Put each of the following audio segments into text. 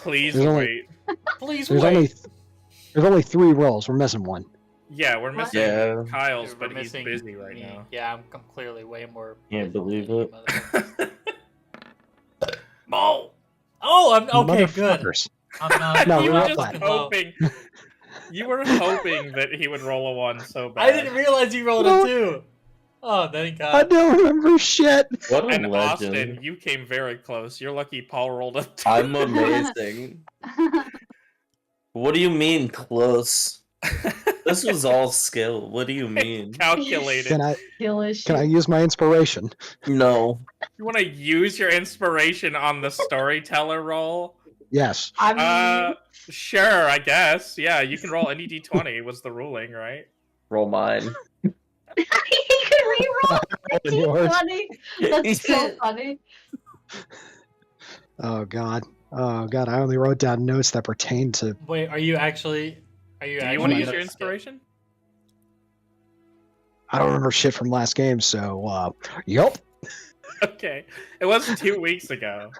Please There's wait. Please There's only 3 rolls. We're missing one. Yeah, we're missing Yeah. Kyle's, We're but he's missing busy right me. now. Yeah, I'm clearly way more. Can't busy believe than you, it. motherfucker. Oh! Oh, I'm okay. Good. Motherfuckers. I'm not. No, you we're were not just flat. hoping. You were hoping that he would roll a 1 so bad. I didn't realize you rolled a 2. Oh, thank I God. don't remember shit. What a And legend. Austin, you came very close. You're lucky Paul rolled a 2. I'm amazing. What do you mean close? This was all skill. What do you mean? Calculated. Can I Delicious. can I use my inspiration? No. You want to use your inspiration on the storyteller roll? Yes. I mean, Sure, I guess. Yeah, you can roll any d20 was the ruling, right? Roll mine. you can reroll. It's Yours. funny. That's so funny. Oh god. Oh god. I only wrote down notes that pertain to. Wait, are you actually? Are you? Do you actually want to my use your gonna- inspiration? I don't remember shit from last game. So, yup. Okay. It was 2 weeks ago.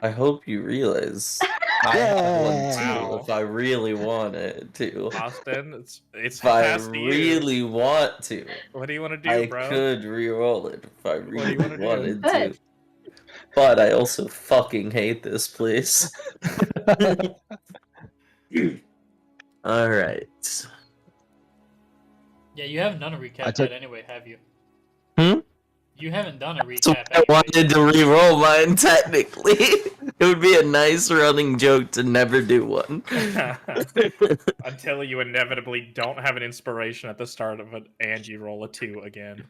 I hope you realize I have one too Wow. if I really wanted to. Austin, it's If I past you. really want to. What do you want to do, I bro? could re-roll it if I do really you wanna do? wanted to. Good. But I also fucking hate this place. Alright. Yeah, you haven't done a recap took- yet, anyway, have you? Hmm? You haven't done a So recap. I wanted to re-roll mine technically. It would be a nice running joke to never do one. Until you inevitably don't have an inspiration at the start of it and you roll a 2 again.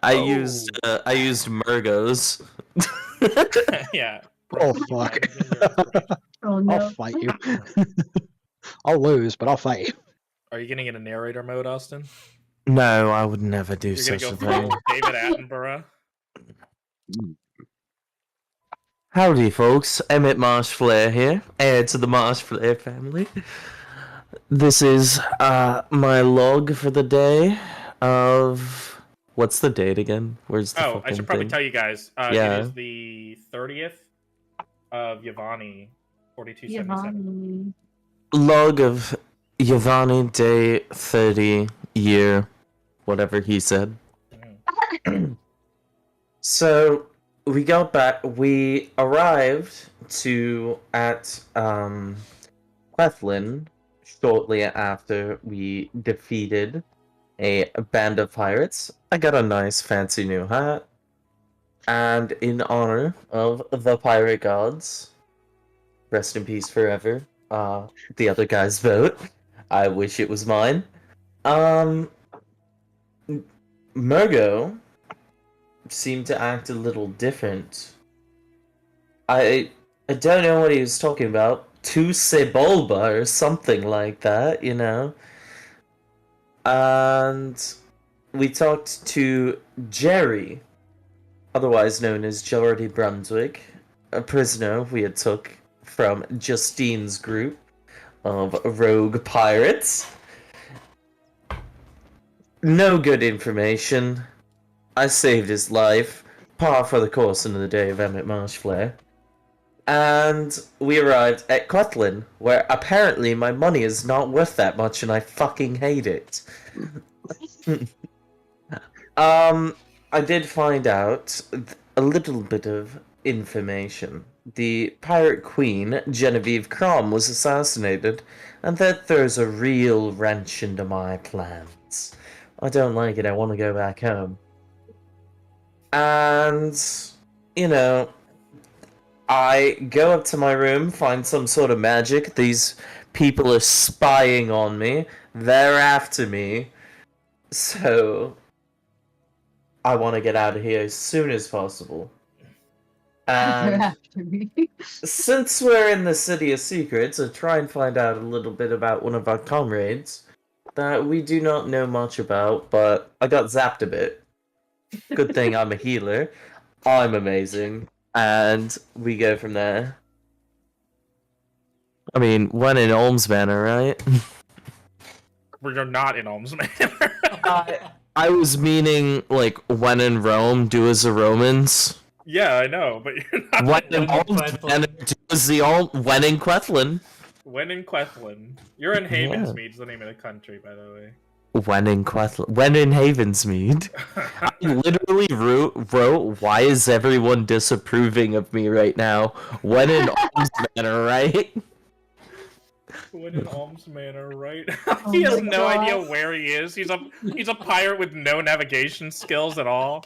I used Murgos. Yeah. Oh fuck. Oh no. I'll fight you. I'll lose, but I'll fight you. Are you getting in a narrator mode, Austin? No, I would never do You're gonna such go a full thing. David Attenborough? Howdy, folks. Emmett Marsh Flair here, heir to the Marsh Flair family. This is my log for the day of... What's the date again? Where's the Oh, I fucking should probably thing? tell you guys. Yeah. It is the 30th of Yavani, 4277. Yvonne. Log of Yavani, day 30, year, whatever he said. So, we arrived at Quethlin shortly after we defeated a band of pirates. I got a nice fancy new hat. And in honor of the pirate gods, rest in peace forever, the other guy's vote, I wish it was mine. Murgo seemed to act a little different. I don't know what he was talking about. Tu Sebulba or something like that, you know. And we talked to Jerry, otherwise known as Geordie Brunswick, a prisoner we had took from Justine's group of rogue pirates. No good information. I saved his life, par for the course into the day of Emmett Marshflare. And we arrived at Quethlin, where apparently my money is not worth that much and I fucking hate it. I did find out a little bit of information. The pirate queen, Genevieve Crom, was assassinated, and that throws a real wrench into my plans. I don't like it, I want to go back home. And, you know, I go up to my room, find some sort of magic. These people are spying on me. They're after me. So, I want to get out of here as soon as possible. You're And after me. since we're in the City of Secrets, I try and find out a little bit about one of our comrades that we do not know much about, but I got zapped a bit. Good thing I'm a healer. I'm amazing. And we go from there. I mean, when in Olms Manor, right? We're not in Olms Manor. I was meaning, like, when in Rome, do as the Romans. Yeah, I know, but you're not. When in When in Holmes Quethlin. Manor does the old when in Quethlin. When in Quethlin. You're in Yeah. Havensmead's the name of the country, by the way. When in Quethlin. When in Havensmead. I literally wrote, why is everyone disapproving of me right now? When in Holmes Manor, right? When in Alms Manor, right? Oh He has my no idea God. where he is. He's a pirate with no navigation skills at all.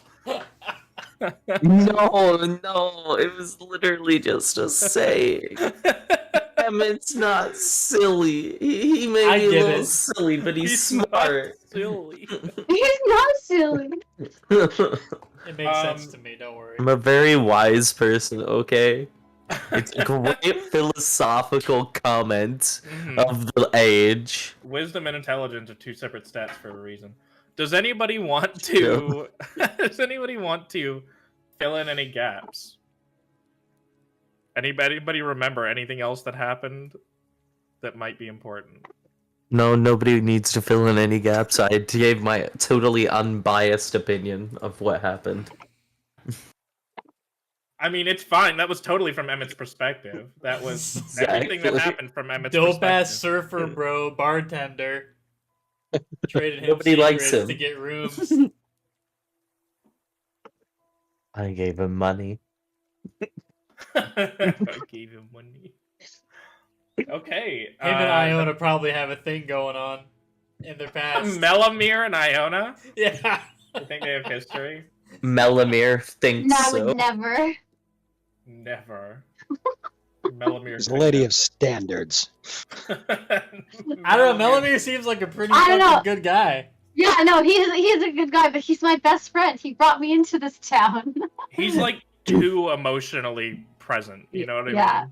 No, it was literally just a saying. Emmett's not silly. He may I be a get little it. silly, but he's not smart. silly. He's not silly. It makes sense Um, to me. Don't worry. I'm a very wise person, okay? It's a great philosophical comment Mhm. of the age. Wisdom and intelligence are two separate stats for a reason. Does anybody want to? Does anybody want to fill in any gaps? Anybody remember anything else that happened that might be important? No, nobody needs to fill in any gaps. I gave my totally unbiased opinion of what happened. I mean, it's fine. That was totally from Emmett's perspective. That was everything that Exactly. happened from Emmett's Dope perspective. ass surfer bro, bartender. Traded him Nobody likes secrets to him. get rooms. I gave him money. I gave him money. Okay. Him and Iona probably have a thing going on in their past. Melamir and Iona. Yeah. I think they have history. Melamir thinks No, I so. would never. Never. Melamir. He's a lady of standards. I don't know. Melamir seems like a pretty I don't know. fucking good guy. Yeah, no, he is a good guy, but he's my best friend. He brought me into this town. He's like too emotionally present. You know what I Yeah.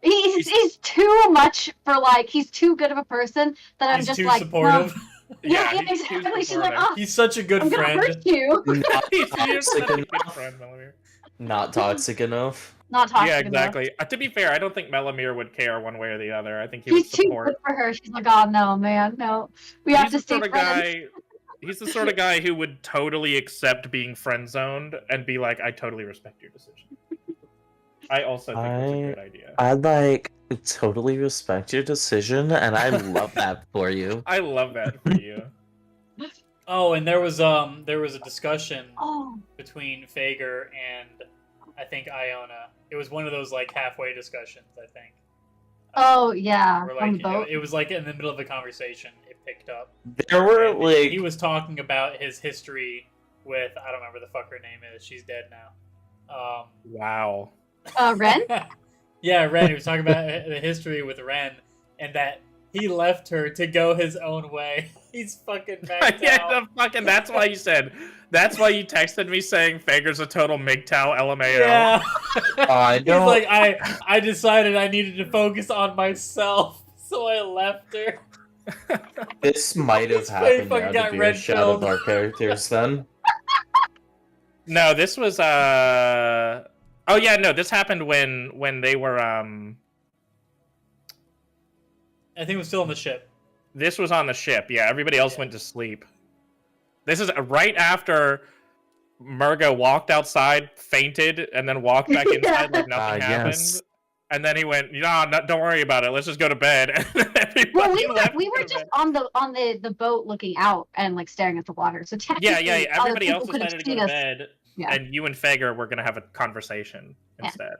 mean? He's too much for like he's too good of a person that I'm He's just too like supportive. Yeah, he's too exactly. She's like, supportive. oh, He's such a good I'm gonna friend. hurt you. Not He's toxic such a good enough. friend, Melamir. Not toxic enough. Not toxic Yeah, enough. exactly. To be fair, I don't think Melamir would care one way or the other. I think he would He's too support. good for her. She's like, oh no, man, no. We have He's to the stay sort of friends. guy. He's the sort of guy who would totally accept being friend zoned and be like, "I totally respect your decision." I also think it's a good idea. I like totally respect your decision, and I love that for you. I love that for you. Oh, and there was a discussion Oh, between Fager and I think Iona. It was one of those like halfway discussions, I think. oh yeah, Where, on like, the boat. it was like in the middle of a conversation it picked up. There were And like he was talking about his history with I don't remember the fuck her name is. She's dead now. Wow. Ren? Yeah, Ren. He was talking about the history with Ren and that he left her to go his own way. He's fucking backed Yeah, out. the fucking. That's why you said. That's why you texted me saying Fager's a total MGTOW LMAO. Yeah. I He's don't. like, I decided I needed to focus on myself, so I left her. This might have His face happened fucking now got to be a red shot of pilled. our characters then. No, this was Oh yeah, no, this happened when they were I think it was still on the ship. This was on the ship. Yeah, everybody else went to sleep. This is right after Murgo walked outside, fainted, and then walked back inside like nothing happened. Yes. And then he went, "No, don't worry about it. Let's just go to bed." And then everybody Well, we left were to go to just bed. on the boat looking out and like staring at the water. So technically, Yeah. other Everybody people else could have decided to go seen to us. bed, Yeah. and you and Fager were gonna have a conversation Yeah. instead.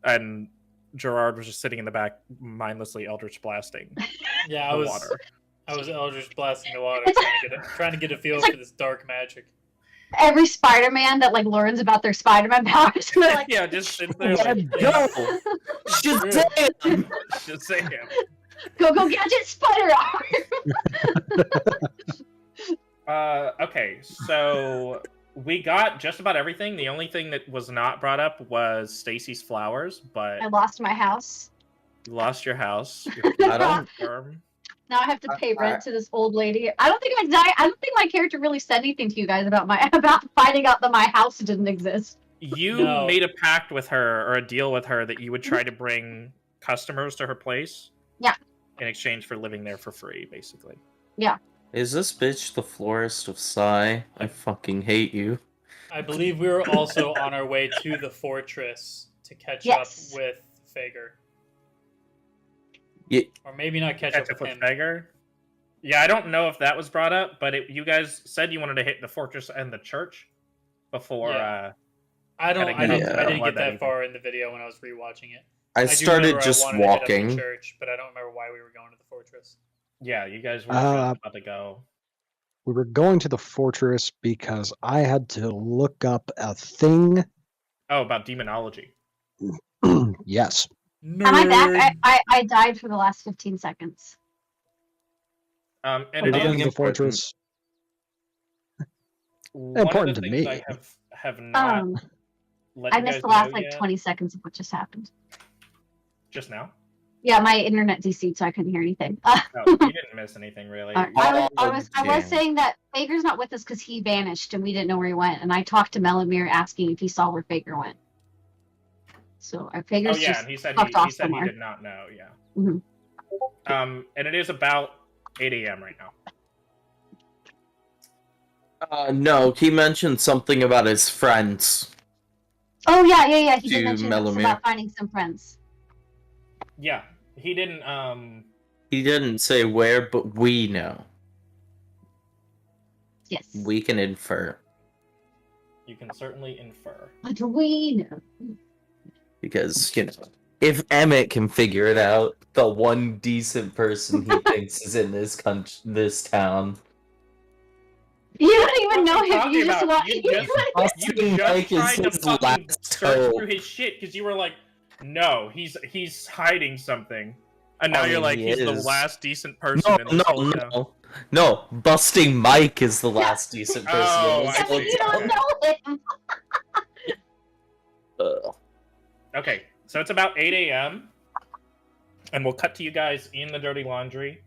And Gerard was just sitting in the back, mindlessly eldritch blasting Yeah, the water. I was eldritch blasting the water, It's trying to get a feel for this dark magic. Every Spider-Man that like learns about their Spider-Man powers, they're like, Yeah, just sit there Let like, go! Shazam! just say him. go gadget spider arm. Okay, so we got just about everything. The only thing that was not brought up was Stacy's flowers, but I lost my house. you lost your house. I don't. Firm. Now I have to pay rent to this old lady. I don't think my character really said anything to you guys about finding out that my house didn't exist. You No. made a pact with her or a deal with her that you would try to bring customers to her place. Yeah. In exchange for living there for free, basically. Is this bitch the florist of Psy? I fucking hate you. I believe we were also on our way to the fortress to catch Yes. up with Fager. Yeah. Or maybe not catch Catch up up with with him. Fager. Yeah, I don't know if that was brought up, but you guys said you wanted to hit the fortress and the church before. Yeah. I heading out. didn't Yeah. get that evening. far in the video when I was rewatching it. I do started remember just I wanted to hit up the walking. church, but I don't remember why we were going to the fortress. Yeah, you guys were Uh, just about to go. We were going to the fortress because I had to look up a thing. Oh, about demonology. Yes. Nerd. Am I back? I died for the last 15 seconds. And We're Anything going to the important? fortress. one Important of the to things me. I have not let I you missed guys the last know like yet. 20 seconds of what just happened. Just now? Yeah, my internet DC'd, so I couldn't hear anything. No, you didn't miss anything really. I was Okay. saying that Fager's not with us because he vanished and we didn't know where he went. And I talked to Melamir asking if he saw where Fager went. So Fager's Oh yeah, just and he said fucked off he somewhere. did not know. Yeah. Mhm. And it is about 8 a.m. right now. No, he mentioned something about his friends. Oh yeah. He To did mention this Melamir. about finding some friends. Yeah, he didn't. He didn't say where, but we know. Yes. We can infer. You can certainly infer. But we know. Because, if Emmett can figure it out, the one decent person he thinks is in this town. You don't even know What are you him. talking You just about? want. You just Austin Mike is tried to his fucking last search hope. through his shit because you were like, no, he's hiding something, and now I you're mean, like, he he's the is. last decent person in this whole show. No, busting Mike is the last decent person Oh, in this I Yeah, whole but you don't Okay. know him. town. Okay, so it's about 8 a.m. and we'll cut to you guys in the dirty laundry.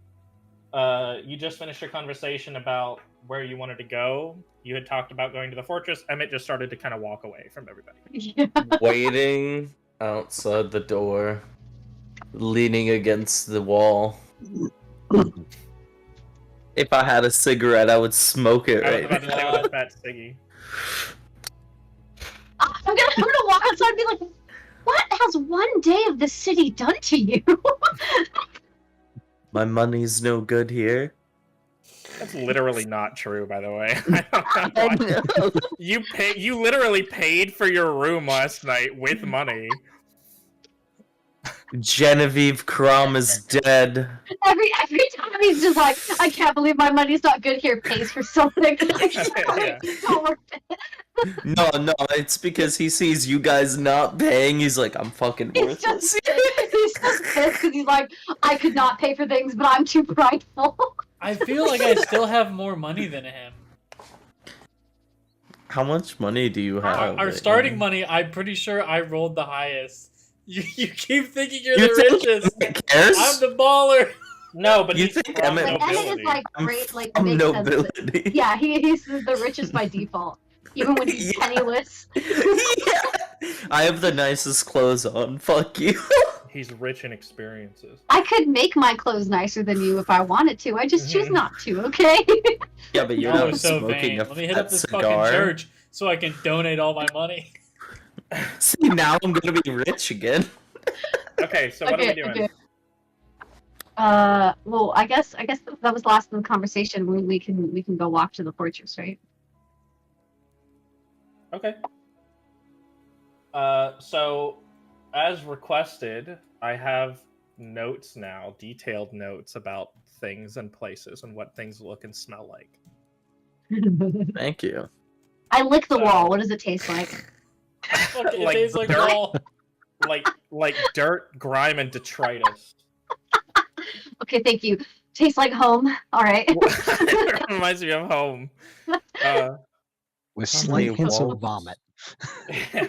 You just finished your conversation about where you wanted to go. You had talked about going to the fortress. Emmett just started to kind of walk away from everybody. Yeah. Waiting outside the door, leaning against the wall. If I had a cigarette, I would smoke it I was right about to say now. with a fat ciggy. I'm gonna walk outside and be like, what has one day of the city done to you? My money's no good here. That's literally not true, by the way. I don't know why. You literally paid for your room last night with money. Genevieve Crom is dead. Every time he's just like, I can't believe my money's not good here, pays for something. I can't believe Yeah. it's not worth it. No, it's because he sees you guys not paying. He's like, I'm fucking He's worthless. just pissed because he's like, I could not pay for things, but I'm too prideful. I feel like I still have more money than him. How much money do you have? Our starting money, I'm pretty sure I rolled the highest. You keep thinking you're You the think richest. Emmett cares? I'm the baller. No, but You he's think from Emmett- Like, Emmett nobility. is like I'm great, like from makes sense. nobility. Yeah, he's the richest by default. Even when he's Yeah. penniless. Yeah. I have the nicest clothes on. Fuck you. He's rich in experiences. I could make my clothes nicer than you if I wanted to. I just choose Mhm. not to, okay? Yeah, but you're Y'all are not so smoking vain. a Let me hit up fat this cigar. fucking church so I can donate all my money. See, now I'm gonna be rich again. Okay, so what are we doing? Okay. Well, I guess that was last in the conversation. We can go walk to the fortress, right? Okay. So, as requested, I have notes now, detailed notes about things and places and what things look and smell like. Thank you. I lick the So- wall. What does it taste like? Fuck, it Like tastes like dirt? wall. like dirt, grime, and detritus. Okay, thank you. Tastes like home. All right. It reminds me of home. With How slight many hints walls? of vomit.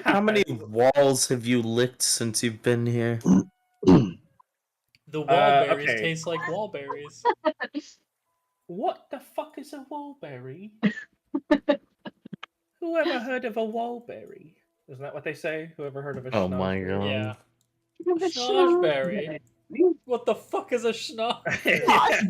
How many walls have you licked since you've been here? The wallberries okay. taste like wallberries. What the fuck is a wallberry? Who ever heard of a wallberry? Isn't that what they say? Whoever heard of a Oh my schnozberry? god. Yeah. Remember Schnozberry. What the fuck is a schnoz? yeah.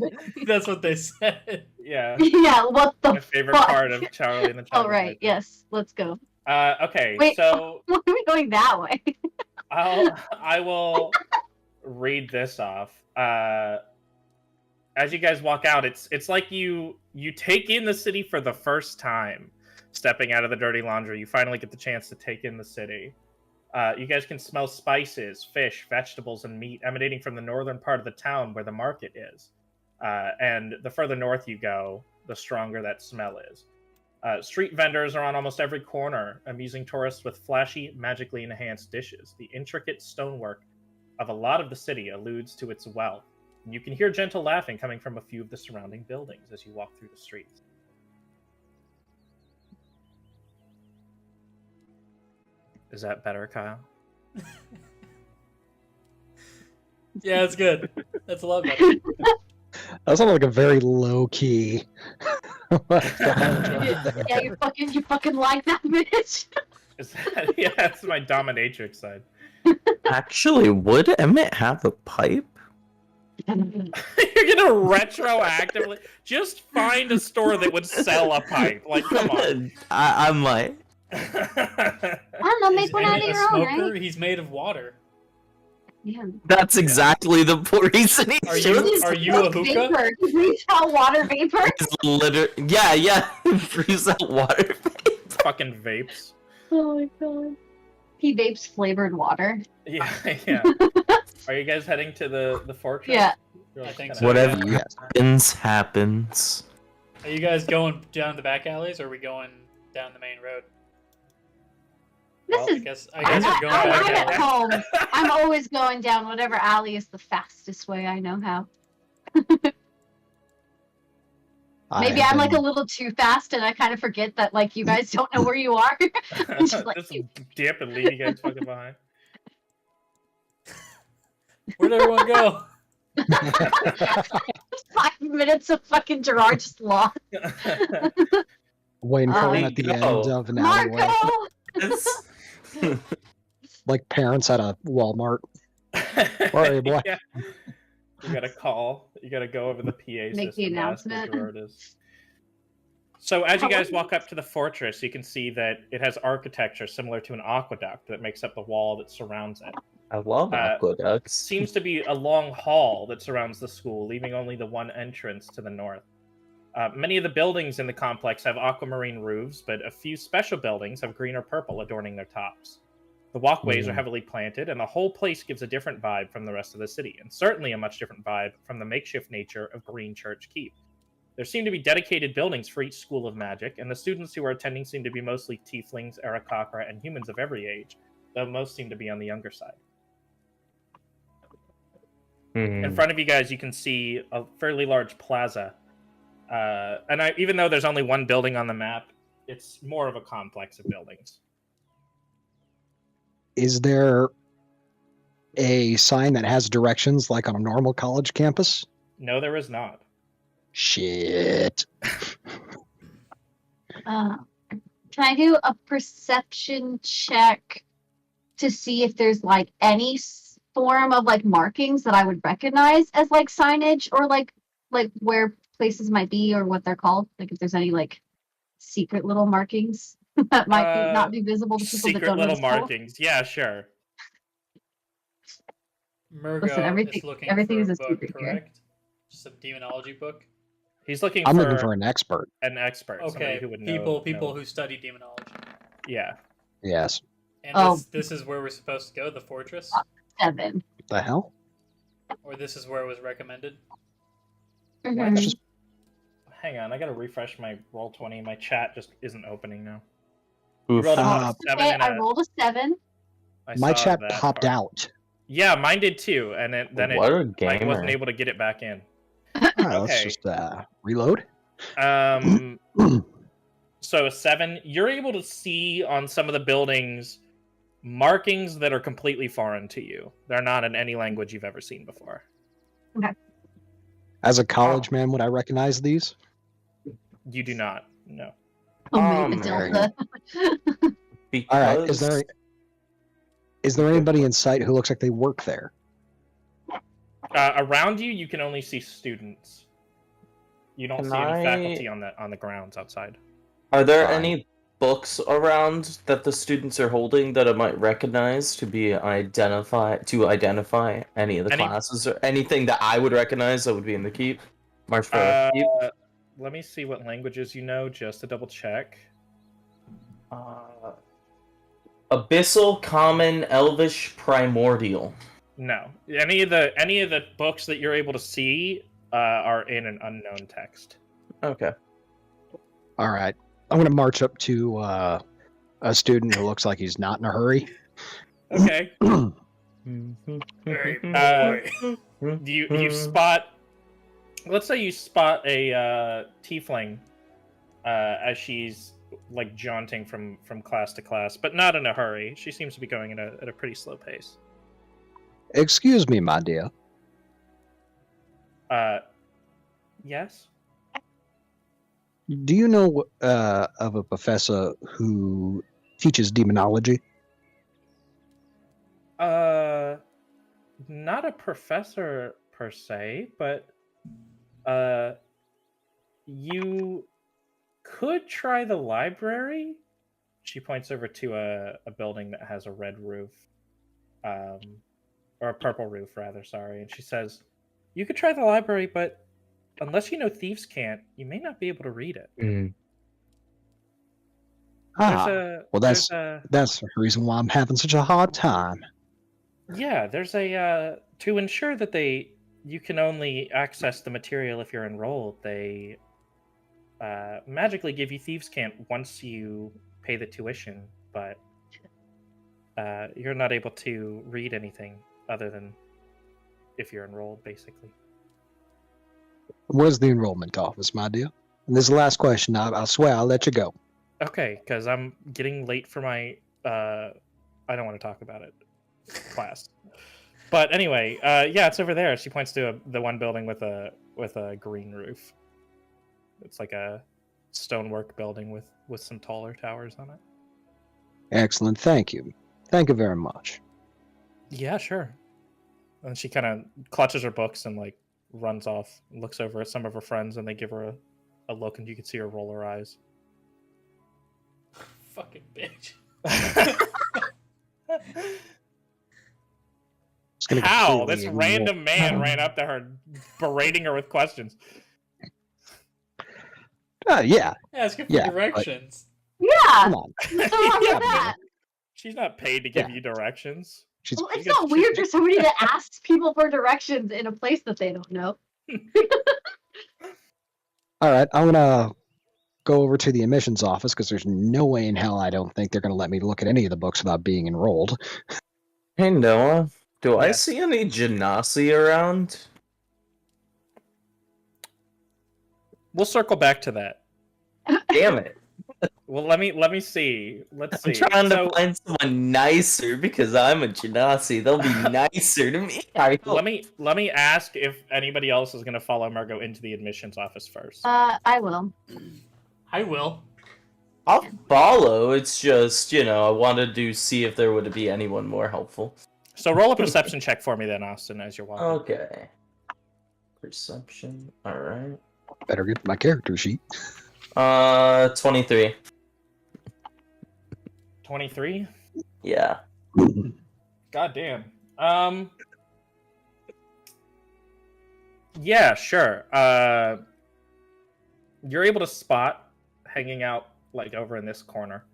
That's what they said. Yeah. Yeah, what the My favorite fuck? part of Charlie and the Oh, Chocolate right, Factory. yes, let's go. Okay, Wait, so why are we going that way? I will read this off. As you guys walk out, it's like you take in the city for the first time. Stepping out of the dirty laundry, you finally get the chance to take in the city. You guys can smell spices, fish, vegetables, and meat emanating from the northern part of the town where the market is. And the further north you go, the stronger that smell is. Street vendors are on almost every corner, amusing tourists with flashy, magically enhanced dishes. The intricate stonework of a lot of the city alludes to its wealth. You can hear gentle laughing coming from a few of the surrounding buildings as you walk through the streets. Is that better, Kyle? Yeah, it's good. That's a lot better. That sounded like a very low key. Yeah, you fucking like that bitch. Yeah, that's my dominatrix side. Actually, would Emmett have a pipe? You're gonna retroactively just find a store that would sell a pipe. Like, come on. I might. I don't know, make Is one out Emmett of a your own, smoker? right? He's made of water. Yeah. That's exactly the reason he Are chose you a hookah? Vapor. He breathes out water vapor. Yeah. Freeze out water. Fucking vapes. Oh my god. He vapes flavored water. Yeah. Are you guys heading to the fortress? Yeah. You're I think kinda- so. Whatever Yes. happens. Are you guys going down the back alleys, or are we going down the main road? This Well, I is. guess I'm we're going back at alley. home. I'm always going down whatever alley is the fastest way I know how. Maybe I'm like a little too fast and I kind of forget that like you guys don't know where you are. I'm just like, Just dip and leave you guys fucking behind. Where'd everyone go? 5 minutes of fucking Gerard just lost. Waiting for him Oh. at the Go. end of an alleyway, Marco! like parents at a Walmart. Where are you, boy? Yeah. You gotta call. You gotta go over the PA Make the system, ask where announcement. Gerard is. So as you How guys was- walk up to the fortress, you can see that it has architecture similar to an aqueduct that makes up the wall that surrounds it. I love aqueducts. Seems to be a long hall that surrounds the school, leaving only the one entrance to the north. Many of the buildings in the complex have aquamarine roofs, but a few special buildings have green or purple adorning their tops. The walkways are heavily planted, and the whole place gives a different vibe from the rest of the city, and certainly a much different vibe from the makeshift nature of Green Church Keep. There seem to be dedicated buildings for each school of magic, and the students who are attending seem to be mostly tieflings, Arakocra, and humans of every age, though most seem to be on the younger side. In front of you guys, you can see a fairly large plaza. Even though there's only one building on the map, it's more of a complex of buildings. Is there a sign that has directions like on a normal college campus? No, there is not. Shit. Can I do a perception check to see if there's like any form of like markings that I would recognize as like signage or like where places might be or what they're called? Like if there's any like secret little markings that might not be visible to people that Secret don't know little the school? markings. Yeah, sure. Murgo Listen, everything- is looking everything for is a a book, secret here. correct? Just a demonology book. He's looking I'm for looking for an expert. an expert. somebody Okay, who would people know. who study demonology. Yeah. Yes. And Oh. this is where we're supposed to go, the fortress, 7. The hell? or this is where it was recommended. Mhm. Just Hang on, I gotta refresh my Roll20. My chat just isn't opening now. Oof. Rolled a Uh, 7 Okay, and I rolled a 7. my saw chat that popped part. out. Yeah, mine did too, and then What a I gamer. wasn't able to get it back in. Alright, let's Okay. just reload. So a 7. You're able to see on some of the buildings markings that are completely foreign to you. They're not in any language you've ever seen before. As a college man, would I recognize these? You do not. No. Omega very Delta. Because All right. Is there anybody in sight who looks like they work there? Around you, you can only see students. You don't Can see any I- faculty on the grounds outside. Are there Fine. any books around that the students are holding that I might recognize to identify any of the Any- classes or anything that I would recognize that would be in the keep? March for keep. Let me see what languages you know, just to double check. Abyssal, Common, Elvish, Primordial. No, any of the books that you're able to see are in an unknown text. Okay. All right. I'm going to march up to a student who looks like he's not in a hurry. Okay. Very boy. You spot. Let's say you spot a tiefling as she's like jaunting from class to class, but not in a hurry. She seems to be going at a pretty slow pace. Excuse me, my dear. Yes. Do you know of a professor who teaches demonology? Not a professor per se, but you could try the library. She points over to a building that has a red roof, or a purple roof rather. Sorry, and she says, "You could try the library, but unless you know Thieves' Cant, you may not be able to read it." Well, that's the reason why I'm having such a hard time. Yeah, there's a to ensure that you can only access the material if you're enrolled. They magically give you Thieves' Cant once you pay the tuition, but you're not able to read anything other than if you're enrolled, basically. Where's the enrollment office, my dear? And this is the last question. I swear I'll let you go. Okay, because I'm getting late for my I don't want to talk about it class. But anyway, yeah, it's over there. She points to the one building with a green roof. It's like a stonework building with some taller towers on it. Excellent. Thank you. Thank you very much. Yeah, sure. And she kind of clutches her books and like runs off, looks over at some of her friends, and they give her a look, and you can see her roll her eyes. Fucking bitch. How? This random man ran up to her, berating her with questions. Yeah. Ask her for Yeah, directions. Yeah. Come on. What's so wrong with that? She's not paid to give you directions. Well, it's not weird for somebody to ask people for directions in a place that they don't know. All right. I'm going to go over to the admissions office because there's no way in hell I don't think they're going to let me look at any of the books without being enrolled. Hey Noah, do I Yes. see any Genasi around? We'll circle back to that. Damn it. Well, let me see. Let's see. I'm trying So, to find someone nicer because I'm a Genasi. They'll be nicer to me. I hope. let me ask if anybody else is going to follow Margot into the admissions office first. I will. I will. I'll follow. It's just, I wanted to see if there would be anyone more helpful. So roll a perception check for me then, Austin, as you're walking. Okay. Perception. Alright. Better get my character sheet. 23. 23? Yeah. God damn. Yeah, sure. You're able to spot, hanging out like over in this corner,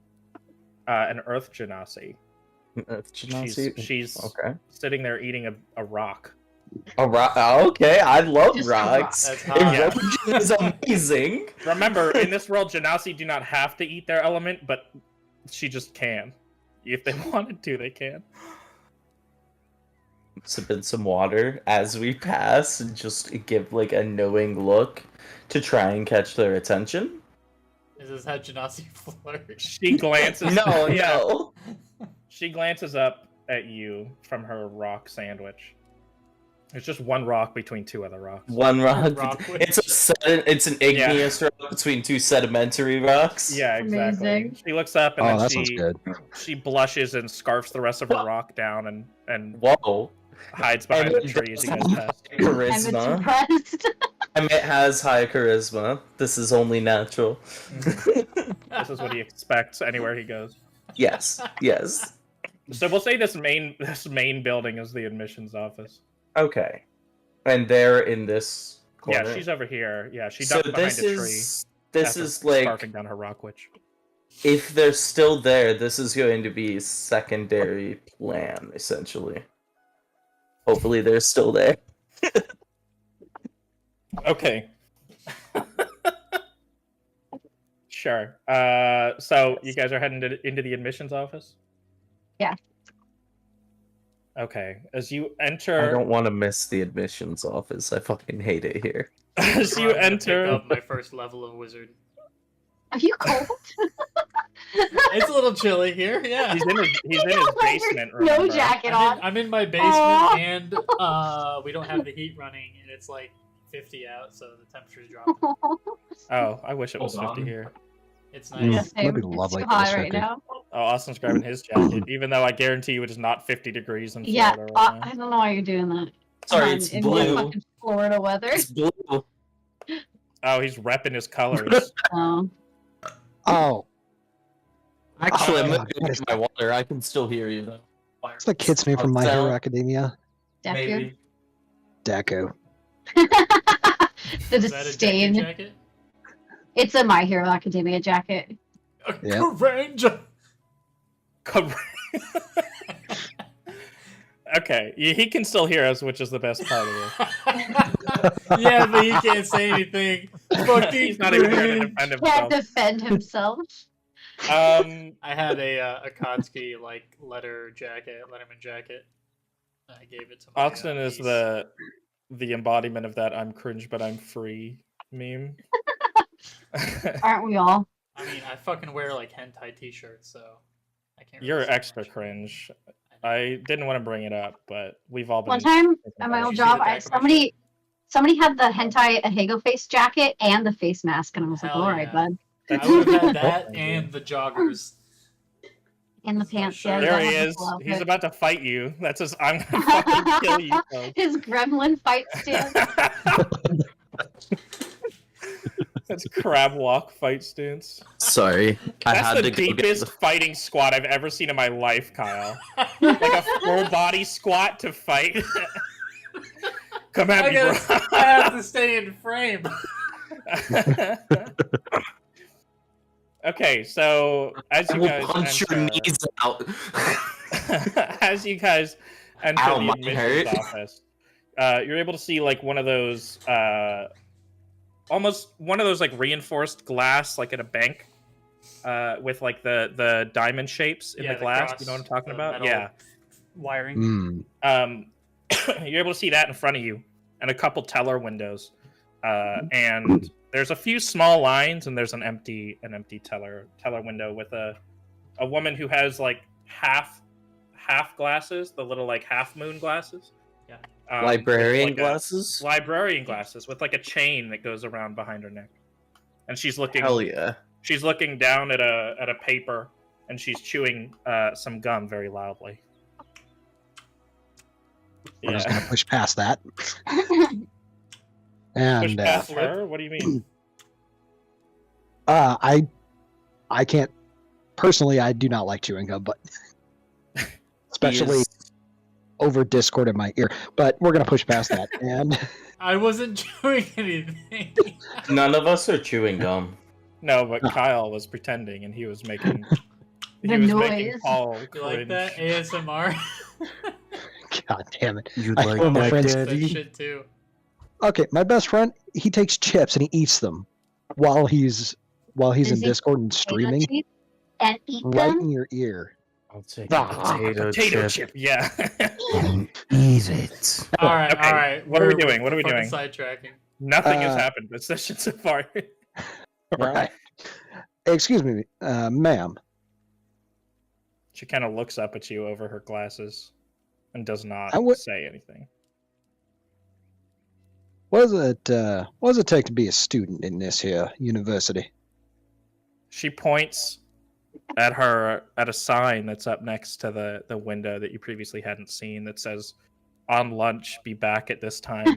an Earth Genasi. Genasi? She's Okay. sitting there eating a rock. A rock. Okay, I love Just a rock. rocks. That's hot. Yeah. Erosion is amazing. Remember, in this world, Genasi do not have to eat their element, but she just can. If they wanted to, they can. Sip in some water as we pass and just give like a knowing look to try and catch their attention. Is this how Genasi flirts? She glances. No, yeah. no. She glances up at you from her rock sandwich. There's just one rock between two other rocks. One rock. Rock It's an igneous rock between two sedimentary rocks. Yeah, exactly. Amazing. She looks up and Oh, then that sounds good. she blushes and scarfs the rest of her rock down and Whoa. hides behind And the it tree as you does guys have pass. I'm charisma. impressed. And it has high charisma. This is only natural. This is what he expects anywhere he goes. Yes. Yes. So we'll say this main building is the admissions office. Okay. And they're in this corner. Yeah, she's over here. Yeah, she So ducked behind this a tree. is after like, scarfing down her rock witch. if they're still there, this is going to be secondary plan essentially. Hopefully they're still there. Okay. Sure. So you guys are heading into the admissions office? Yeah. Okay. As you I enter, don't want to miss the admissions office. I fucking hate it here. as you I'm gonna pick enter, up my first level of wizard. Are you cold? It's a little chilly here. Yeah. he's in his Like your basement. snow Remember? jacket on. I'm in my basement, Aw. and we don't have the heat running, and it's like 50 out, so the temperature's dropping. Oh, I wish it was Hold 50 on. here. It's Mm. nice. That'd be It's lovely too if it was hot right 50. now. Oh, Austin's grabbing his jacket, even though I guarantee you it is not 50 degrees in Yeah, Florida right now. I don't know why you're doing that. Sorry, On- it's in blue. fucking Florida weather. It's blue. Oh, he's repping his colors. Oh, Actually, I'm Oh, gonna go what is get my water. I can still hear you though. it's the kid's name from My Hero Academia. Deku. Maybe. Deku. The Is that a jacket disdain. jacket? It's a My Hero Academia jacket. Yep. Ranger. Okay, he can still hear us, which is the best part of it. Yeah, but he can't say anything. Fucking He's not even here to cringe. defend Can't himself. defend himself. Um, I had a Kotsky like Letterman jacket. I gave it to my Austin is niece. the embodiment of that "I'm cringe but I'm free" meme. Aren't we all? I mean, I fucking wear like hentai t-shirts, so I can't. You're really say extra much. cringe. I didn't want to bring it up, but we've all been. One time thinking at my about old it. You see the job, back of my somebody had the hentai Ahego face jacket and the face mask, and I was like, Hell all right, yeah. bud. I would have had that Thank you. and the joggers. And the pants. Yeah, There that he was is. a cool He's outfit. about to fight you. That's his. I'm gonna fucking kill you. Folks. His gremlin fight stance. That's crab walk fight stance. Sorry, I That's had the to go get deepest fighting squat I've ever seen in my life, Kyle. Like a full body squat to fight. Come at I me, bro. have to stay in frame. Okay, so as I you will guys punch your enter, knees out. as you guys enter Ow, the my admissions hurt. office, you're able to see like one of those, almost one of those like reinforced glass, like at a bank, with like the diamond shapes in Yeah, the the glass. cross, You know what I'm talking the about? metal Yeah. Wiring. Mm. You're able to see that in front of you, and a couple teller windows, and there's a few small lines, and there's an empty teller window with a woman who has like half glasses, the little like half moon glasses. Yeah. Librarian with, like, glasses. librarian glasses with like a chain that goes around behind her neck, and she's looking. Hell yeah. She's looking down at a paper, and she's chewing some gum very loudly. We're just Yeah. gonna push past that. Push And past her? What do you mean? I can't personally. I do not like chewing gum, but especially He is- over Discord in my ear. But we're gonna push past that. And I wasn't chewing anything. None of us are chewing gum. No, but Kyle was pretending, and he was making. The making noise. Paul You like cringe. that ASMR? God damn it! You I like my friends- That shit too. Okay, my best friend, he takes chips and he eats them while he's Does in he Discord and streaming Potato chips and eat right them. in your ear. I'll take Ah, a potato, Potato chip. chip, yeah. Eat it. All right, Okay, all right. what are we we're doing? What are we fucking doing? Sidetracking. Nothing has Uh, happened this session so far. Right. Excuse me, ma'am. She kind of looks up at you over her glasses and does not I would- say anything. What does it take to be a student in this here university? She points at a sign that's up next to the window that you previously hadn't seen that says on lunch be back at this time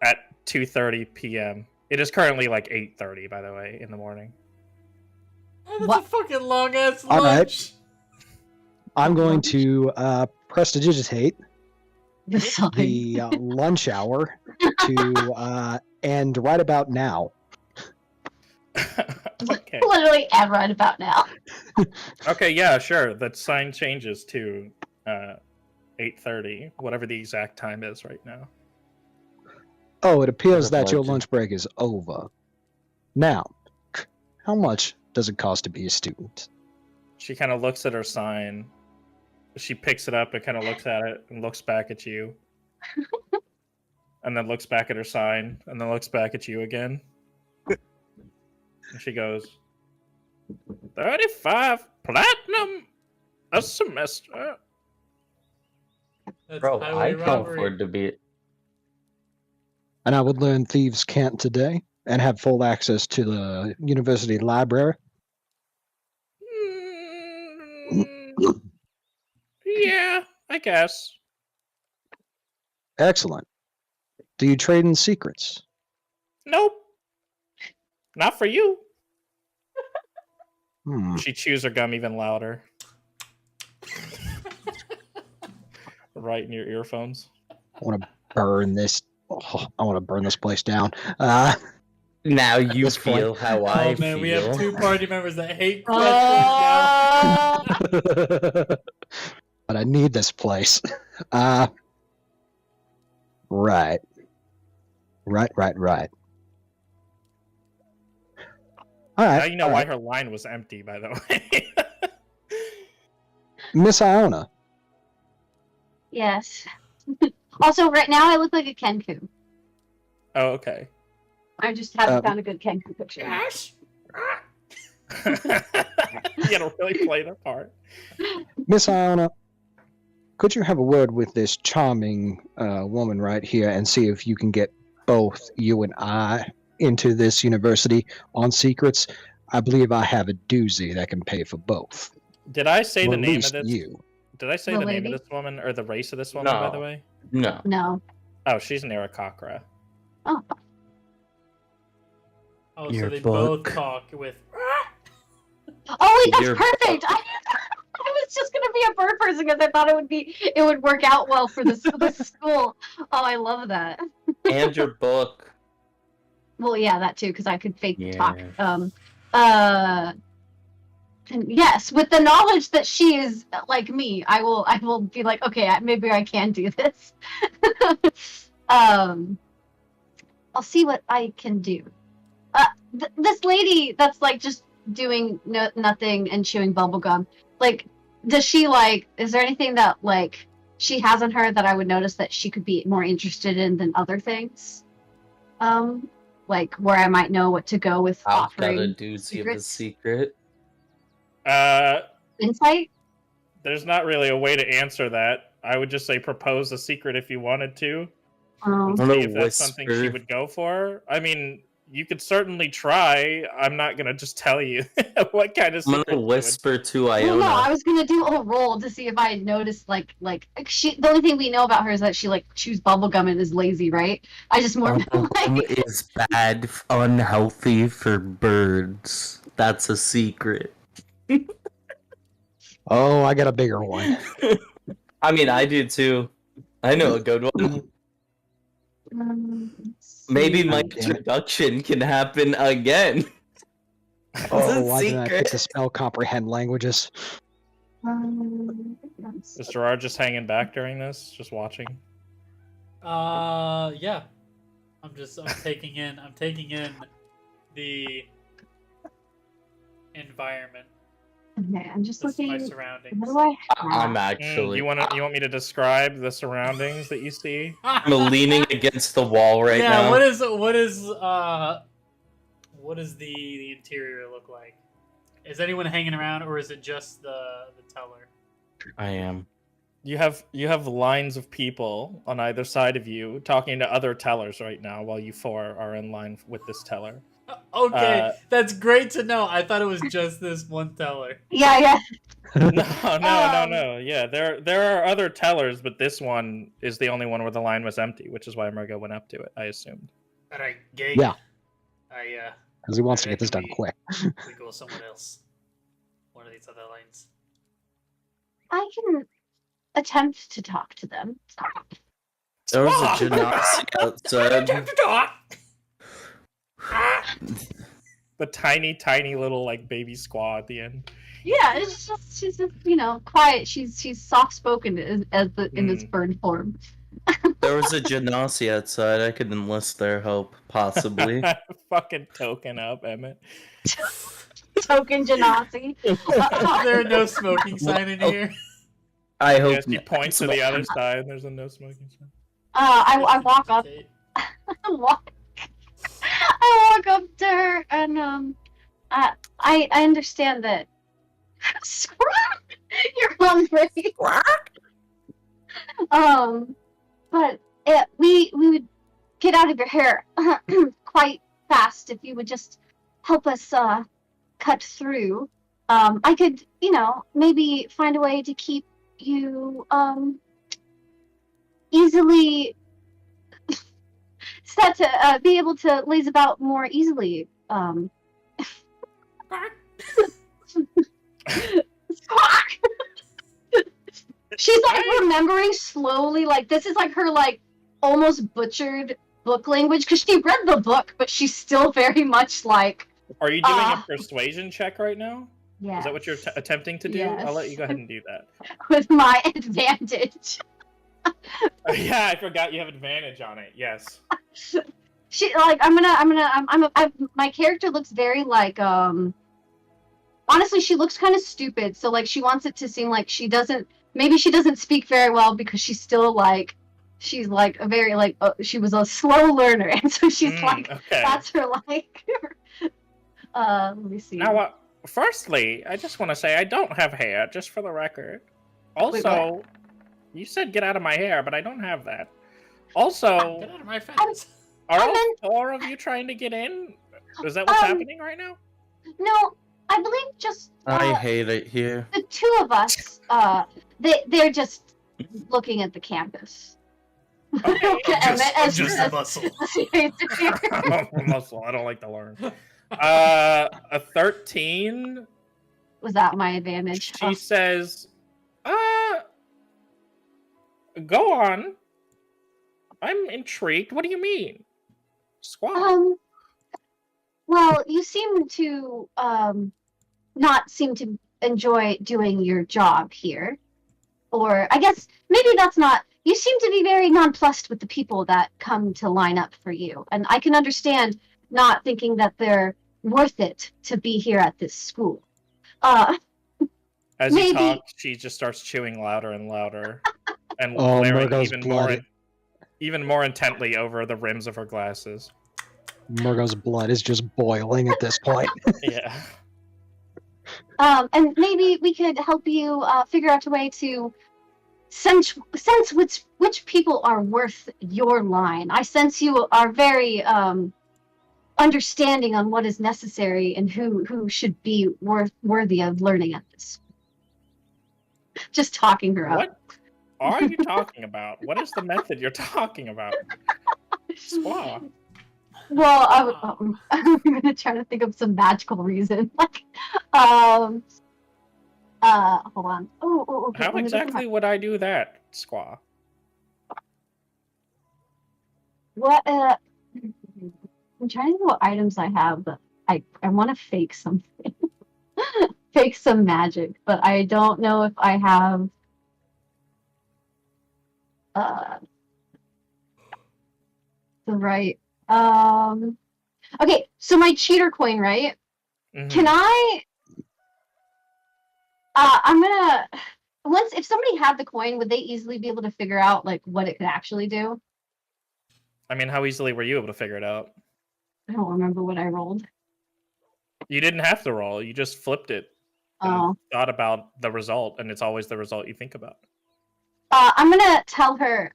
at 2:30 p.m. It is currently like 8:30, by the way, in the morning. That's What? a fucking long ass All right. lunch. I'm going to prestidigitate The sign. the lunch hour to end right about now. Okay. Literally, and right about now. Okay, yeah, sure. The sign changes to 8:30, whatever the exact time is right now. Oh, it appears Good that your apology. lunch break is over. Now, how much does it cost to be a student? She kind of looks at her sign. She picks it up and kind of looks at it and looks back at you. And then looks back at her sign and then looks back at you again. And she goes, 35 platinum a semester. That's Bro, highway I can't robbery. afford to be. And I would learn thieves can't today and have full access to the university library. Mm, yeah, I guess. Excellent. Do you trade in secrets? Nope. Not for you. She chews her gum even louder. Right in your earphones. I want to burn this. Oh, I want to burn this place down. Now you this point. feel how I Oh man, feel. we have two party members that hate Quethlin now. But I need this place. Right. Right. All right. Now you know all why right. her line was empty, by the way. Miss Iona. Yes. Also, right now I look like a Kenku. Oh, okay. I just haven't found a good Kenku picture. You gotta really play the part. Miss Iona, could you have a word with this charming woman right here and see if you can get both you and I into this university on secrets? I believe I have a doozy that can pay for both. Did I say Or the at name of least this? you. Did I say The the name of lady? this woman or the race of this woman, by the No. way? No. No. Oh, she's Narakakra. Oh. Oh, so Your they both book. talk with. Oh wait, that's Your- perfect. I was just gonna be a bird person because I thought it would work out well for this school. Oh, I love that. And your book. Well, yeah, that too, because I could fake talk. Yeah. And yes, with the knowledge that she is like me, I will be like, okay, maybe I can do this. I'll see what I can do. This lady that's like just doing nothing and chewing bubblegum, like, does she like? Is there anything that like she has on her that I would notice that she could be more interested in than other things? Like where I might know what to go with I've got offering a doozy of a secrets? secret. Insight. There's not really a way to answer that. I would just say propose a secret if you wanted to. I'm See gonna if that's something she whisper. would go for. I mean, you could certainly try. I'm not gonna just tell you what kind of I'm secret. gonna you would- whisper to Well, Iona. no, I was gonna do a roll to see if I had noticed like she. The only thing we know about her is that she like chews bubblegum and is lazy, right? I just more like is bad, unhealthy for birds. That's a secret. Oh, I got a bigger one. I mean, I do too. I know a good one. Maybe my Oh, damn it. introduction can happen again. Oh, why didn't I pick the spell comprehend languages? Is Gerard just hanging back during this, just watching? Yeah. I'm taking in the environment. Okay, I'm just This is my looking. surroundings. What do I I'm have? actually. You want me to describe the surroundings that you see? I'm leaning against the wall right yeah, now. what does the interior look like? Is anyone hanging around, or is it just the teller? I am. You have lines of people on either side of you talking to other tellers right now, while you four are in line with this teller. Okay, that's great to know. I thought it was just this one teller. Yeah. No. Yeah, there are other tellers, but this one is the only one where the line was empty, which is why Murgo went up to it, I assumed. Alright, Gig. Yeah. I Because he wants to I get this done reckon quick. we go somewhere else. One of these other lines. I can attempt to talk to them. There was a genasi outside. The tiny little like baby squaw at the end. Yeah, it's just she's just quiet. She's soft spoken in its bird form. There was a genasi outside. I could enlist their help, possibly. Fucking token up, Emmett. Token Genasi. Is there no smoking sign in here? I hope Yes, he points to the other side, and there's a no smoking sign. I walk up. I walk up to her, and I understand that. You're hungry. But we would get out of your hair quite fast if you would just help us cut through. I could, maybe find a way to keep you easily set to be able to laze about more easily. She's like remembering slowly, like this is like her like almost butchered book language because she read the book, but she's still very much like. Are you doing a persuasion check right now? Yeah. Is that what you're attempting to do? Yes. I'll let you go ahead and do that. With my advantage. Yeah, I forgot you have advantage on it. Yes. She like my character looks very like honestly she looks kind of stupid, so like she wants it to seem like she doesn't speak very well because she's like a very like she was a slow learner, and so she's like okay. that's her like let me see. Now firstly, I just want to say I don't have hair, just for the record. Also, Wait, you said get out of my hair, but I don't have that. Also, Get out of my face. are all four of you trying to get in? Is that what's happening right now? No, I believe just I hate it here. the two of us they're just looking at the campus. Okay. I'm just a muscle. Muscle. I don't like to learn. A 13. Was that my advantage? She says, go on. I'm intrigued. What do you mean? Squad. Well, you seem to not seem to enjoy doing your job here. Or I guess maybe that's not. You seem to be very nonplussed with the people that come to line up for you. And I can understand not thinking that they're worth it to be here at this school. As maybe... you talk, she just starts chewing louder and louder. And Oh, glaring Murgo's even more intently over the rims of her glasses. Murgo's blood is just boiling at this point. Yeah. And maybe we could help you figure out a way to sense which people are worth your line. I sense you are very understanding on what is necessary and who should be worthy of learning at this. Just talking her up. What are you talking about? What is the method you're talking about? Squaw. Well, I'm gonna try to think of some magical reason. Like, hold on. Oh, okay. How exactly would I do that, Squaw? What? I'm trying to think what items I have, but I want to fake something, fake some magic, but I don't know if I have. The right. Okay, so my cheater coin, right? Mm-hmm. Can I? I'm gonna. If somebody had the coin, would they easily be able to figure out like what it could actually do? I mean, how easily were you able to figure it out? I don't remember what I rolled. You didn't have to roll. You just flipped it. And thought about the result, and it's always the result you think about. I'm gonna tell her.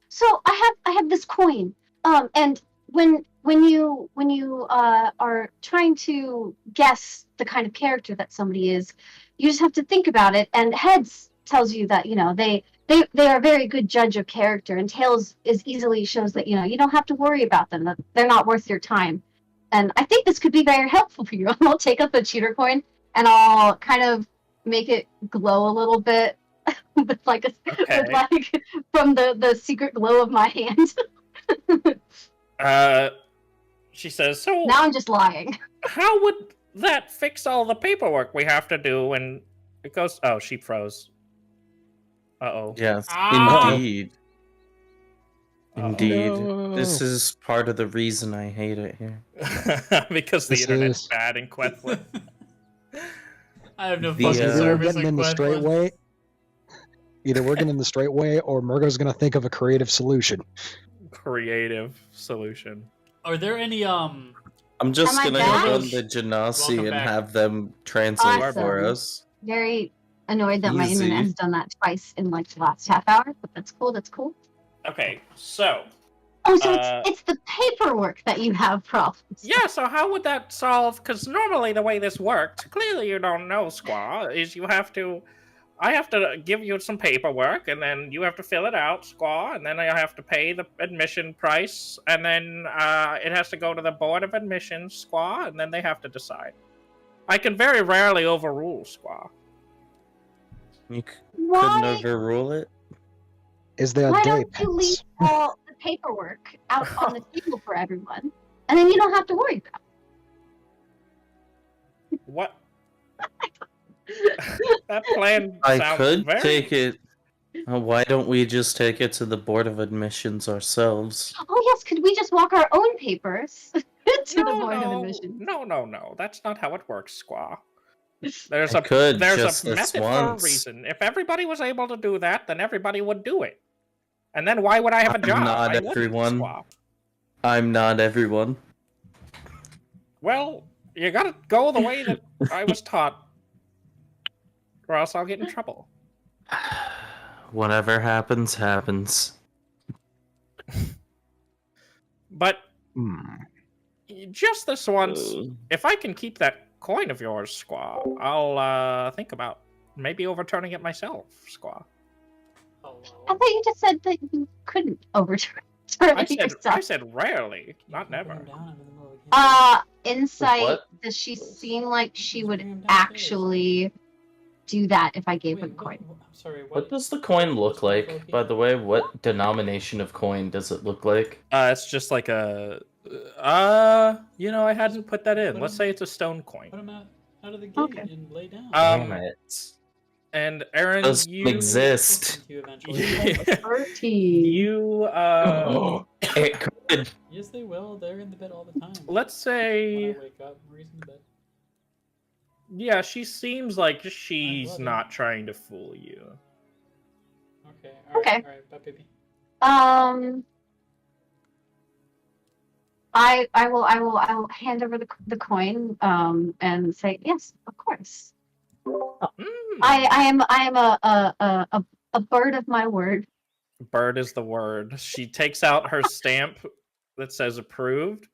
So I have this coin. And when you are trying to guess the kind of character that somebody is, you just have to think about it. And heads tells you that they are a very good judge of character, and tails is easily shows that you don't have to worry about them, that they're not worth your time. And I think this could be very helpful for you. I'll take up a cheater coin and I'll kind of make it glow a little bit with Okay. from the secret glow of my hand. She says, so Now I'm just lying. how would that fix all the paperwork we have to do? And it goes, oh, she froze. Uh-oh. Yes, Ah! indeed. Uh-oh. Indeed. No. This is part of the reason I hate it here. Because the This internet's is- bad in Quethlin. I have no The, fucking uh, Either we're service getting in in the straight Quethlin. way. Either we're getting in the straight way, or Murgo's gonna think of a creative solution. Creative solution. Are there any I'm just Am I gonna back? go on the Genasi Welcome and back. have them translate Awesome. for us. Very annoyed that my Easy. internet has done that twice in like the last half hour, but that's cool. That's cool. Okay, so Oh, so Uh, it's the paperwork that you have problems. yeah, so how would that solve? Because normally the way this works, clearly you don't know, Squaw, is I have to give you some paperwork, and then you have to fill it out, Squaw, and then I have to pay the admission price, and then it has to go to the Board of Admissions, Squaw, and then they have to decide. I can very rarely overrule, Squaw. You couldn't Why? overrule it? Is there Why a day don't you leave pass? all the paperwork out on the table for everyone, and then you don't have to worry about What? That plan I sounds could very... take it. Why don't we just take it to the Board of Admissions ourselves? it? Oh yes, could we just walk our own papers to the Board of Admissions? No. That's not how it works, Squaw. There's I could there's just a this method for a once. reason. If everybody was able to do that, then everybody would do it. And then why would I have a I'm job? not I wouldn't, everyone. Squaw. I'm not everyone. Well, you gotta go the way that I was taught, or else I'll get in trouble. Whatever happens, happens. But Hmm. just this once, Uh, if I can keep that coin of yours, Squaw, I'll think about maybe overturning it myself, Squaw. Oh, I thought you just said that you couldn't overturn I it said yourself. rarely, not never. Insight. What? Does she seem like she would Bring him downstairs. actually do that if I gave her the coin? I'm sorry. What does the coin look like, by the way? What denomination of coin does it look like? It's just like a. I hadn't put that in. Let's say it's a stone coin. Put him out of the gate Okay. and lay down. Damn it. And Aaron, Doesn't you exist. You eventually. Yeah. 13. You It could. Yes, they will. They're in the bed all the time. let's When say, I wake up, Marie's in the bed. yeah, she seems like she's love it. not trying to fool you. Okay. All right. Okay. All right. Bye, baby. I will hand over the coin and say yes, of course. Mm, I am a bird of my word. bird is the word. She takes out her stamp that says approved,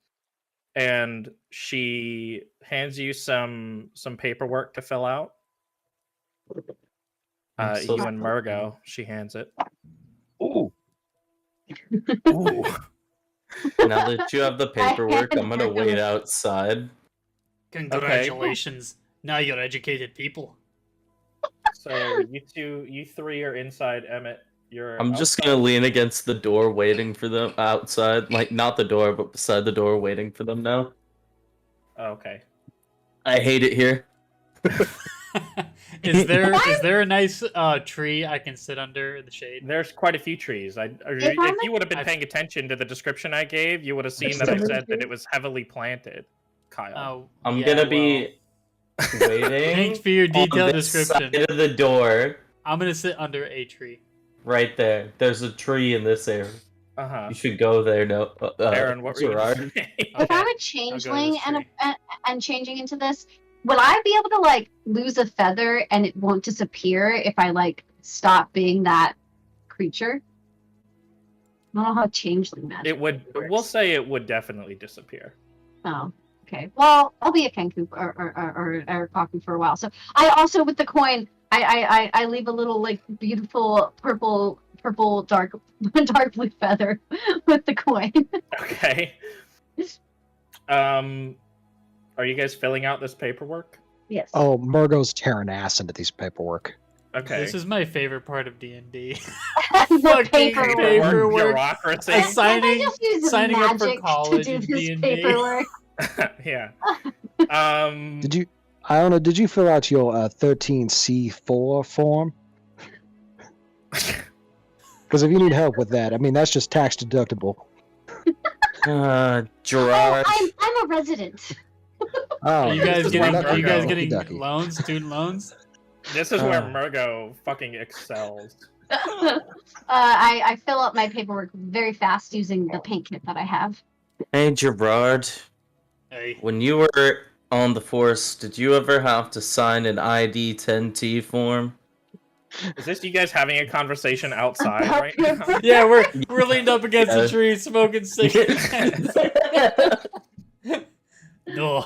and she hands you some paperwork to fill out. I'm so You and sorry. Murgo, she hands it. Ooh. Ooh. Now that you have the paperwork, I'm gonna wait outside. Congratulations. Now you're educated people. So you three are inside. Emmett, you're. I'm just outside. gonna lean against the door, waiting for them outside. Like, not the door, but beside the door, waiting for them now. Okay. I hate it here. Is there a nice tree I can sit under in the shade? There's quite a few trees. If you would have been paying attention to the description I gave, you would have seen that I said that it was heavily planted. Kyle. Oh, I'm yeah, gonna be waiting. Thanks for your on detailed this description. side of the door, I'm gonna sit under a tree. right there. There's a tree in this area. Uh huh. You should go there. No, Aaron, what were you Gerard. gonna say? If Okay. I'm a I'll changeling go to this and changing into this, will I be able to like lose a feather and it won't disappear if I like stop being that creature? don't know how changeling magic It would. works. We'll say it would definitely disappear. Oh, okay. Well, I'll be a Kenku or Kaku for a while. So I also, with the coin, I leave a little like beautiful purple dark blue feather with the coin. Okay. Are you guys filling out this paperwork? Yes. Oh, Murgo's tearing ass into these paperwork. Okay. This is my favorite part of D&D. the fucking paperwork. paperwork. bureaucracy. I sign- Can't I just use signing up for magic college to in do this D&D. paperwork? Yeah. Iona, did you fill out your 13C4 form? Because if you need help with that, I mean, that's just tax deductible. Gerard. Oh, I'm a resident. Oh, Are you guys This is getting? where Are you guys Murgo- getting Ducky. loans? Student loans? This is where Murgo fucking excels. I fill out my paperwork very fast using the paint kit that I have. Hey, Gerard. Hey. When you were on the force, did you ever have to sign an ID 10T form? Is this you guys having a conversation outside right now? Yeah, we're leaned up against the tree, smoking cigarettes. No.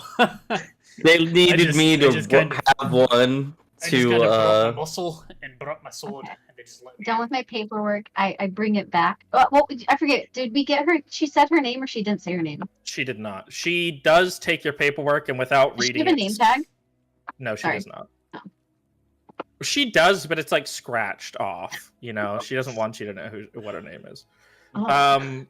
They needed me I to just kind of- have one I just kind of brought my to, muscle and brought my sword, and they just let me. Done with my paperwork. I bring it back. What I forget. Did we get her? She said her name, or she didn't say her name. She did not. She does take your paperwork and without Does she reading give a it. name tag? No, she Sorry. does not. Oh. She does, but it's like scratched off. You know, she doesn't want you to know what her name is. Oh.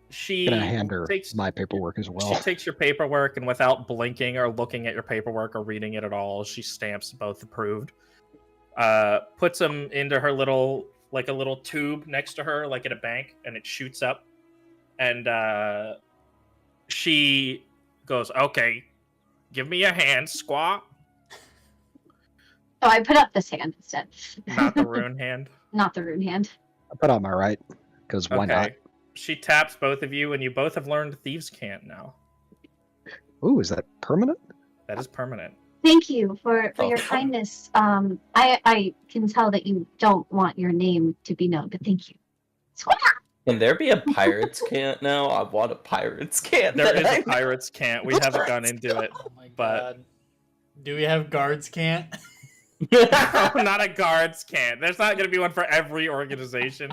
She I'm gonna hand her takes my paperwork as She well. takes your paperwork and without blinking or looking at your paperwork or reading it at all, she stamps both approved. Puts them into her little tube next to her, like at a bank, and it shoots up. And she goes, "Okay, give me a hand, squaw." Oh, I put up this hand instead. Not the rune hand. Not the rune hand. I put on my right, because why not? She taps both of you, and you both have learned Thieves' Cant now. Ooh, is that permanent? That is permanent. Thank you for Oh. your kindness. I can tell that you don't want your name to be known, but thank you. Swat! Can there be a pirate's cant now? I want a pirate's cant. There that is I- a Pirate's Cant. We haven't gone into it. Oh my But- god. Do we have guards can't? Not a Guards Cant. There's not going to be one for every organization.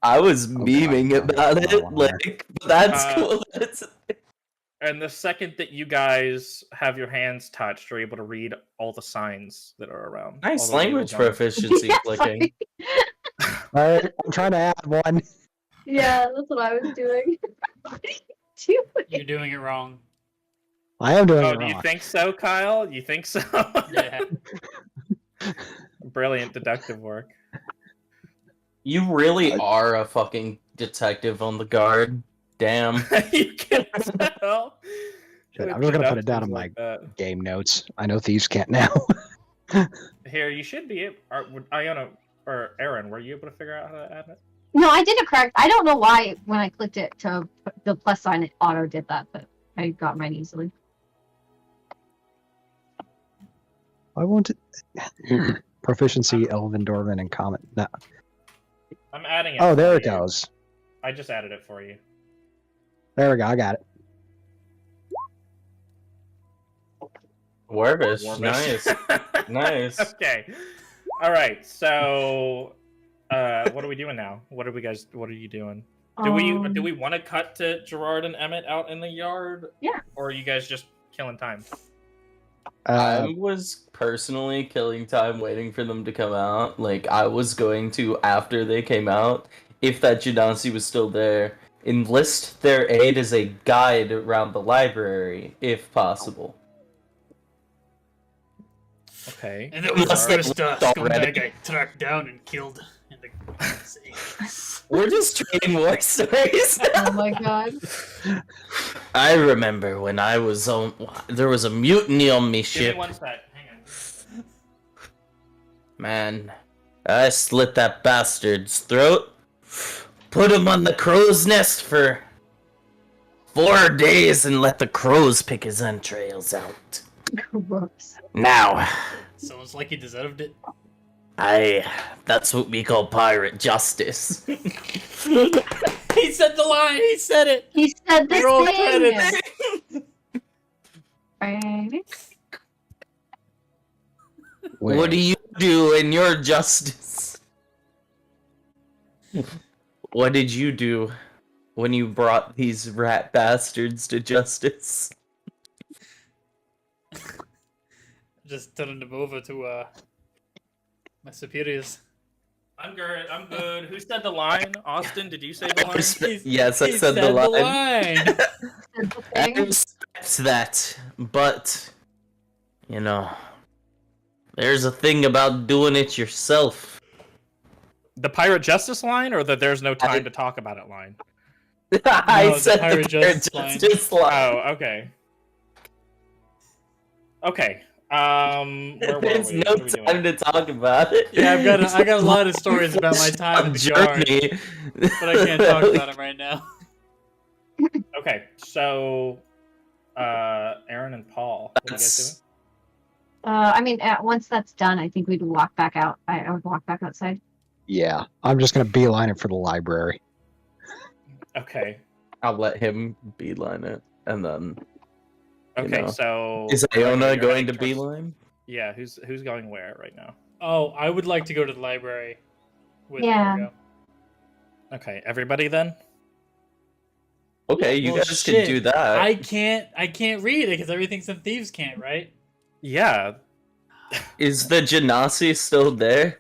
I was God. memeing about I it, wanna like, but that's Uh, cool. That's- And the second that you guys have your hands touched, you're able to read all the signs that are around. Nice all the language labels on it. proficiency Yeah, clicking. Alright, I'm trying to add one. Yeah, that's what I was doing. What are you doing? You're doing it wrong. I am doing Oh, it do you wrong. think so, Kyle? You think so? Yeah. Brilliant deductive work. You really are a fucking detective on the guard. Damn. You can tell. Shit, I'm With just gonna put it deductives down in like that. Game notes. I know thieves can't now. Here, you should be able. Iona or Aaron, were you able to figure out how to add it? No, I did it correct. I don't know why when I clicked it to put the plus sign, it auto did that, but I got mine easily. I want it. Proficiency, Elven, Dwarven, and Common. No. I'm adding it. Oh, there for it you. goes. I just added it for you. There we go. I got it. Warvish. Nice. Nice. Okay. All right. So, what are we doing now? What are you doing? Do we want to cut to Gerard and Emmett out in the yard? Yeah. Or are you guys just killing time? I was personally killing time waiting for them to come out. Like, I was going to, after they came out, if that Genasi was still there, enlist their aid as a guide around the library, if possible. Okay. And that was the Unless first they left already. scumbag I tracked down and killed in the sea. We're just trading war stories. Oh my god. I remember when I was on. There was a mutiny on me Give ship. me one sec. Hang on. Man, I slit that bastard's throat. Put him on the crow's nest for 4 days and let the crows pick his entrails out. Gross. Now, Sounds like he deserved it. That's what we call pirate justice. He said the line. He said it. He said the Roll thing. credits. Right. What do you do in your justice? What did you do when you brought these rat bastards to justice? Just turned him over to my superiors. I'm good. I'm good. Who said the line? Austin, did you say the line? Yes, I He said the line. Said the I thing. respect that, but you know, there's a thing about doing it yourself. The pirate justice line, or the there's no time to talk about it line? I the said pirate the justice line. Oh, okay. Okay. Where were There's we? no What are we doing? time to talk about it. Yeah, I got a lot of stories about my time at the guard, journey, but I can't talk about them right now. Okay, so Aaron and Paul, what are you guys doing? I mean, once that's done, I think we'd walk back out. I would walk back outside. Yeah, I'm just gonna beeline it for the library. Okay. I'll let him beeline it, and then. Okay, know. so Is okay, Iona you're going heading to towards- beeline? Yeah, who's going where right now? Oh, I would like to go to the library with Yeah. Margo. Okay, everybody then? Okay, you Well, guys can shit. do that. I can't read it because everything's in Thieves' Cant, right? Yeah, Is the Genasi still there?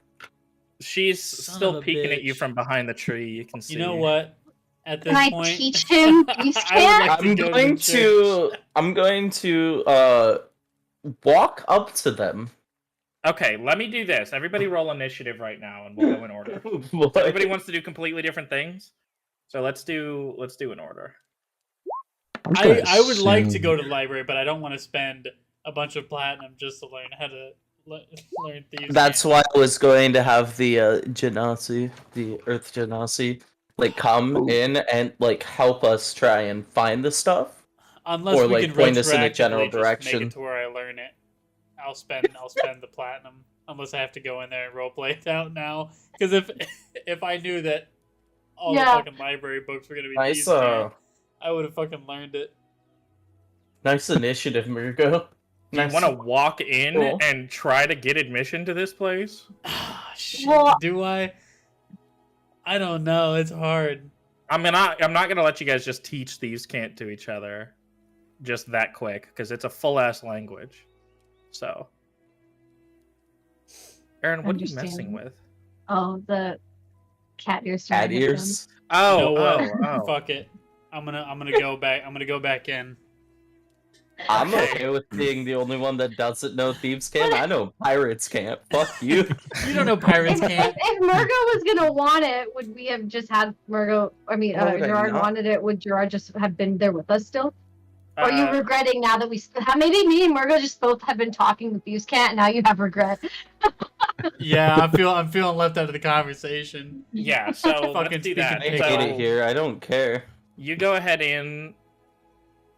she's Son still of a peeking at you bitch. from behind the tree. You can see. You know what? At this Can I point, teach him Thieves' I would Cant? like to I'm go going to church. I'm going to walk up to them. Okay, let me do this. Everybody roll initiative right now, and we'll go in order. What? Everybody wants to do completely different things, so let's do in order. I'm just gonna I would like to assume- go to the library, but I don't want to spend a bunch of platinum just to learn how to learn Thieves' That's Cant. why I was going to have the Genasi, the Earth Genasi, like come in and like help us try and find the stuff. Unless or, we like, can point us in a retroactively general just make direction. it to where I learn it. I'll spend the platinum unless I have to go in there and roleplay it out now. Because if I knew that all Yeah. the fucking library books were gonna be Nice, Thieves' Cant, I would have fucking learned it. nice initiative, Mirko. Do you Nice. want to walk in Cool. and try to get admission to this place? Ah, shit. Well- Do I? I don't know. It's hard. I'm not gonna let you guys just teach Thieves' Cant to each other, just that quick, because it's a full ass language. So, Aaron, what are you messing Understand. with? Oh, the cat ears. Cat ears. Oh, You know what? oh. Fuck it. I'm gonna go back. I'm gonna go back in. I'm Okay. okay with being the only one that doesn't know Thieves' Cant. I know Pirates Can't. Fuck you. You don't know Pirates If Cant. Margo was gonna want it, would we have just had Margo? I mean, Why would I Gerard not? wanted it. Would Gerard just have been there with us still? Or are you Uh, regretting now that maybe me and Margo just both have been talking with Thieves' Cant, and now you have regret? Yeah, I'm feeling left out of the conversation. yeah, so Fucking let's do speaking that. I So- hate it here. I don't care. You go ahead in,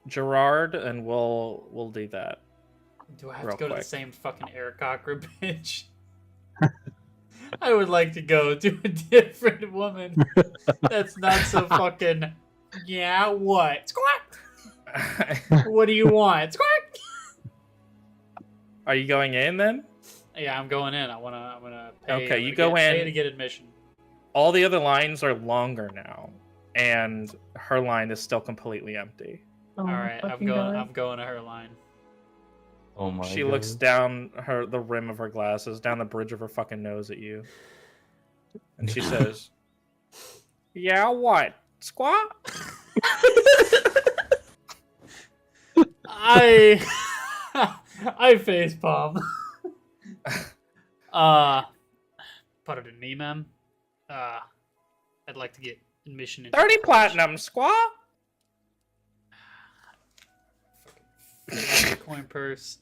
Gerard, and we'll do that. Do I have Real to go to quick. the same fucking Eric Cocker bitch? I would like to go to a different woman that's not so fucking. Yeah, what? Squawk! What do you want? Squawk! Are you going in then? Yeah, I'm going in. I'm gonna pay. Okay, I'm you gonna go pay in. to get admission. All the other lines are longer now, and her line is still completely empty. Oh, All right, I'm fucking going. God. I'm going to her line. Oh my She god. looks down the rim of her glasses, down the bridge of her fucking nose at you, and she says, "Yeah, what? Squat?" I facepalm. Pardon me, ma'am. I'd like to get admission into 30 the platinum, squat? college. Coin purse,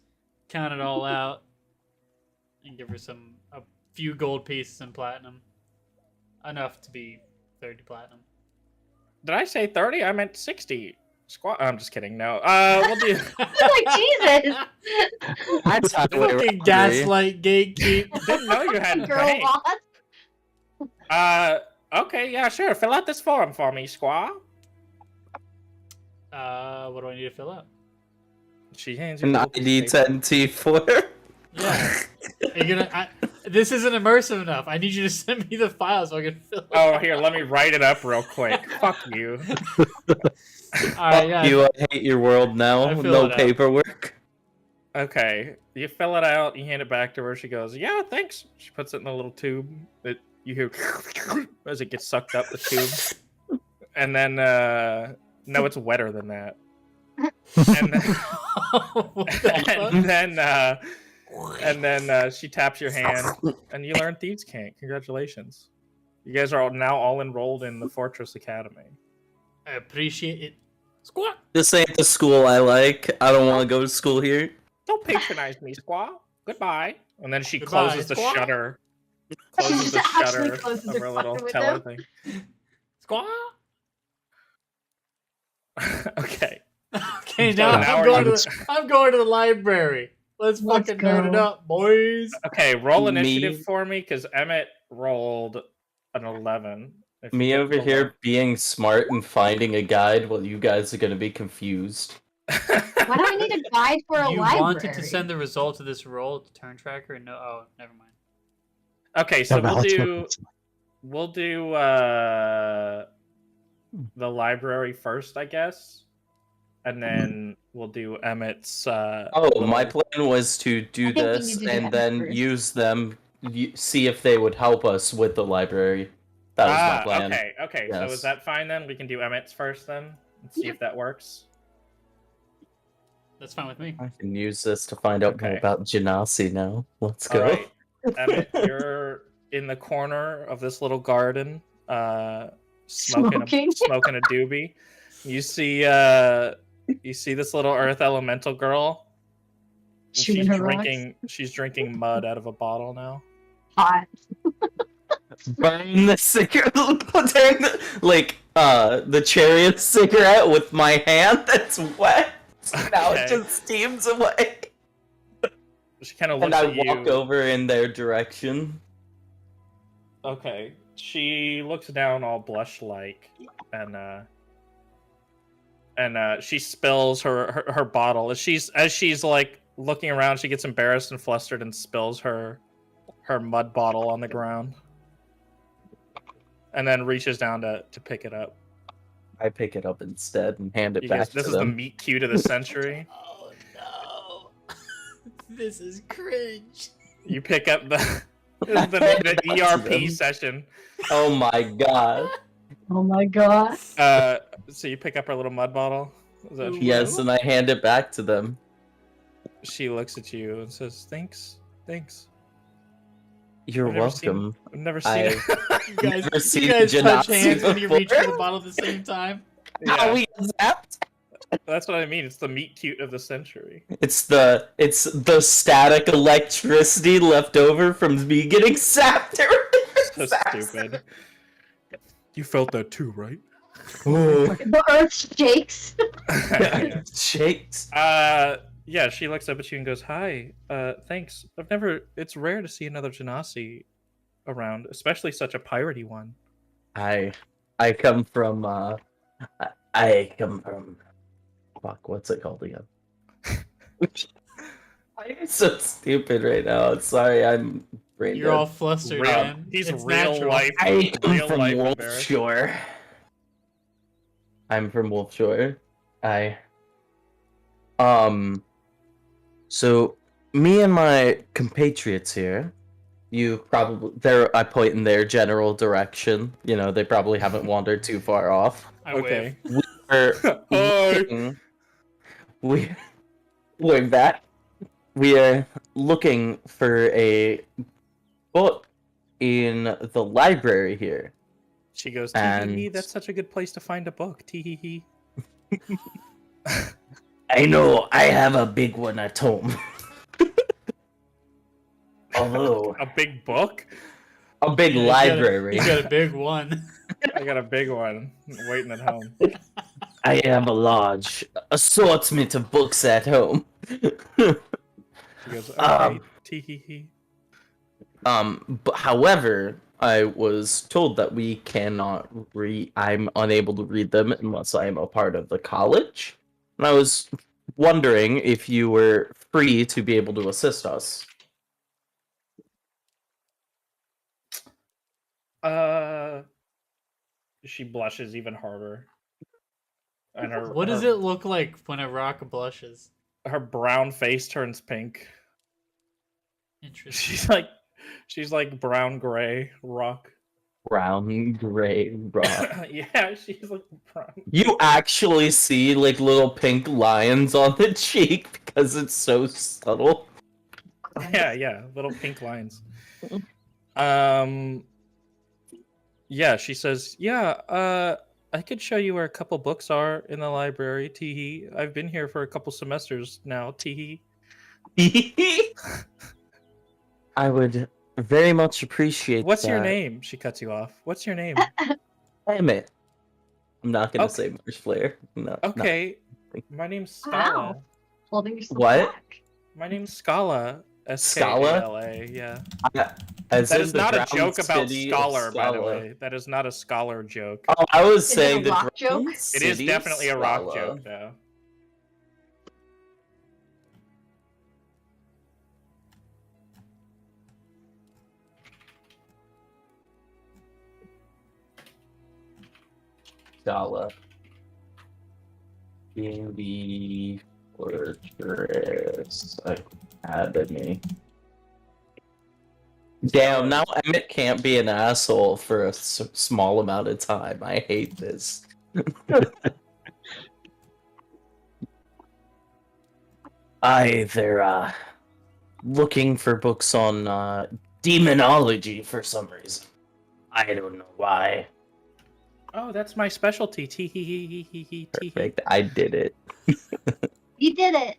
count it all out, and give her a few gold pieces in platinum, enough to be 30 platinum. Did I say 30? I meant 60. Squaw. I'm just kidding. No. We'll do. Like Jesus. That's how we Fucking gaslight gatekeep. Didn't know you had Girl rank. boss. Okay, yeah, sure. Fill out this form for me, Squaw. What do I need to fill out? She hands you an a little piece of ID paper. 10T4. Yeah. Are you gonna? This isn't immersive enough. I need you to send me the file so I can fill it. Oh, here, let me write it up real quick. Fuck you. Alright, yeah. You hate your world now. I feel No it out. paperwork. Okay, you fill it out. You hand it back to her. She goes, "Yeah, thanks." She puts it in a little tube that you hear as it gets sucked up the tube, and then no, it's wetter than that. And then, What the fuck? and then she taps your hand, and you learn Thieves' Cant. Congratulations! You guys are now all enrolled in the Fortress Academy. I appreciate it. Squat. This ain't the school I like. I don't want to go to school here. Don't patronize me, Squaw. Goodbye. And then she Goodbye, closes the Squaw. shutter. Closes the Actually shutter closes of her her little fucking teller window. thing. Squat. Okay. Okay, So now, now I'm going to the library. Let's Let's fucking nerd it go. up, boys. Okay, roll Me- initiative for me because Emmett rolled an 11. If you Me get over below- here being smart and finding a guide while you guys are gonna be confused. Why do I need a guide for a You library? wanted to send the results of this roll to Turn Tracker? No. Oh, never mind. Okay, so Yeah, we'll that's what do it's- we'll do the library first, I guess, and then we'll do Emmett's. Oh, my plan was to do I think we this need to do and that then first. use them, see if they would help us with the library. That was my plan. Okay. So Yes. is that fine then? We can do Emmett's first then and see if that works. That's fine with me. I can use this to find out more Okay. about Genasi now. Let's All go. right, Emmett, you're in the corner of this little garden, Smoking. smoking a doobie. You see this little Earth Elemental girl. And Chewing her rocks. She's drinking mud out of a bottle now. Hot. Burn the cigarette, tearing the chariot cigarette with my hand that's wet. Now it Okay. just steams away. She kind of And looks I at you. walk over in their direction. Okay. She looks down all blush-like, and she spills her bottle. As she's like looking around, she gets embarrassed and flustered and spills her mud bottle on the ground, and then reaches down to pick it up. I pick it up instead and hand it You back guys, to this is the them. meet cute of the century. Oh no. This is cringe. You pick up the ERP session. Oh my god. Oh my god. So you pick up her little mud bottle. Is that what you Yes, do? and I hand it back to them. She looks at you and says, "Thanks. You're I've never seen- welcome. I've never seen I- it." You guys, Never seen you guys touch Genasi hands when you reach for the before. bottle at the same time. Yeah, Oh, we zapped. that's what I mean. It's the meet cute of the century. It's the static electricity left over from me getting zapped. So stupid. You felt that too, right? The earth shakes. Shakes. Yeah, she looks up at you and goes, "Hi, thanks. It's rare to see another Genasi around, especially such a piratey one." I come from fuck, what's it called again? I'm so stupid right now. Sorry, I'm brain You're dead. all flustered, Real- man. he's It's real natural. life. I come real from life Wolf embarrassed. Shore. I'm from Wolf Shore. So me and my compatriots here, I point in their general direction. You know, they probably haven't wandered too far off. I Okay. We're Hi. we're back. We are looking for a book in the library here. She goes, "Tee-hee-hee, And- that's such a good place to find a book. Tee-hee-hee." I know, I have a big one at home. Although, A big book? a big Yeah, library. You got a big one. I got a big one waiting at home. I have a large assortment of books at home. She goes, okay, tee hee hee. But however, I was told that we cannot read. I'm unable to read them unless I am a part of the college. And I was wondering if you were free to be able to assist us. She blushes even harder. And What does it look like when a rock blushes? her brown face turns pink. Interesting. She's like brown gray rock. Brown, gray, rock. Yeah, she's like brown. You actually see like little pink lines on the cheek because it's so subtle. Yeah, little pink lines. Yeah, she says, yeah, I could show you where a couple books are in the library, teehee. I've been here for a couple semesters now, teehee. I would very much appreciate What's that. your name? She cuts you off. What's your name? Emmett. I'm not gonna Okay. say Marsh Flare. No. Okay, my name's Scala. Wow. Holding yourself What? back. My name's Scala. Scala? Skala, yeah. As That in is the not a brown joke about city of scholar, by the Scala. way. That is not a scholar joke. Oh, I was Is it saying a the rock brown joke? It is city of definitely a rock Scala. joke, though. Scala. Beauty Fortress Academy. Damn, now Emmett can't be an asshole for a small amount of time. I hate this. They're looking for books on demonology for some reason. I don't know why. Oh, that's my specialty. Tee hee hee hee hee hee tee hee. Perfect, I did it. You did it.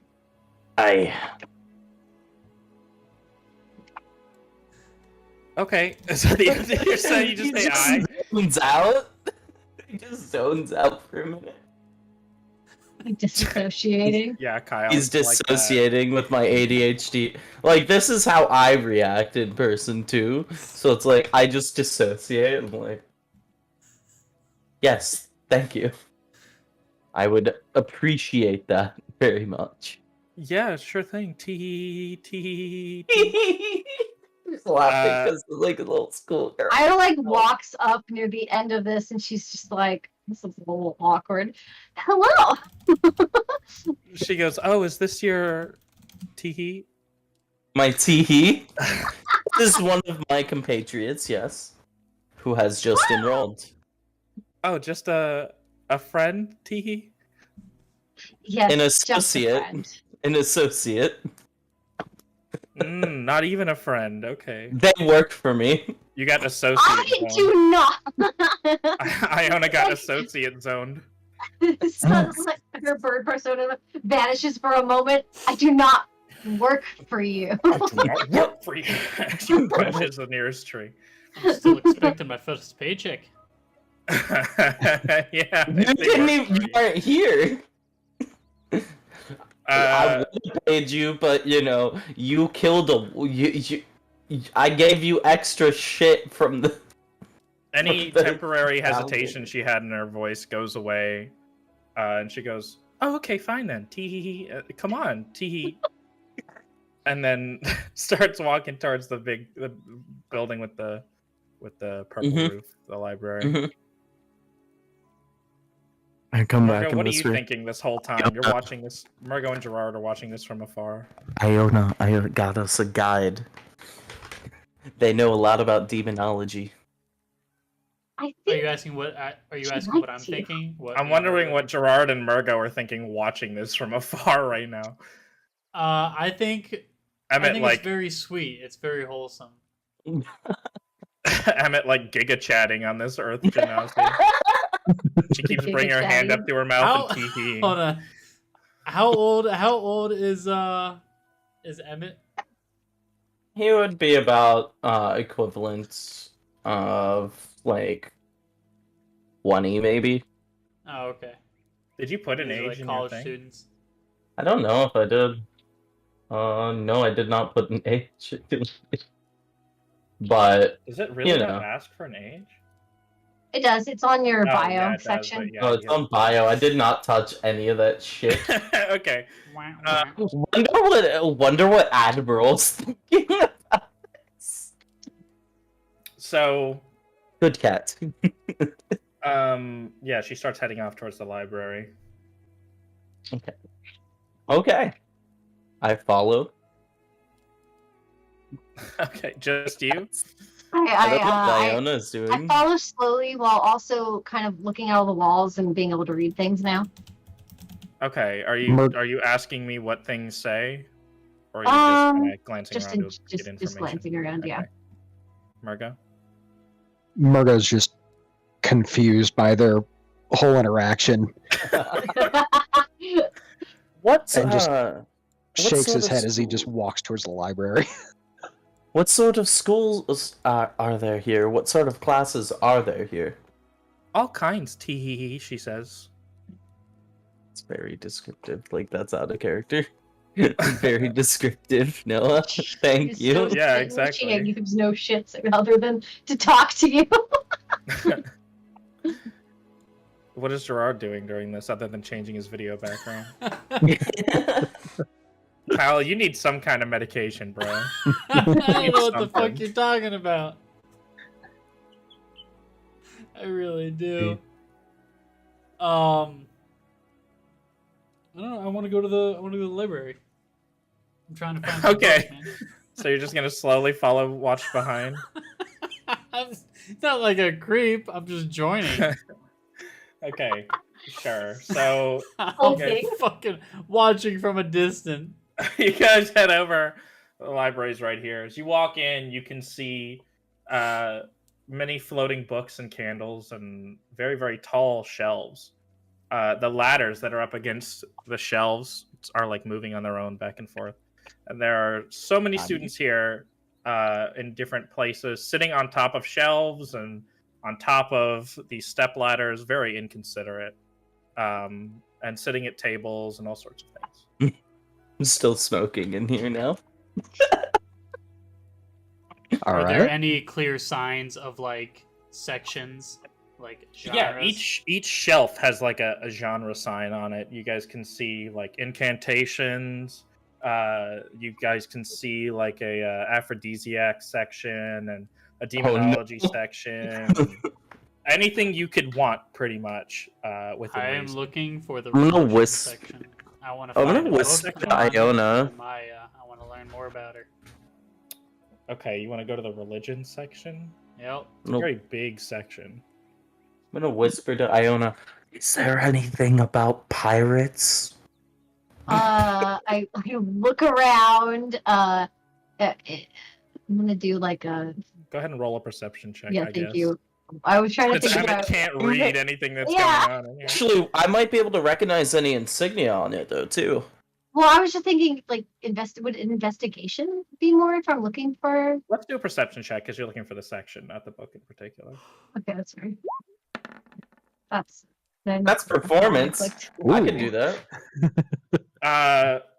Okay, so the end of your set, you just say I. Zones out. He just zones out for a minute. Like disassociating. Yeah, Kyle. He's it's like that. dissociating with my ADHD. Like, this is how I react in person, too. So it's like, I just dissociate. I'm like, yes, thank you. I would appreciate that very much. Yeah, sure thing. Tee tee tee. He's laughing because like a little schoolgirl. Ida like walks up near the end of this and she's just like, this is a little awkward. Hello. She goes, "Oh, is this your tee?" My teehee? This is one of my compatriots, yes, who has just enrolled. Oh, just a friend tee? Yes, An just a associate. friend. An associate. Not even a friend. Okay, They worked for me. you got associate. I zoned. do not. Iona got associate zoned. Suddenly, her bird persona vanishes for a moment. I do not work for you. I do not work for you. She pushes the nearest tree. I'm still expecting my first paycheck. Yeah, You didn't even. You weren't here. I would have paid you, but you know, you killed I gave you extra shit from the. Any the temporary founding. hesitation she had in her voice goes away, and she goes, "Oh, okay, fine then. Tee come on, tee." And then starts walking towards the building with the purple roof, the library. Mhm. I come back Margo, in what are this you room. thinking this whole time? You're watching this. Margo and Gerard are watching this from afar. Iona got us a guide. They know a lot about demonology. I Are think you asking what? Are you She asking what I'm likes you. thinking? What, I'm wondering what Gerard and Margo are thinking watching this from afar right now. I think Emmett like it's very sweet. It's very wholesome. Emmett like giga chatting on this Earth Genasi. She keeps bringing her hand up to her mouth and tee. Hold on. How old is Emmett? He would be about equivalent of like 20 maybe. Oh, okay. Did you put an These are, age like in your college thing? students. I don't know if I did. No, I did not put an age. But Does it really You not know. ask for an age? It does. It's on your Oh, bio yeah, it does, section. but yeah, no, it's on bio. I did not touch any of that shit. Okay. Wonder what Admiral's thinking about this. So, Good cat. yeah, she starts heading off towards the library. Okay. I follow. Okay, just you? I don't know what I Iona's doing. follow slowly while also kind of looking at all the walls and being able to read things now. Okay, are you asking me what things say? Or are you just kind of glancing around to get information? Just glancing around, yeah. Okay. Margo? Murdo's just confused by their whole interaction. What? And just What Shakes sort his of head as he school- just walks towards the library. What sort of schools are there here? What sort of classes are there here? All kinds, tee hee hee, she says. It's very descriptive. Like, that's out of character. Very descriptive, Noah. Thank He's you. so Yeah, wishy exactly. and gives no shits other than to talk to you. What is Gerard doing during this other than changing his video background? Kyle, you need some kind of medication, bro. I don't know what the Something. fuck you're talking about. I really do. I don't know. I want to go to the library. I'm trying to find some Okay. books, man. So you're just gonna slowly follow, watch behind? It's not like a creep. I'm just joining. Okay, sure. So I'm Okay. fucking watching from a distance. you guys head over. The library's right here. As you walk in, you can see many floating books and candles and very, very tall shelves. The ladders that are up against the shelves are like moving on their own back and forth. And there are so many students here in different places, sitting on top of shelves and on top of these step ladders, very inconsiderate, and sitting at tables and all sorts of things. I'm still smoking in here now. All Are right. there any clear signs of like sections, like genres? Yeah, each shelf has like a genre sign on it. You guys can see like incantations. You guys can see like a aphrodisiac section and a demonology section. Anything you could want, pretty much. Within I am reason. looking for the I'm gonna religion whisp- section. I want to I'm find gonna a book whisper on to Iona. Alimaea. I want to learn more about her. Okay, you want to go to the religion section? Yep. It's a very big section. I'm gonna whisper to Iona. Is there anything about pirates? I look around. I'm gonna do like a Go ahead and roll a perception check. yeah. I Thank guess. you. I was trying to Since think Emmett about. can't read anything that's Yeah. going on in here. Actually, I might be able to recognize any insignia on it though too. Well, I was just thinking like would an investigation be more if I'm looking for? Let's do a perception check because you're looking for the section, not the book in particular. Okay, that's right. That's performance. I can do that.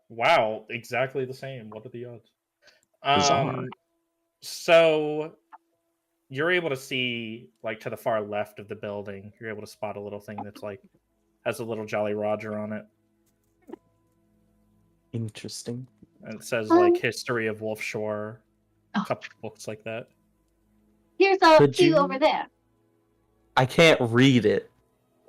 Wow, exactly the same. What are the odds? Bizarre. So you're able to see, like, to the far left of the building, you're able to spot a little thing that's like has a little Jolly Roger on it, Interesting. and it says like History of Wolf Shore, a couple books like that. Here's a Could few you- over there. I can't read it.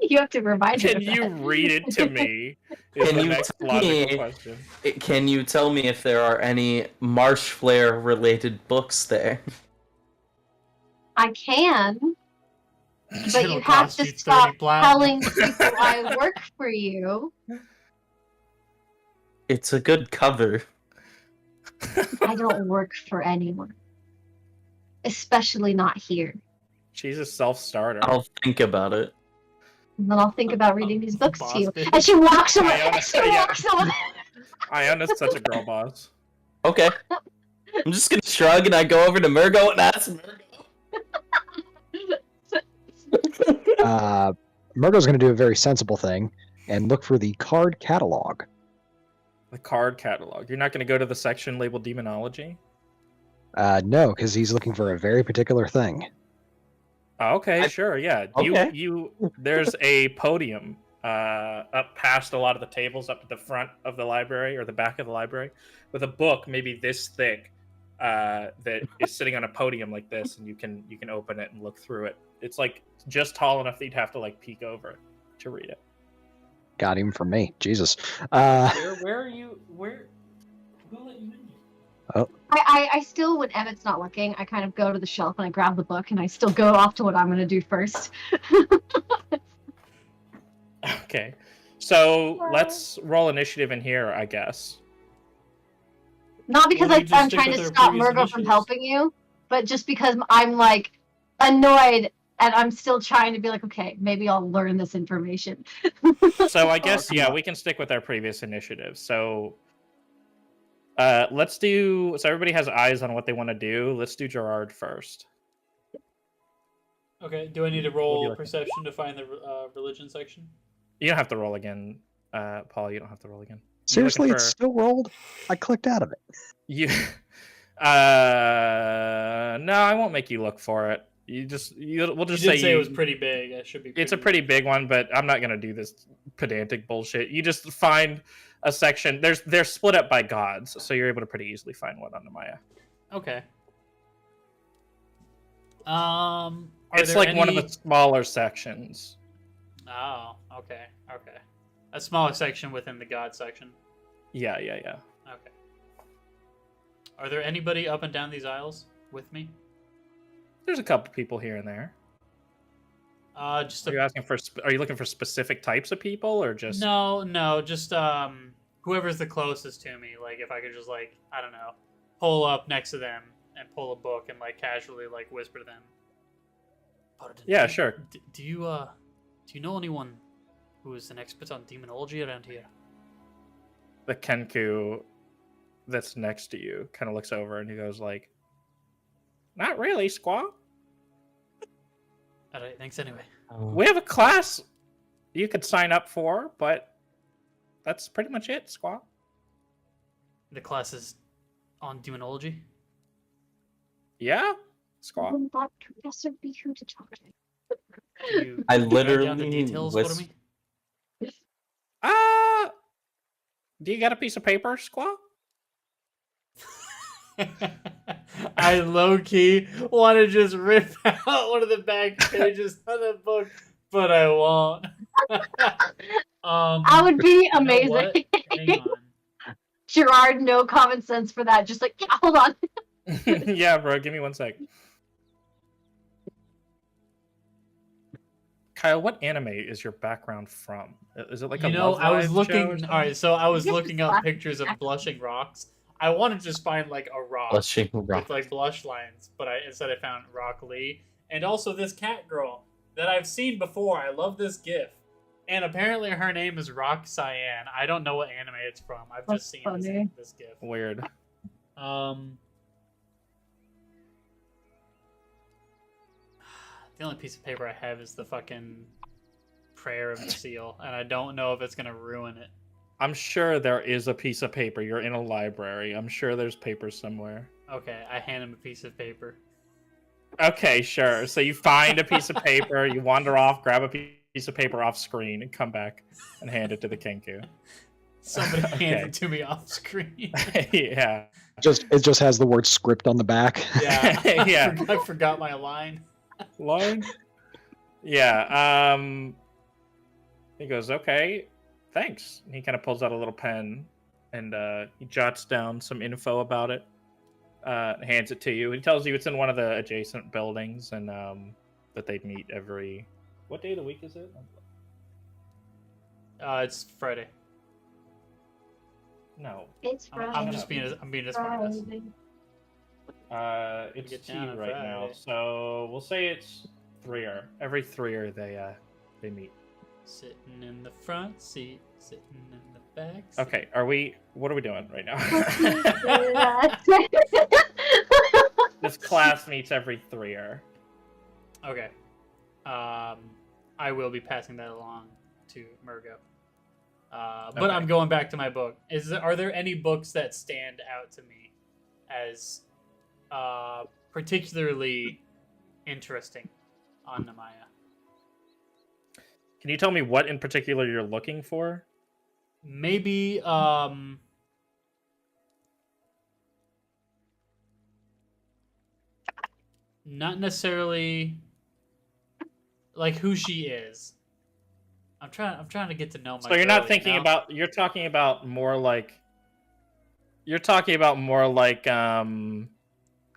You have to remind me. Can of you that. read it to me? Is Can the you next tell logical me- question. Can you tell me if there are any Marsh Flare related books there? I can, but It'll you have cost to you 30 stop platinum. telling people I work for you. It's a good cover. I don't work for anyone, especially not here. She's a self-starter. I'll think about it. And then I'll think about reading these books Boss to you. bitch. And she walks away. Iona, She yeah. walks away. Iona's such a girl boss. Okay. I'm just gonna shrug and I go over to Murgo and ask Murgo. Murdo's going to do a very sensible thing. and look for the card catalog. The card catalog. You're not going to go to the section labeled demonology? No, because he's looking for a very particular thing. Oh, okay, sure, yeah. Okay. You there's a podium up past a lot of the tables up at the front of the library or the back of the library with a book maybe this thick that is sitting on a podium like this, and you can open it and look through it. It's like just tall enough that you'd have to like peek over it to read it. Got him from me. Jesus. Where are you? Who let you in here? I still, when Emmett's not looking, I kind of go to the shelf and I grab the book and I still go off to what I'm going to do first. Okay, so let's roll initiative in here, I guess. Not because Well, you just I'm stick trying with to our stop previous Murgo from initiatives. helping you, but just because I'm like annoyed and I'm still trying to be like, okay, maybe I'll learn this information. So I guess come yeah, on. we can stick with our previous initiative. So let's do. So everybody has eyes on what they want to do. Let's do Gerard first. Okay. Do I need to What do you roll like? perception to find the religion section? You don't have to roll again, Paul. You don't have to roll again. Seriously, looking it's for- still rolled? I clicked out of it. You. No, I won't make you look for it. We'll You just did say say it was pretty big. It should be. It's a pretty big one, but I'm not gonna do this pedantic bullshit. You just find a section. They're split up by gods, so you're able to pretty easily find one on Alimaea. Okay. It's like one of the smaller sections. Oh, okay. A smaller section within the god section. Yeah. Okay. Are there anybody up and down these aisles with me? There's a couple people here and there. Just Are you asking for? Are you looking for specific types of people, or just? no, just whoever's the closest to me. Like if I could just like I don't know, pull up next to them and pull a book and like casually like whisper to them. Yeah, sure. Do you know anyone who is an expert on demonology around here? The Kenku that's next to you kind of looks over and he goes like, "Not really, Squaw. All right, thanks anyway. We have a class you could sign up for, but that's pretty much it, Squaw." The class is on demonology. Yeah, Squaw. Wouldn't that professor be who to talk to? Can you I write down the literally details for was- me? Do you got a piece of paper, Squaw? I low key want to just rip out one of the back pages of the book, but I won't. That would be you know what? amazing. Hang on. Gerard, no common sense for that. Just like, yeah, hold on. Yeah, bro. Give me 1 sec. Kyle, what anime is your background from? Is it like a You know, Love I was Live show or looking. something? All right, so I was Yes, looking up black- pictures of blushing rocks. I wanted to just find like a rock Blushing rock. with like blush lines, but instead I found Rock Lee and also this cat girl that I've seen before. I love this GIF, and apparently her name is Rock Cyan. I don't know what anime it's from. I've That's just seen funny. this GIF. Weird. The only piece of paper I have is the fucking prayer of the seal, and I don't know if it's gonna ruin it. I'm sure there is a piece of paper. You're in a library. I'm sure there's paper somewhere. Okay, I hand him a piece of paper. Okay, sure. So you find a piece of paper, you wander off, grab a piece of paper off screen, and come back and hand it to the Kenku. Somebody Okay. hands it to me off screen. Yeah. It just has the word script on the back. Yeah, Yeah. I forgot my line. Line? Yeah. He goes, okay, thanks. He kind of pulls out a little pen and he jots down some info about it. Hands it to you. He tells you it's in one of the adjacent buildings and that they meet every. What day of the week is it? It's Friday. No. It's I'm Friday. just being I'm being a smartass. Friday. It's Get T down on right now, Friday. so we'll say it's 3-er. Every 3-er they meet. Sitting in the front seat, sitting in the back seat. Okay, what are we doing right now? This class meets every 3-er. Okay. I will be passing that along to Murgo. But Okay. I'm going back to my book. Are there any books that stand out to me as particularly interesting on Alimaea? Can you tell me what in particular you're looking for? Maybe not necessarily like who she is. I'm trying to get to know my So you're girl, not thinking you know? about. You're talking about more like. You're talking about more like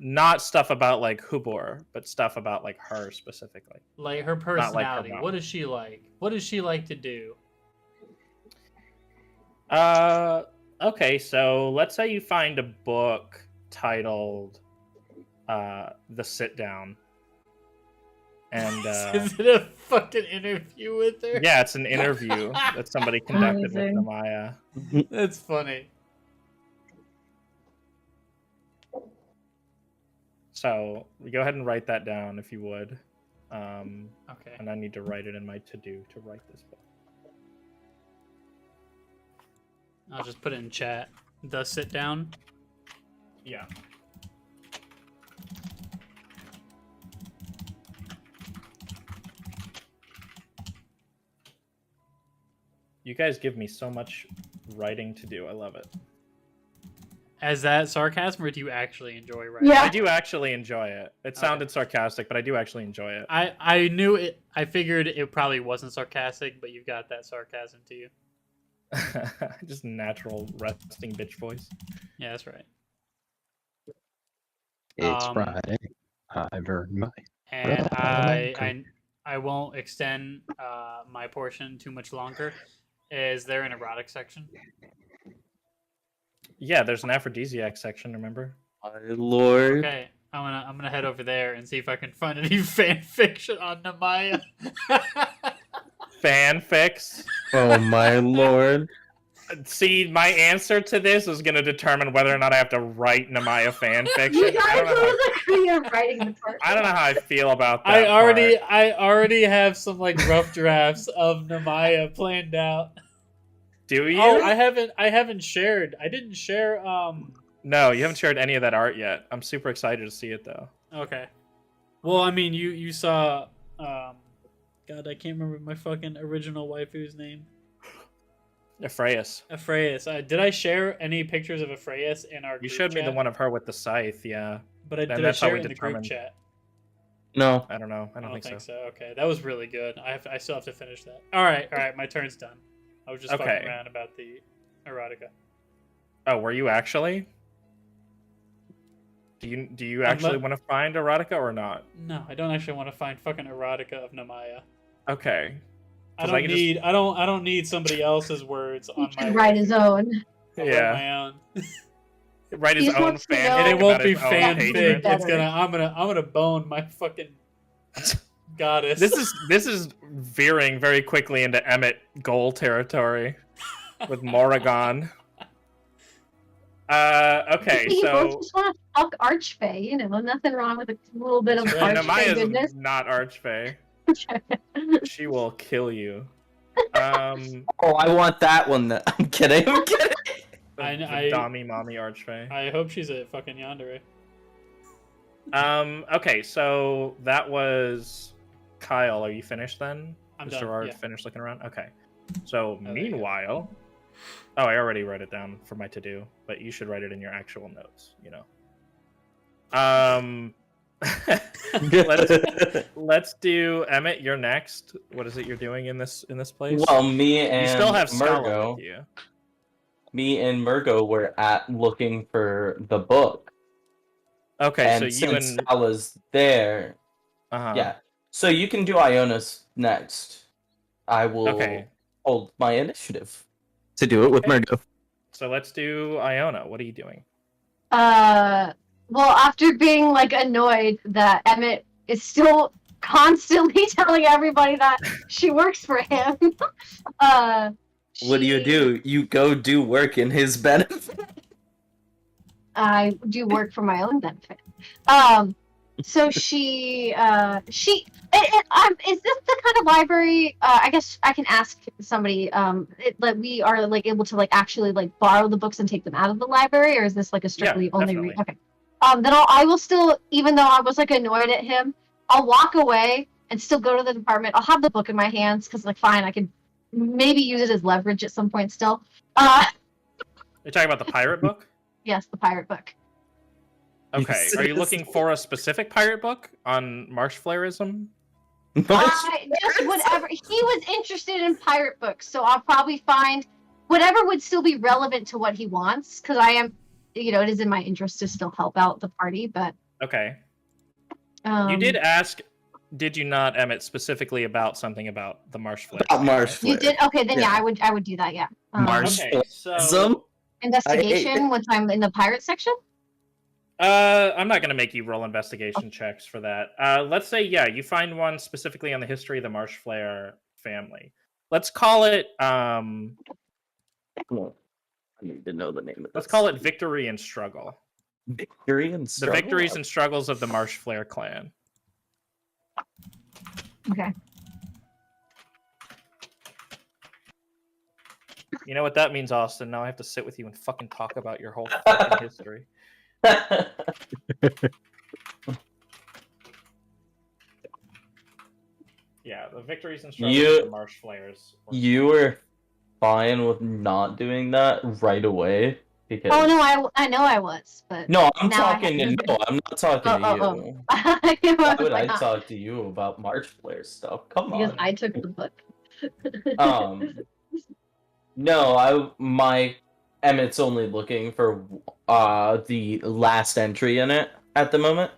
not stuff about like Hubor, but stuff about like her specifically. Like her Not like her personality. mom. What is she like? What does she like to do? Okay, so let's say you find a book titled The Sit Down. And Is it a fucking interview with her? yeah, it's an interview that somebody conducted with Amazing. Alimaea. That's funny. So go ahead and write that down if you would. Okay. And I need to write it in my to-do to write this book. I'll just put it in chat. The sit down. Yeah. You guys give me so much writing to do. I love it. As that sarcasm, or do you actually enjoy writing? Yeah. I do actually enjoy it. It Okay. sounded sarcastic, but I do actually enjoy it. I knew it. I figured it probably wasn't sarcastic, but you've got that sarcasm to you. Just natural resting bitch voice. Yeah, that's right. It's Um, Friday. I've earned my. And Welcome. I won't extend my portion too much longer. Is there an erotic section? Yeah, there's an aphrodisiac section, remember? My lord. Okay, I'm gonna head over there and see if I can find any fan fiction on Alimaea. Fanfics. Oh my lord. See, my answer to this is going to determine whether or not I have to write Alimaea fanfiction. You I guys don't know how, both agree on writing the part. I don't know how I feel about that. I already have some like rough drafts of Alimaea planned out. Do you? Oh, I haven't shared. I didn't share. No, you haven't shared any of that art yet. I'm super excited to see it though. Okay. Well, I mean, you saw. God, I can't remember my fucking original waifu's name. Ephraeus. Ephraeus. Did I share any pictures of Ephraeus in our? You group showed me the chat? one of her with the scythe, yeah. But and did I that's how share we it in the group determined- chat? No. I don't know. I I don't don't think so. Okay, that was really good. I still have to finish that. All right. My turn's done. I was just Okay. fucking around about the erotica. Oh, were you actually? Do you actually want to find erotica or not? No, I don't actually want to find fucking erotica of Alimaea. Okay. I 'Cause don't I can just- need. I don't need somebody else's words He on my. can write his own. I'll write Yeah. my own. Write He his just own wants to know- fanfic And it about won't be his own fanfic. hatred. Better. It's gonna. I'm gonna bone my fucking goddess. This is veering very quickly into Emmett Goal territory with Morrigan. Okay, You both so just want to fuck Archfey, you know, nothing wrong with a little bit of That's right. Archfey Namaya's goodness. not Archfey. She will kill you. Oh, I want that one. I'm kidding. I'm kidding. The I- Dami Mommy Archfey. I hope she's a fucking yandere. Okay, so that was Kyle. Are you finished then? I'm Is done. Gerard Yeah. finished looking around? Okay. So there you go. meanwhile, oh, I already wrote it down for my to do, but you should write it in your actual notes. You know. Let's do Emmett. You're next. What is it you're doing in this place? Well, me and you still have Scala Murgo. with you. Me and Murgo were looking for the book. Okay, And so you since and Scala's there, uh-huh. yeah. So you can do Ionis next. I will Okay. hold my initiative to do it with Okay. Murgo. So let's do Iona. What are you doing? Well, after being like annoyed that Emmett is still constantly telling everybody that she works for him, What do you do? You go do work in his benefit. I do work for my own benefit. So is this the kind of library? I guess I can ask somebody. That we are like able to like actually like borrow the books and take them out of the library, or is this like a strictly only read? definitely. Okay. Then I will still, even though I was like annoyed at him, I'll walk away and still go to the department. I'll have the book in my hands because like fine, I can maybe use it as leverage at some point still. You're talking about the pirate book? Yes, the pirate book. Okay. Yes, Are you yes. looking for a specific pirate book on marshflairism? Just whatever. He was interested in pirate books, so I'll probably find whatever would still be relevant to what he wants. Because I am, it is in my interest to still help out the party. But Okay. You did ask, did you not, Emmett, specifically about something about the marsh flare? About marsh You flare. did. Okay, then Yeah. I would do that. Yeah. Marsh Okay, so flairism? Investigation once I'm in the pirate section. I'm not gonna make you roll investigation checks for that. Let's say you find one specifically on the history of the marsh flare family. Let's call it Come on. I need to know the name of this. let's call it Victory and Struggle. Victory and The Struggle? victories and struggles of the marsh flare clan. Okay. You know what that means, Austin? Now I have to sit with you and fucking talk about your whole fucking history. Yeah, the victories and struggles of the marsh flares. You were fine with not doing that right away because. Oh no, I know I was, but No, I'm now I talking to have- no. I'm not talking to you. Why would I talk to you about March Flare stuff? Come Because on. I took the book. No, my Emmett's only looking for the last entry in it at the moment.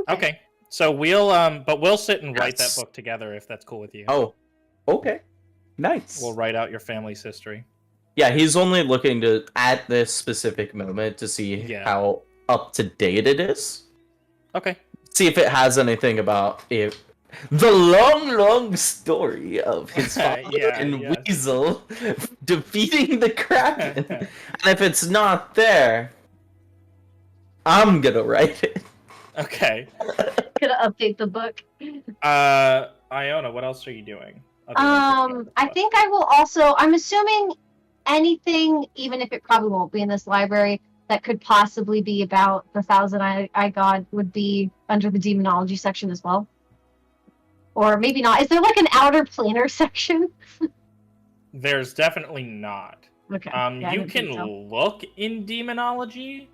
Okay, so we'll sit and write that book together if that's cool with you. Oh, okay, nice. We'll write out your family's history. Yeah, he's only looking to at this specific moment to see how up to date it is. Okay. See if it has anything about it. The long story of his father and Weasel defeating the Kraken. And if it's not there, I'm gonna write it. Okay. Gonna update the book. Iona, what else are you doing? I think I will also. I'm assuming anything, even if it probably won't be in this library, that could possibly be about the Thousand Eye God would be under the demonology section as well. Or maybe not. Is there like an outer planar section? There's definitely not. Okay. You can look in demonology,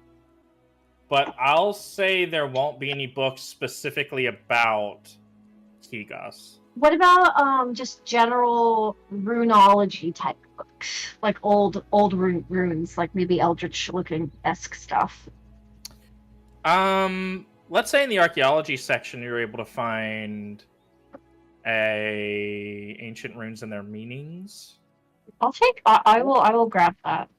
but I'll say there won't be any books specifically about Kigas. What about just general runology type books, like old runes, like maybe eldritch looking esque stuff? Let's say in the archaeology section you're able to find ancient runes and their meanings. I will grab that.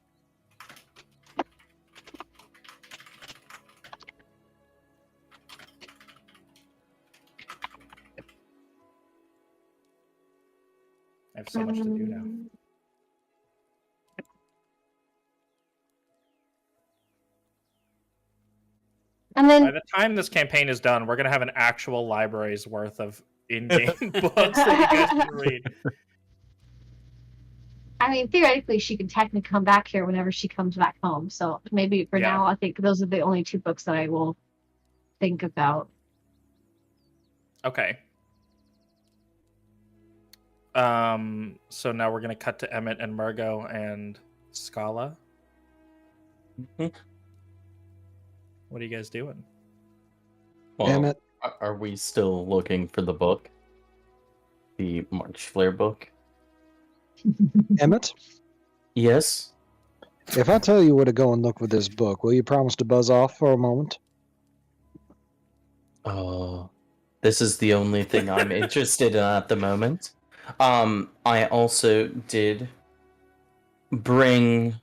I have so much to do now. And then by the time this campaign is done, we're gonna have an actual library's worth of in-game books that you guys can read. I mean, theoretically, she could technically come back here whenever she comes back home. So maybe for now, I think those are the only two books that I will think about. Okay. So now we're gonna cut to Emmett and Margot and Scala. Mm-hmm. What are you guys doing? Well, Emmett, are we still looking for the book? The March Flare book? Emmett, Yes. if I tell you where to go and look for this book, will you promise to buzz off for a moment? This is the only thing I'm interested in at the moment. I also did bring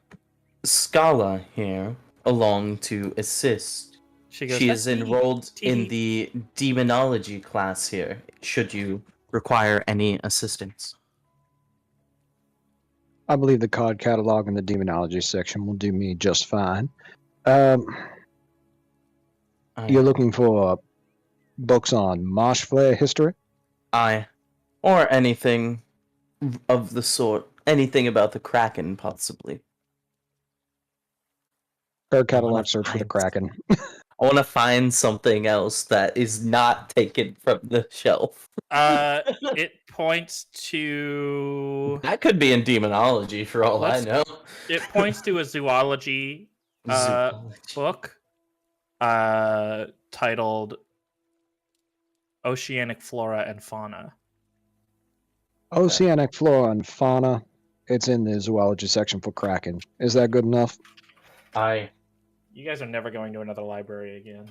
Scala here along to assist. She goes, She is enrolled in the demonology class here, should you require any assistance. I believe the card catalog in the demonology section will do me just fine. You're looking for books on marsh flare history? Aye. Or anything of the sort. Anything about the Kraken, possibly. Her I catalog wanna search for the find- Kraken. I want to find something else that is not taken from the shelf. It points to That could be in demonology for all Let's- I know. it points to a zoology Zoology. book titled Oceanic Flora and Fauna. Oceanic flora and fauna. It's in the zoology section for Kraken. Is that good enough? You guys are never going to another library again.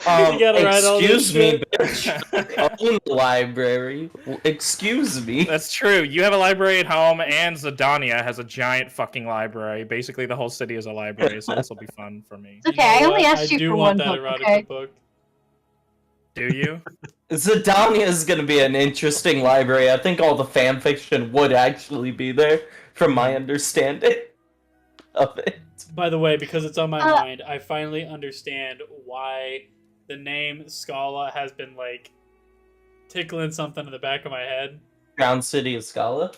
You gotta write all this Excuse me, shit. bitch. I own the library. Excuse me. That's true. You have a library at home, and Zadania has a giant fucking library. Basically, the whole city is a library, so this will be fun for me. It's okay. I only asked I you do for want one that book. erotica Okay. book. Do you? Zadania is going to be an interesting library. I think all the fan fiction would actually be there, from my understanding of it. By the way, because it's on my Uh, mind, I finally understand why the name Scala has been like tickling something in the back of my head. Crown City of Scala.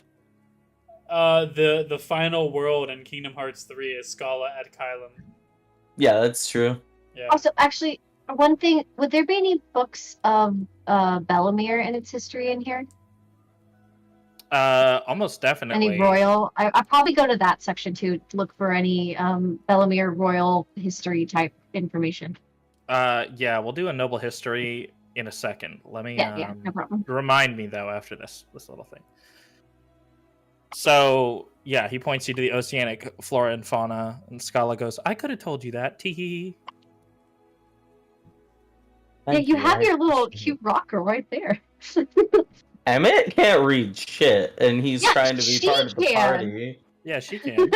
The final world in Kingdom Hearts 3 is Scala at Kylam. Yeah, that's true. Yeah. Also, actually, one thing: would there be any books of Bellemere and its history in here? Almost definitely. Any royal? I probably go to that section too to look for any Bellemere royal history type information. Yeah, we'll do a noble history in a second. Let me Yeah, no problem. remind me though after this little thing. So yeah, he points you to the oceanic flora and fauna, and Scala goes, "I could have told you that." Tee. Yeah, you have your little cute rocker right there. Emmett can't read shit, and he's Yeah, trying to be she part of the can. party. Yeah, she can.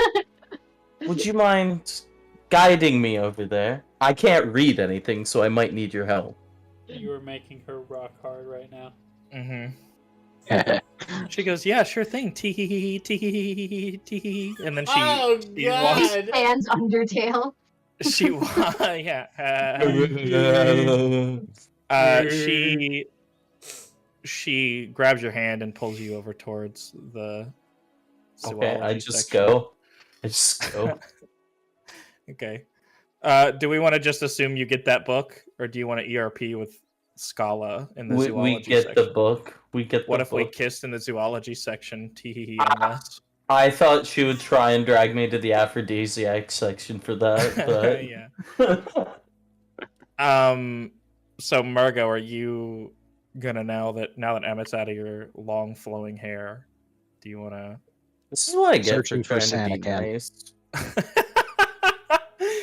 Would you mind guiding me over there? I can't read anything, so I might need your help. You are making her rock hard right now. Mm-hmm. She goes, "Yeah, sure thing." Tee. And then she Oh she walks. god! Fans Undertale. She grabs your hand and pulls you over towards the Okay, I zoology just section. go. I just go. Okay. Do we want to just assume you get that book, or do you want to ERP with Scala in the We zoology get section? the book. We get What the if we book. kissed in the zoology section? Tee unless. I thought she would try and drag me to the aphrodisiac section for that, but Yeah. So Margo, are you gonna now that Emmett's out of your long flowing hair, do you want to? This is what I get Searching for for trying to be Sanacan. nice.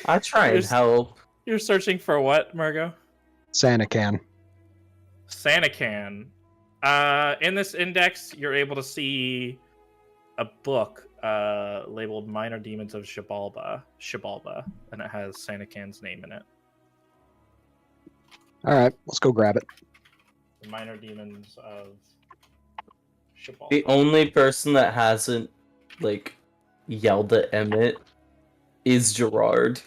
I try and help. You're searching for what, Margo? Sanacan. Sanacan. In this index, you're able to see a book labeled Minor Demons of Xibalba, and it has Sanacan's name in it. All right, let's go grab it. The Minor Demons of Xibalba. The only person that hasn't, like, yelled at Emmett is Gerard.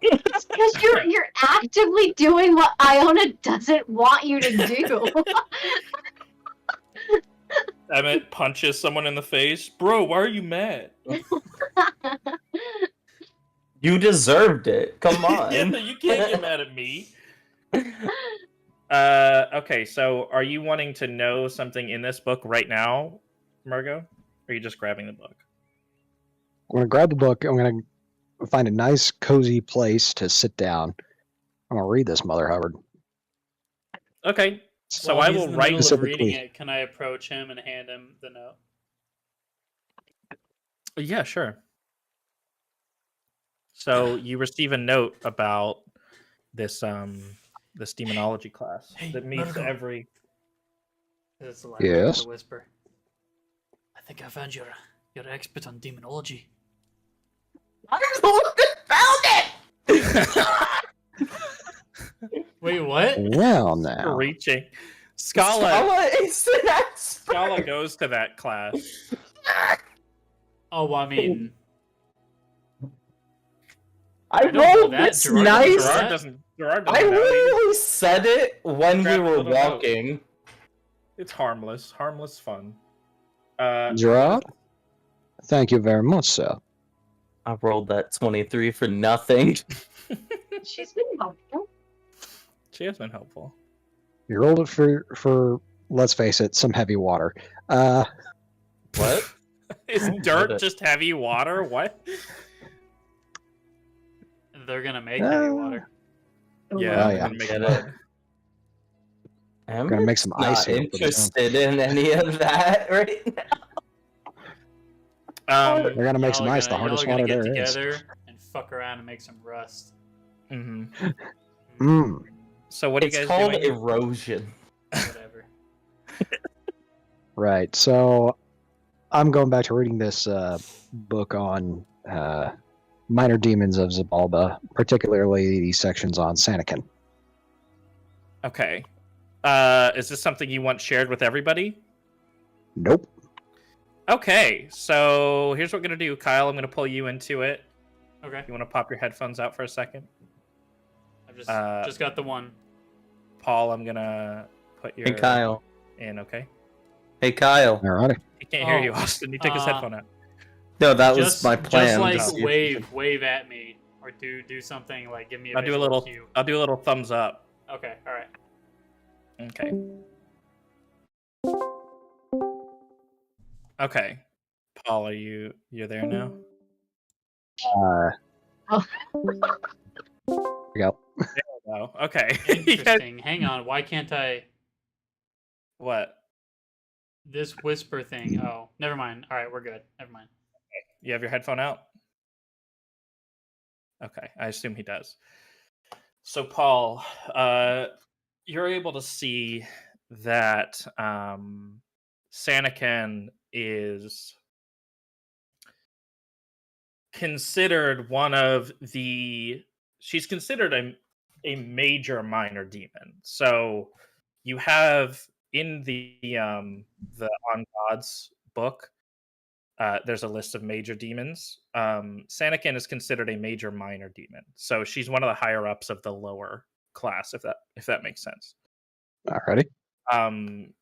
It's because you're actively doing what Iona doesn't want you to do. Emmett punches someone in the face. Bro, why are you mad? You deserved it. Come on. Yeah, you can't get mad at me. Okay, so are you wanting to know something in this book right now, Margo? Or are you just grabbing the book? I'm gonna grab the book. I'm gonna find a nice, cozy place to sit down. I'm gonna read this, Mother Hubbard. Okay, so While I he's will in the write. middle of reading Specifically. it, can I approach him and hand him the note? Yeah, sure. So you receive a note about this this demonology class Hey, that meets Margo. every. It's like Yes? a whisper. I think I found your expert on demonology. Found it! Wait, what? Well, now. Reaching. Scala is an expert. Scala goes to that class. Oh, well, I mean, I don't know rolled that. this Gerard nice. doesn't- Gerard I doesn't know. literally said it when we Grab a were little note. walking. It's harmless fun. Gerard? Thank you very much, sir. I rolled that 23 for nothing. She's been helpful. She has been helpful. You rolled it for let's face it, some heavy water. What? Is I get dirt it. just heavy water? What? They're gonna make heavy water. Yeah, Oh, they're yeah. gonna make Get mud. I'm Gonna make some not icing for the interested in any of that right now. They're gonna make Y'all some are ice, the gonna- hardest y'all are water gonna there get is. together and fuck around and make some rust. Mm-hmm. Mm. So what are you It's guys called doing? erosion. Whatever. Right. So I'm going back to reading this book on minor demons of Zabalba, particularly the sections on Sanakin. Okay. Is this something you want shared with everybody? Nope. Okay, so here's what we're gonna do, Kyle. I'm gonna pull you into it. Okay. You want to pop your headphones out for a second? I've Uh, just got the one. Paul, I'm gonna put your Hey, Kyle. in. Okay. Hey, Kyle. Alrighty. He can't hear Oh, you, Austin. You take his headphone out. No, that was Just my plan. Just to like see if- wave at me or do something like give me a I'll do a visual little. cue. I'll do a little thumbs up. Okay. All right. Okay. Okay. Paul, you're there now? Oh. Here we go. Oh, okay. You guys- Interesting. Hang on. Why can't I? what? This whisper thing. Oh, never mind. All right, we're good. Never mind. You have your headphone out? Okay, I assume he does. So, Paul, you're able to see that Sanakin is considered one of the. She's considered a major minor demon. So, you have in the On Gods book. There's a list of major demons. Sanakin is considered a major minor demon, so she's one of the higher ups of the lower class, if that makes sense. Alrighty.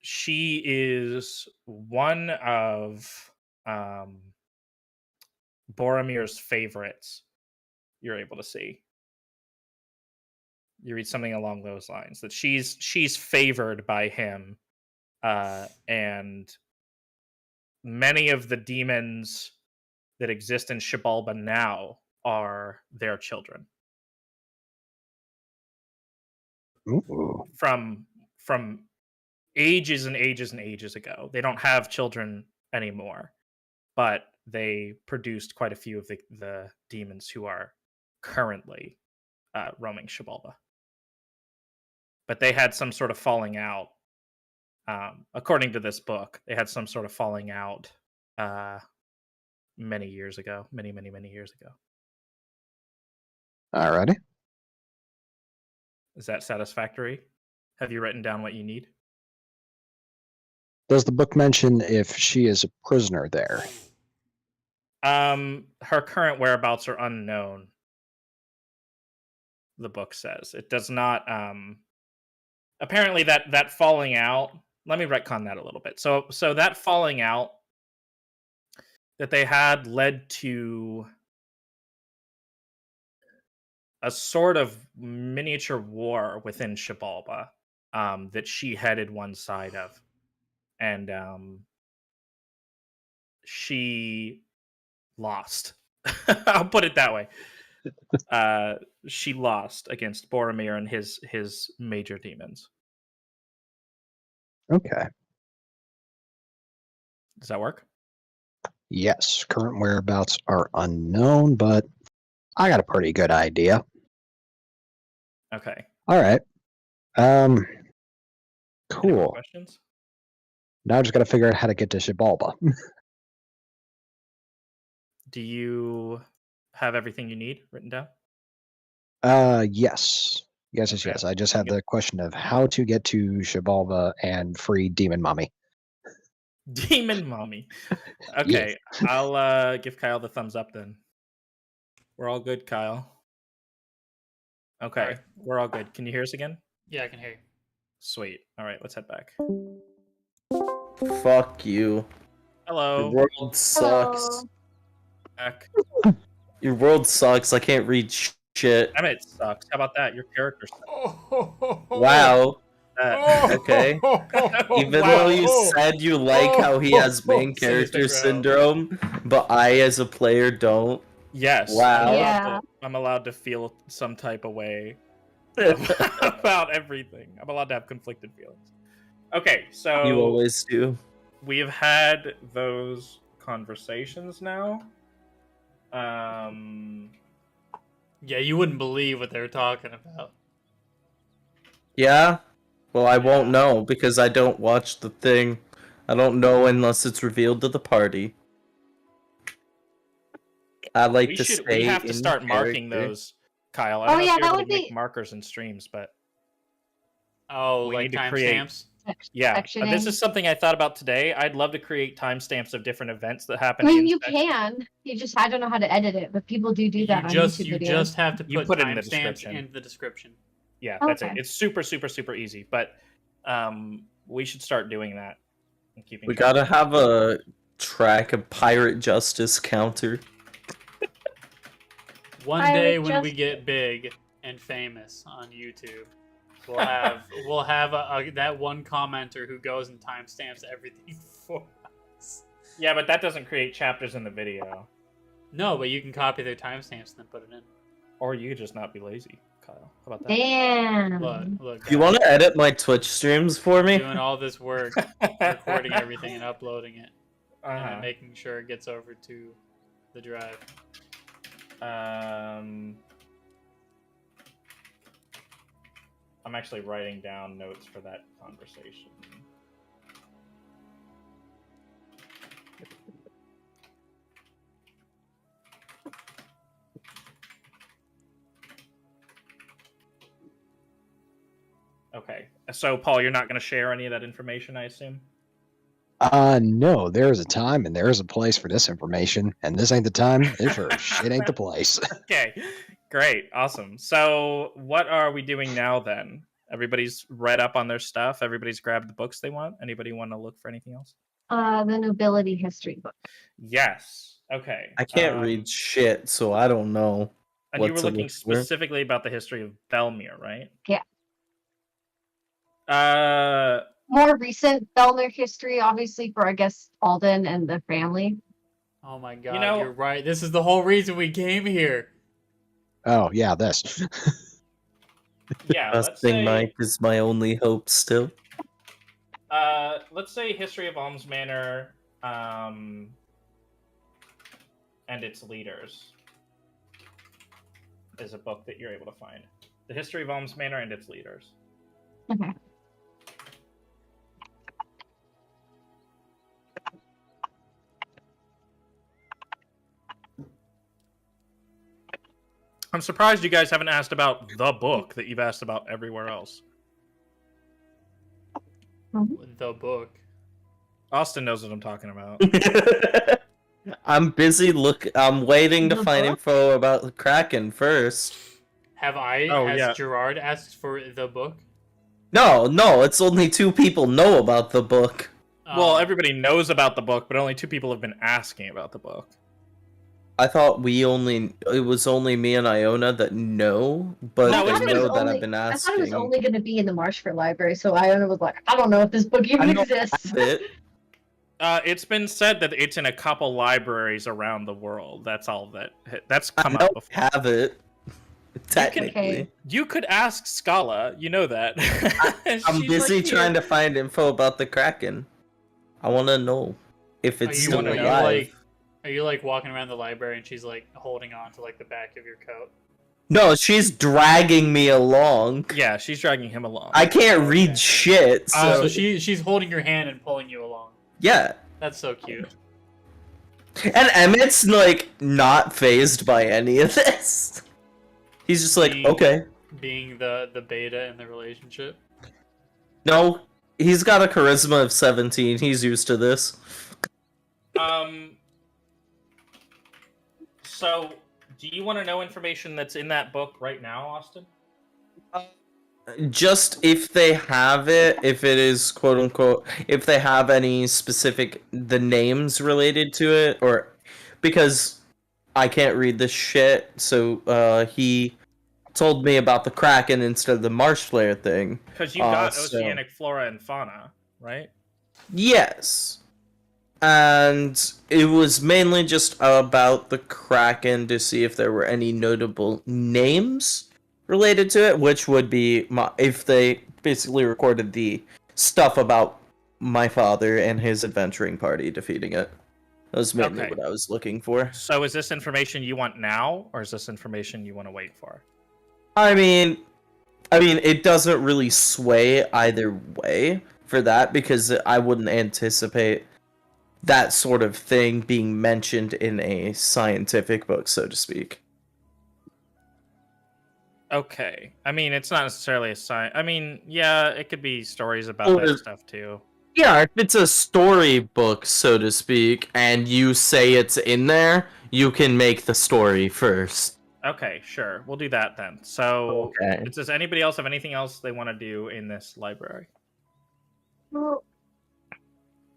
She is one of Boromir's favorites. You're able to see. You read something along those lines that she's favored by him, and many of the demons that exist in Xibalba now are their children Ooh. from ages and ages and ages ago. They don't have children anymore, but they produced quite a few of the demons who are currently roaming Xibalba. But they had some sort of falling out. According to this book, they had some sort of falling out many years ago. Many years ago. Alrighty. Is that satisfactory? Have you written down what you need? Does the book mention if she is a prisoner there? Her current whereabouts are unknown. The book says it does not. Apparently, that falling out. Let me retcon that a little bit. So that falling out that they had led to a sort of miniature war within Xibalba that she headed one side of, and she lost. I'll put it that way. She lost against Boromir and his major demons. Okay. Does that work? Yes. Current whereabouts are unknown, but I got a pretty good idea. Okay. All right. Any more Cool. questions? Now I just got to figure out how to get to Xibalba. Do you have everything you need written down? Yes. Yes, Okay. yes. I just have Yep. the question of how to get to Xibalba and free Demon Mommy. Demon mommy. Okay, I'll give Kyle the thumbs up then. We're all good, Kyle. Okay, Alright. we're all good. Can you hear us again? Yeah, I can hear you. Sweet. All right, let's head back. Fuck you. Hello. Your world sucks. Hello. Back. Your world sucks. I can't read shit. Damn it, sucks. How about that? Your character sucks. Wow. That. Okay. Even Wow. though you said you like how he has main Say this character thing, bro. syndrome, but I as a player don't. Yes. Wow. Yeah. I'm allowed to feel some type of way about everything. I'm allowed to have conflicted feelings. Okay, so You always do. we have had those conversations now. Yeah, you wouldn't believe what they were talking about. Yeah? Well, I won't Yeah. know because I don't watch the thing. I don't know unless it's revealed to the party. I like to stay we have to in start marking character. those, Kyle. I Oh, don't know yeah, if you're that able would to make be- markers and streams, but Oh, We like need to create- timestamps? yeah, Sectioning. this is something I thought about today. I'd love to create timestamps of different events that happen. I mean, in you sections. can. You just I don't know how to edit it, but people do that on YouTube You videos. just have to You put put it in the timestamps description. in the description. Yeah, that's it. Okay. It's super, super, super easy. But we should start doing that and keeping. We track. gotta have a track of pirate justice counter. One I day would when we just- get big and famous on YouTube, we'll have that one commenter who goes and timestamps everything for us. Yeah, but that doesn't create chapters in the video. No, but you can copy their timestamps and then put it in. Or you could just not be lazy, Kyle. How about that? Damn. Look. You guys, want to edit my Twitch streams for me? doing all this work, recording everything and uploading it, and Uh-huh. then making sure it gets over to the drive. I'm actually writing down notes for that conversation. Okay, so Paul, you're not going to share any of that information, I assume? No, there's a time and there's a place for this information, and this ain't the time. It sure shit ain't the place. Okay, great, awesome. So, what are we doing now then? Everybody's read up on their stuff. Everybody's grabbed the books they want. Anybody want to look for anything else? The nobility history book. Yes. Okay. I can't read shit, so I don't know. And you what were to looking look for. specifically about the history of Belmere, right? Yeah. More More recent Belmere history, obviously, for I guess Alden and the family. Oh my god, know- you're right. This is the whole reason we came here. Oh yeah, this. Yeah. Let's Trusting say, Mike is my only hope still. let's say History of Alms Manor, and its leaders is a book that you're able to find. The History of Alms Manor and its leaders. Okay. I'm surprised you guys haven't asked about the book that you've asked about everywhere else. The book. Austin knows what I'm talking about. I'm busy I'm waiting to The find book? info about the Kraken first. Has yeah. Gerard asked for the book? No, it's only 2 people know about the book. Well, everybody knows about the book, but only 2 people have been asking about the book. I thought it was only me and Iona that know, but No, they it's been- know that I've been I asking. thought it was only going to be in the Marshford Library, so Iona was like, I don't know if this book even I don't exists. have it. It's been said that it's in a couple libraries around the world. That's all that's I come up don't before. have it. Technically. Okay. You could ask Scala. You know that. I'm She's busy like, trying to find info about the Kraken. I want to know if it's still wanna know? alive. Are you like walking around the library and she's like holding on to like the back of your coat? No, she's dragging me along. Yeah, she's dragging him along. I can't Okay. read shit, so, So she's holding your hand and pulling you along. yeah. That's so cute. And Emmett's like not phased by any of this. He's just like, Being- okay. Being the beta in the relationship. No, he's got a charisma of 17. He's used to this. So, do you want to know information that's in that book right now, Austin? Just if they have it, if it is quote unquote, if they have any specific the names related to it, or because I can't read this shit, so he told me about the Kraken instead of the Marsh Flare thing. Because you got so- oceanic flora and fauna, right? Yes. And it was mainly just about the Kraken to see if there were any notable names related to it, which would be if they basically recorded the stuff about my father and his adventuring party defeating it. That was mainly Okay. what I was looking for. So is this information you want now, or is this information you want to wait for? I mean, it doesn't really sway either way for that, because I wouldn't anticipate that sort of thing being mentioned in a scientific book, so to speak. Okay. I mean, it's not necessarily a sign. I mean, yeah, it could be stories about Or- that stuff too. Yeah, if it's a storybook, so to speak, and you say it's in there, you can make the story first. Okay, sure. We'll do that then. So, Okay. does anybody else have anything else they want to do in this library? Well,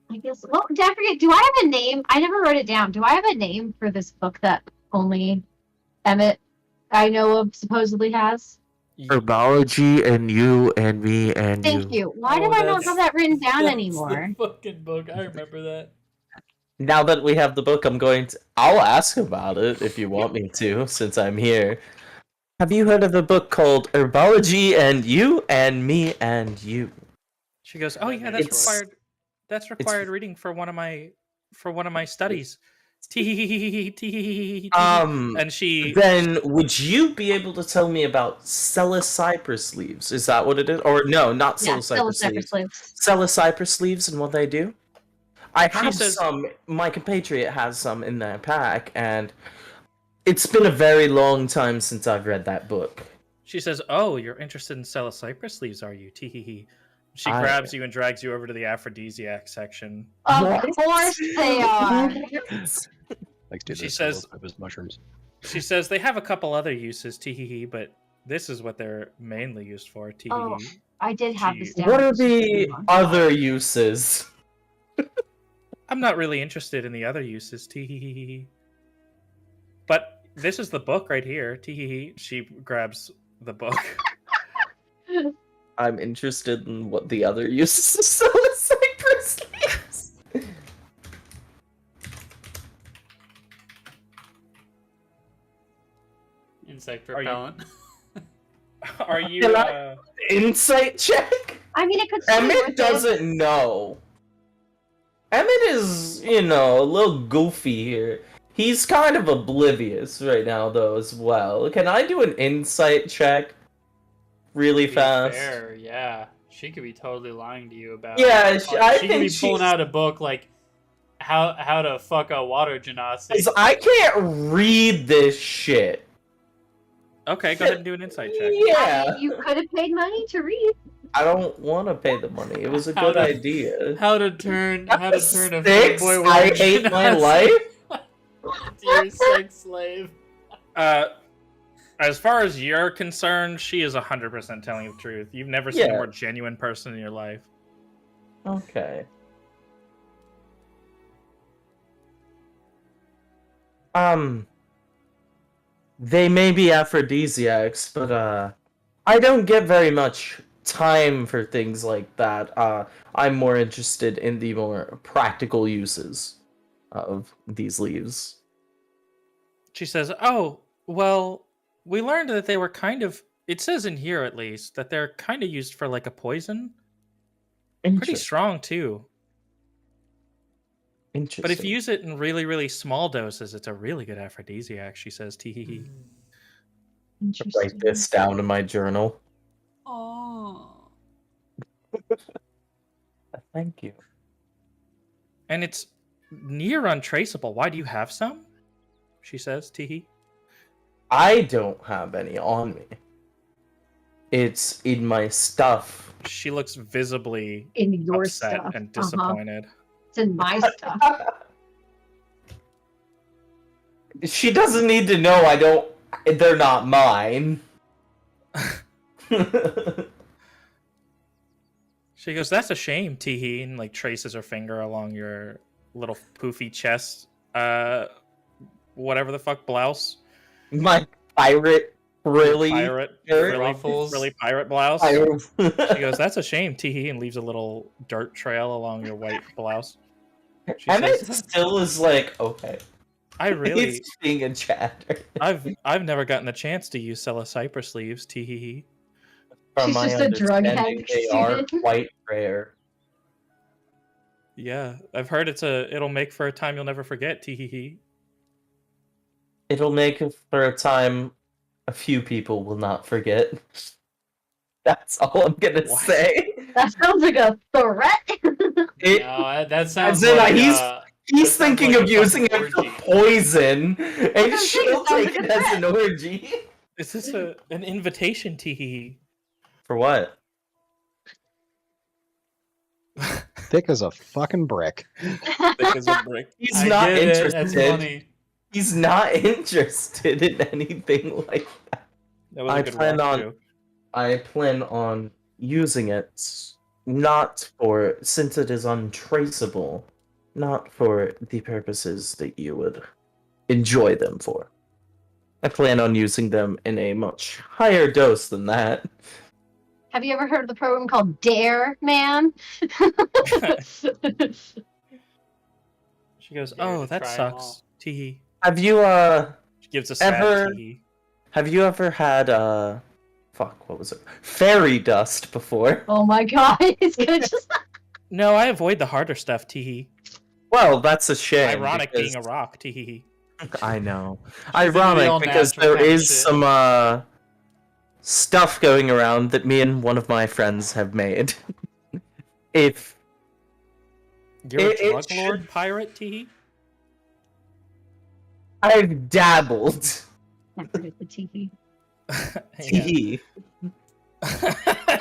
I guess. Well, did I forget? Do I have a name? I never wrote it down. Do I have a name for this book that only Emmett I know of supposedly has? Herbology and you and me and Thank you. Why Oh, do I not that's- have that written down That's anymore? The fucking book. I remember that. Now that we have the book, I'll ask about it if you want me to, since I'm here. Have you heard of a book called Herbology and You and Me and You? She goes, "Oh yeah, that's It's- required. That's required reading for one of my studies." Tee. And she Then would you be able to tell me about psilocypress leaves? Is that what it is? Or no, not Yeah, psilocypress leaves. sleeves. Psilocypress leaves and what they do? I have says- some. My compatriot has some in their pack, and it's been a very long time since I've read that book. She says, "Oh, you're interested in psilocypress leaves, are you?" Tee. She I- grabs you and drags you over to the aphrodisiac section. Of What? course they are. Like to She this says- purpose mushrooms. She says they have a couple other uses, tee, but this is what they're mainly used for, tee. Oh. I did have this down. What are the other uses? I'm not really interested in the other uses, tee. But this is the book right here, tee. She grabs the book. I'm interested in what the other uses of psilocypress leaves. Insect Are you- repellent. Are you? Can I- Insight check? I mean, it could still be worth Emmett it. doesn't know. Emmett is, a little goofy here. He's kind of oblivious right now, though, as well. Can I do an insight check really To be fast? fair, yeah. She could be totally lying to you about. Yeah, it. I She could think be pulling she's- out a book like how to fuck a water genasi. 'Cause I can't read this shit. Okay, go ahead and do an insight check. Yeah, You could have paid money to read. I don't want to pay the money. It was a How good to- idea. How to turn a Six? boy I hate my life. Dear sex slave. As far as you're concerned, she is 100% telling you the truth. You've never seen a Yeah. more genuine person in your life. Okay. They may be aphrodisiacs, but I don't get very much time for things like that. I'm more interested in the more practical uses of these leaves. She says, "Oh, well, we learned that they were kind of. It says in here, at least, that they're kind of used for like a poison. Pretty strong too. Interesting. But if you use it in really, really small doses, it's a really good aphrodisiac." She says, "Tee." Write this down in my journal. Oh. Thank you. And it's near untraceable. Why do you have some? She says, "Tee." I don't have any on me. It's in my stuff. She looks visibly In your upset stuff. and disappointed. It's in my stuff. She doesn't need to know they're not mine. She goes, "That's a shame, Teehee," and like traces her finger along your little poofy chest. Whatever the fuck blouse. My pirate really Pirate, shirt? really pirate blouse. Pirate. She goes, "That's a shame, Teehee," and leaves a little dirt trail along your white blouse. She And it says, still is like, okay. "I really, He's being a chatter. I've never gotten the chance to use Cypher sleeves, Teehee." From She's my just a drug understanding, head they are student. quite rare. Yeah, I've heard it'll make for a time you'll never forget, Teehee. It'll make for a time a few people will not forget. That's all I'm gonna What? say. That sounds like a threat. It, No, that sounds as in, like he's that sounds thinking like of a using fucking it for orgy. poison, and I'm saying she'll it sounds take like it a as threat. an orgy. Is this an invitation, Teehee? For what? Thick as a fucking brick. Thick as a brick. He's I not get it. interested. That's funny. He's not interested in anything like that. That was a I good plan walk on- joke. I plan on using it not for, since it is untraceable, not for the purposes that you would enjoy them for. I plan on using them in a much higher dose than that. Have you ever heard of the program called Dare Man? She goes, Dare "Oh, to that try 'em all. sucks, Teehee." Have you She gives a sad Ever- Teehee. have you ever had fuck, what was it? Fairy dust before? Oh my god, it's gonna just. No, I avoid the harder stuff, Teehee. Well, that's a shame. Ironic because- being a rock, Teehee. I know. gonna be all Ironic because natural there kind of is shit. some stuff going around that me and one of my friends have made. If You're It- a it drug should- lord pirate, Teehee? I've dabbled. I forget the TV. Yeah.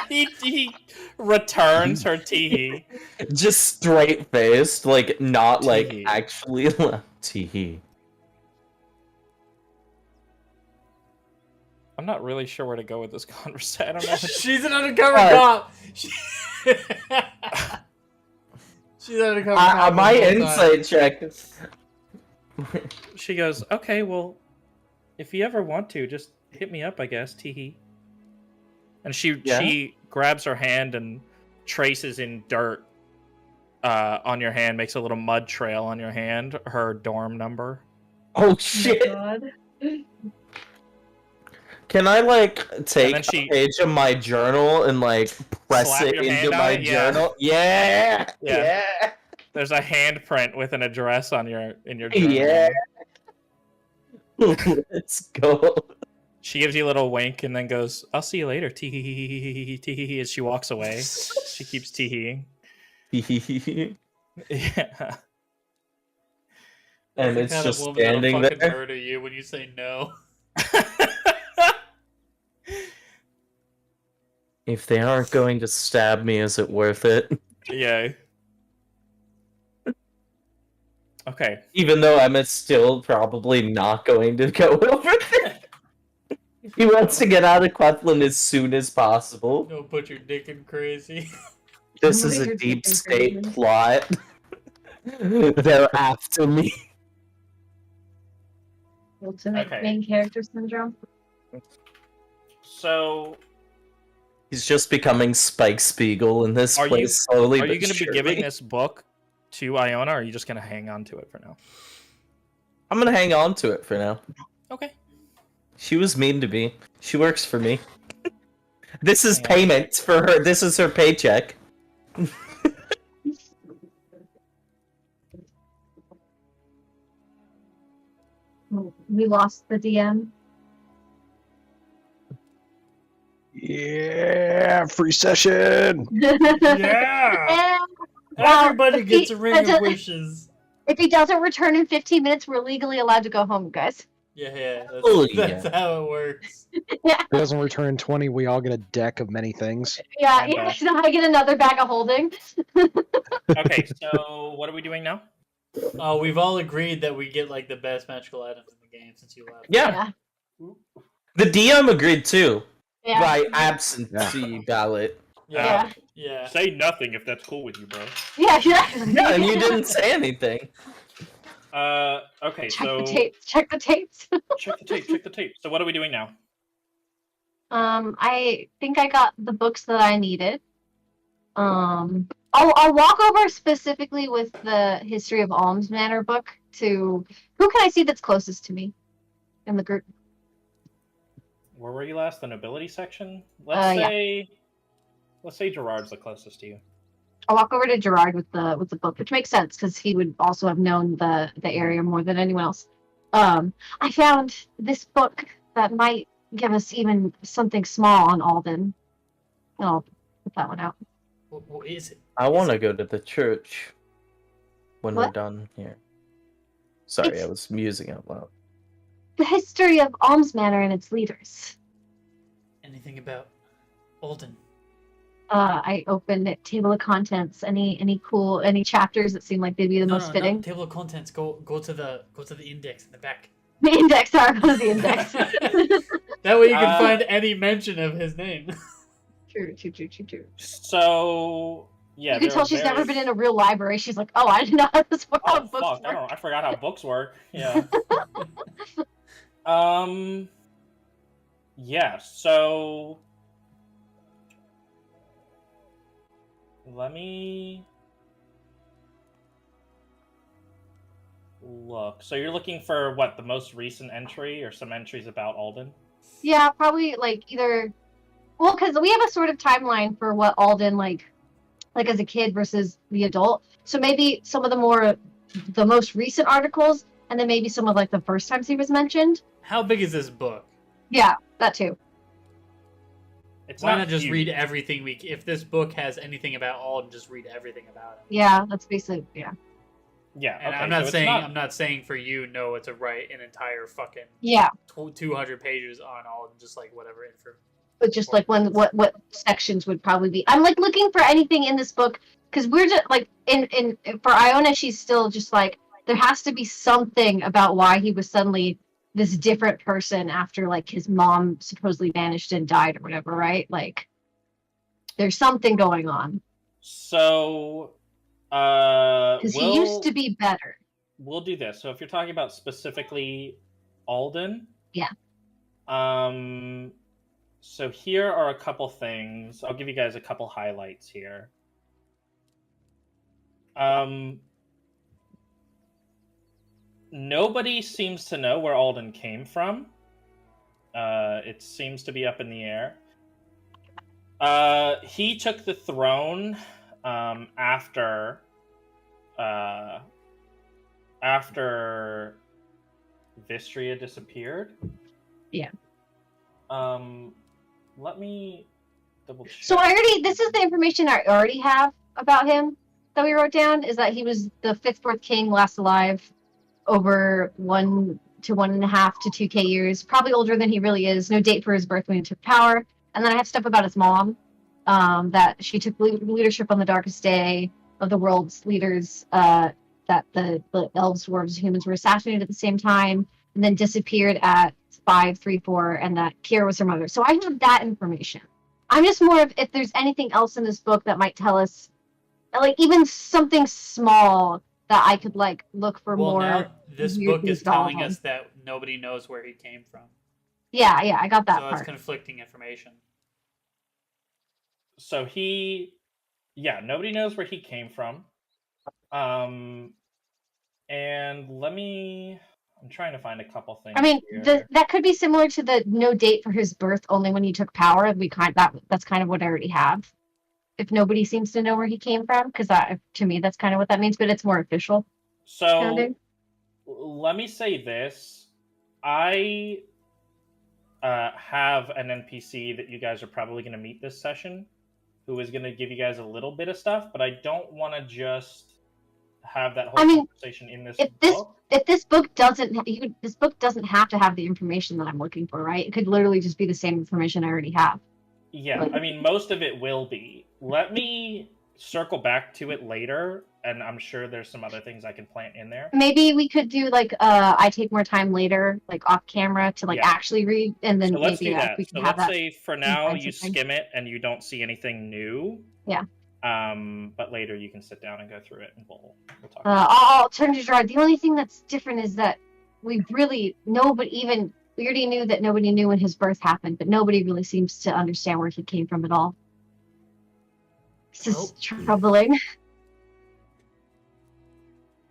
he returns her Teehee. Just straight faced, like not like Tee-hee. actually Tee-hee. I'm not really sure where to go with this conversation. I don't know. She's an undercover What? cop. She's an undercover cop. My the whole time. insight check. She goes, "Okay, well, if you ever want to, just hit me up, I guess, Teehee." And she grabs her hand and traces in dirt on your hand, makes a little mud trail on your hand, her dorm number. Oh Oh shit! my god. Can I like take then she- a page of my journal and like press Slap it your into hand on my it? Yeah. journal? Yeah. Yeah. Yeah. There's a handprint with an address on your journal. Yeah. Let's go. She gives you a little wink and then goes, "I'll see you later, Teehee, Teehee," as she walks away. She keeps teeheeing. Yeah. And That's the it's kind just of woman that'll standing fucking there. murder you when you say no. If they aren't going to stab me, is it worth it? Yeah. Okay. Even though I'm still probably not going to go over there. He wants to get out of Quethlin as soon as possible. Don't put your dick in crazy. This is You're a deep thinking state crazy. plot. They're after me. Ultimate Okay. main character syndrome. So, He's just becoming Spike Spiegel in this Are you- place slowly. are you but going to be surely. giving this book to Iona, or are you just going to hang on to it for now? I'm gonna hang on to it for now. Okay. She was mean to me. She works for me. This is Hang on. payment for her. This is her paycheck. We lost the DM. Yeah, free session. Yeah. And Well, Everybody if gets he- a ring of that's a- wishes. if he doesn't return in 15 minutes, we're legally allowed to go home, guys. Yeah. That's, Oh, that's how it works. If it doesn't return 20, we all get a deck of many things. Yeah, And, yeah. So I get another bag of holding. Okay, so what are we doing now? Oh, we've all agreed that we get like the best magical items in the game since you left. Yeah. The DM agreed too. Yeah. by absentee ballot. Yeah. Yeah. Say nothing if that's cool with you, bro. Yeah. Yeah, and you didn't say anything. Okay, Check so the tapes. Check the tapes. check the tape. Check the tape. So what are we doing now? I think I got the books that I needed. I'll walk over specifically with the History of Alms Manor book to who can I see that's closest to me in the group. Where were you last? The nobility section. Yeah. Let's say Gerard's the closest to you. I'll walk over to Gerard with the book, which makes sense because he would also have known the area more than anyone else. I found this book that might give us even something small on Alden. And I'll put that one out. What is it? I want to go to the church when we're What? done here. Sorry, It's- I was musing out loud. The history of Alms Manor and its leaders. Anything about Alden? I opened it, table of contents. Any chapters that seem like they'd be the most fitting? No, table of contents. Go to the index in the back. The index. Sorry, go to the index. That way you can find any mention of his name. True. So yeah, You can tell she's never been in a real library. She's like, oh, I didn't know how this worked. Oh Books fuck! work. I forgot how books work. Yeah. Yeah. So let me look. So you're looking for what, the most recent entry or some entries about Alden? Yeah, probably like either. Well, because we have a sort of timeline for what Alden like as a kid versus the adult. So maybe some of the most recent articles, and then maybe some of like the first times he was mentioned. How big is this book? Yeah, that too. It's Why not just huge. read everything if this book has anything about Alden, just read everything about it. Yeah, that's basically Yeah. And okay, I'm not so it's saying not- I'm not saying for you Noah to write an entire fucking yeah. 200 pages on Alden, just like whatever info. But just like what sections would probably be. I'm like looking for anything in this book because we're just like in for Iona, she's still just like there has to be something about why he was suddenly this different person after like his mom supposedly vanished and died or whatever, right? Like there's something going on So because he used to be better. We'll do this. So if you're talking about specifically Alden, Yeah. So here are a couple things. I'll give you guys a couple highlights here. Nobody seems to know where Alden came from. It seems to be up in the air. He took the throne after Vistria disappeared. Yeah. Let me double check. So this is the information I already have about him that we wrote down is that he was the 5th, 4th king, last alive over 1 to 1.5 to 2K years, probably older than he really is. No date for his birth when he took power. And then I have stuff about his mom, that she took leadership on the darkest day of the world's leaders, that the elves, dwarves, humans were assassinated at the same time, and then disappeared at 534, and that Kira was her mother. So I have that information. I'm just more of if there's anything else in this book that might tell us, like even something small that I could like look for more. Now this weird book is things about telling him. us that nobody knows where he came from. Yeah, I got that So that's part. conflicting information. So nobody knows where he came from. And I'm trying to find a couple things. I mean, here. that could be similar to the no date for his birth, only when he took power. That's kind of what I already have. If nobody seems to know where he came from, because to me that's kind of what that means, but it's more official. So sounding. let me say this: I have an NPC that you guys are probably going to meet this session, who is going to give you guys a little bit of stuff, but I don't want to just have that whole conversation in this book. If this book doesn't have to have the information that I'm looking for, right? It could literally just be the same information I already have. Yeah, I mean, most of it will be. Let me circle back to it later, and I'm sure there's some other things I can plant in there. Maybe we could do like I take more time later, like off camera, to like Yeah. actually read, and then So let's maybe do that. we can So have let's that. say for now you something. skim it and you don't see anything new. Yeah. But later you can sit down and go through it, and we'll talk. I'll turn to Gerard. The only thing that's different is that we really we already knew that nobody knew when his birth happened, but nobody really seems to understand where he came from at all. This is troubling.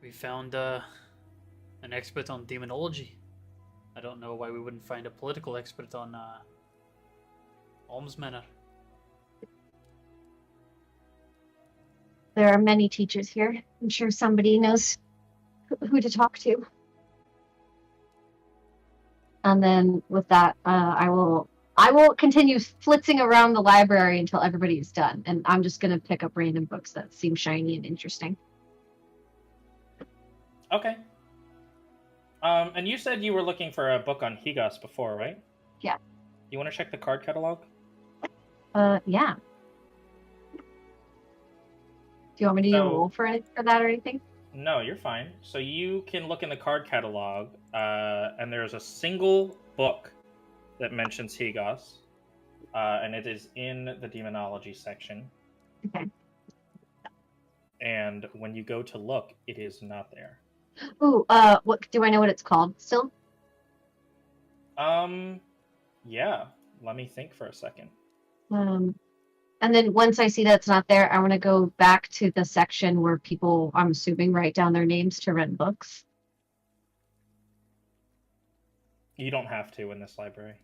We found an expert on demonology. I don't know why we wouldn't find a political expert on almsmanner. There are many teachers here. I'm sure somebody knows who to talk to. And then with that, I will continue flitzing around the library until everybody is done, and I'm just gonna pick up random books that seem shiny and interesting. Okay. And you said you were looking for a book on Higos before, right? Yeah. You want to check the card catalog? Yeah. Do you want me to do a roll for that or anything? No, you're fine. So you can look in the card catalog, and there's a single book that mentions Higos, and it is in the demonology section. Okay. And when you go to look, it is not there. Ooh, what do I know what it's called still? Yeah. Let me think for a second. And then once I see that's not there, I want to go back to the section where people, I'm assuming, write down their names to rent books. You don't have to in this library.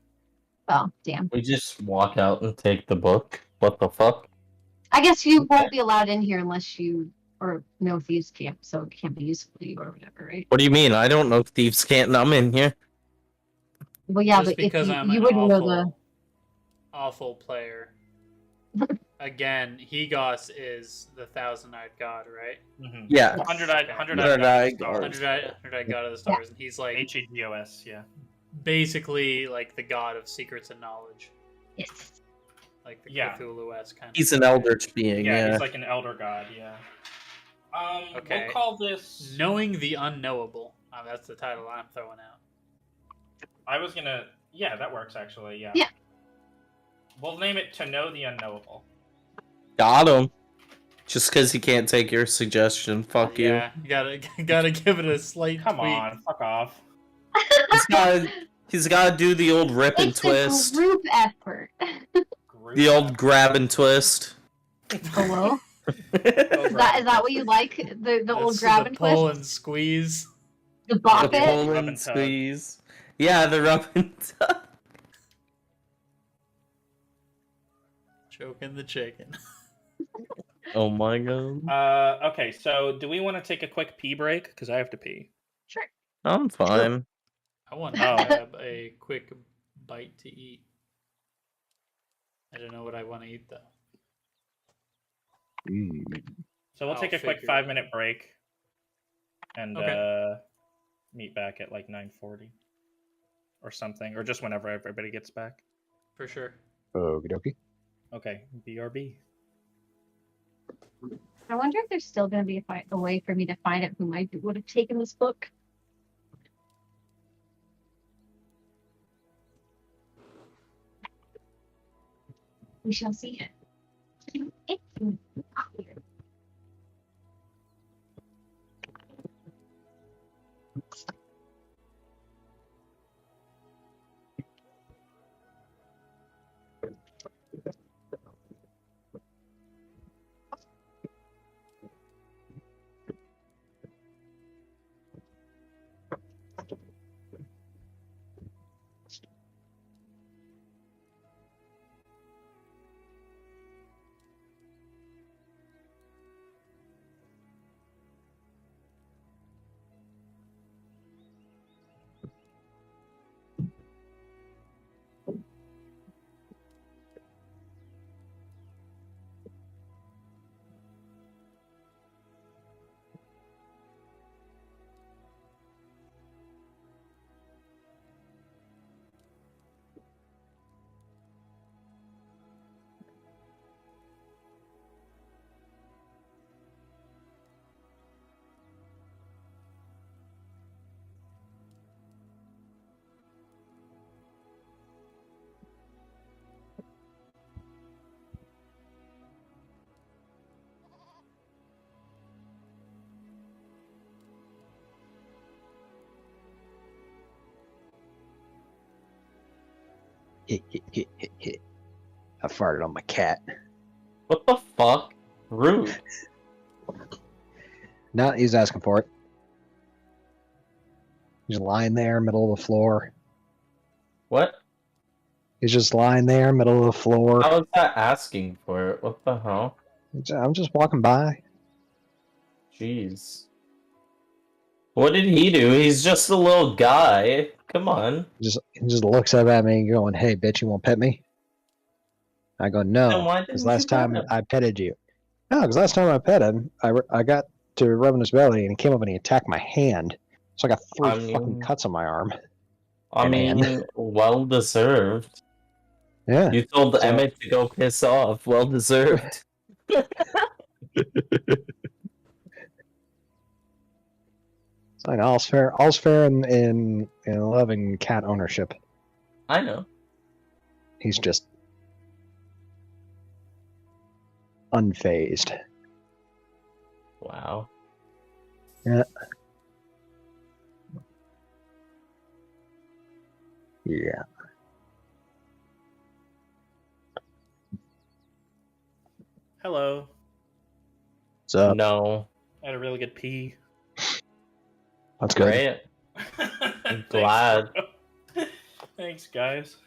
Oh, damn. We just walk out and take the book. What the fuck? I guess you won't be allowed in here unless you, or no thieves camp, so it can't be useful to you or whatever, right? What do you mean? I don't know thieves can't, and I'm in here. Well, yeah, Just but if because I'm you an wouldn't know the... awful player. Again, Higos is the thousand-eyed god, right? Mm-hmm. Yeah. Hundred-eyed god of the stars. Hundred-eyed god of the stars, and he's like Hagos, yeah. basically like the god of secrets and knowledge. Yes. Like the Yeah. Cthulhu-esque kind of. He's an eldritch being, Yeah, yeah. he's like an elder god, yeah. Okay. We'll call this... Knowing the Unknowable. That's the title I'm throwing out. I was gonna... Yeah, that works, actually, yeah. Yeah. We'll name it To Know the Unknowable. Got him. Just because he can't take your suggestion. Fuck you. Yeah, you gotta give it a slight Come tweak. on, fuck off. He's gotta do the old rip and It's twist. a group effort. The old grab and twist. Hello? Is that what you like? The old grab and pull twist? and squeeze. The bop The it? pull Rub and and tug. squeeze. Yeah, the rub and tug. Choking the chicken. Oh my god. Okay, so do we want to take a quick pee break? Because I have to pee. Sure. I'm fine. I want to Oh. grab a quick bite to eat. I don't know what I want to eat though. So we'll I'll take a quick figure it out. 5-minute break. And Okay. meet back at like 9:40. Or something. Or just whenever everybody gets back. For sure. Okie dokie. Okay, BRB. I wonder if there's still going to be a way for me to find out who would have taken this book. We shall see. It's not weird. I farted on my cat. What the fuck? Rude. No, he's asking for it. He's lying there, middle of the floor. What? He's just lying there, middle of the floor. How is that asking for it? What the hell? I'm just walking by. Jeez. What did he do? He's just a little guy. Come on. He just looks up at me going, "Hey, bitch, you want to pet me?" I go, Then "No," why because didn't last you pet time him? I petted you. No, because last time I pet him, I got to rubbing his belly and he came up and he attacked my hand. So I got three I fucking mean- cuts on my arm. I mean, well deserved. Yeah. You told So- Emmett to go piss off. Well deserved. So I know, all's fair in loving cat ownership. I know. He's just unfazed. Wow. Yeah. Hello. So No. I had a really good pee. that's good. Right? Thanks, glad. bro. Thanks, guys.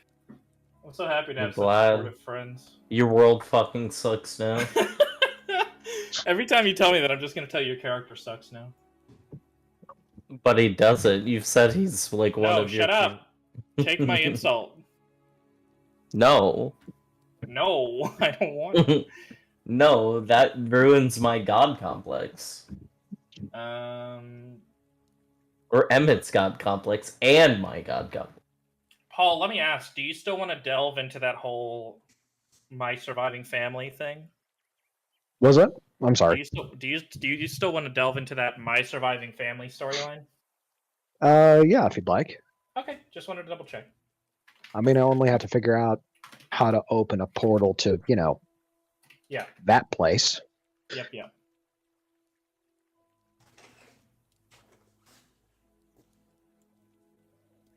I'm so happy to I'm have such glad. supportive friends. Your world fucking sucks now. Every time you tell me that, I'm just gonna tell you your character sucks now. But he doesn't. You've said he's like one No, of your. shut up. Take my insult. No. No, I don't want it. No, that ruins my god complex. Or Emmett's god complex and my god complex. Paul, let me ask, do you still want to delve into that whole my surviving family thing? Was it? I'm Do sorry. you still want to delve into that my surviving family storyline? Yeah, if you'd like. Okay, just wanted to double check. I mean, I only have to figure out how to open a portal to, Yeah. that place. Yep.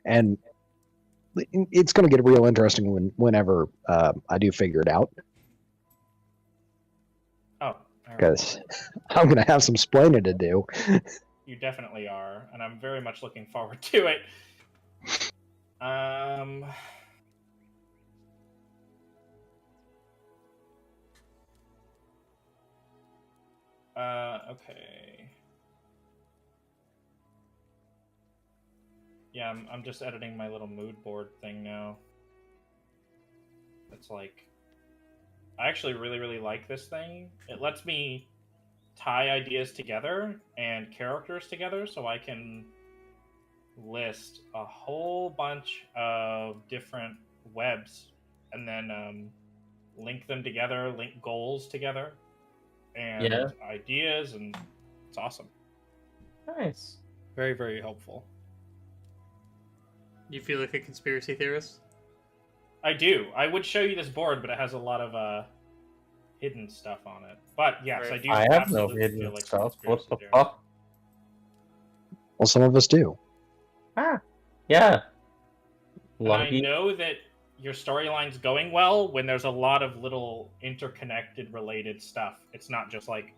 And it's going to get real interesting whenever I do figure it out, Oh, all right. because I'm going to have some splaining to do. You definitely are, and I'm very much looking forward to it. Okay. Yeah, I'm just editing my little mood board thing now. It's like, I actually really like this thing. It lets me tie ideas together and characters together, so I can list a whole bunch of different webs and then link them together, link goals together, and Yeah. ideas, and it's awesome. Nice. Very helpful. You feel like a conspiracy theorist? I do. I would show you this board, but it has a lot of hidden stuff on it. But yes, Right. I do. I have no absolutely hidden feel like a stuff. What conspiracy the theorist. fuck? Well, some of us do. Yeah. And I Lucky. know that your storyline's going well when there's a lot of little interconnected related stuff. It's not just like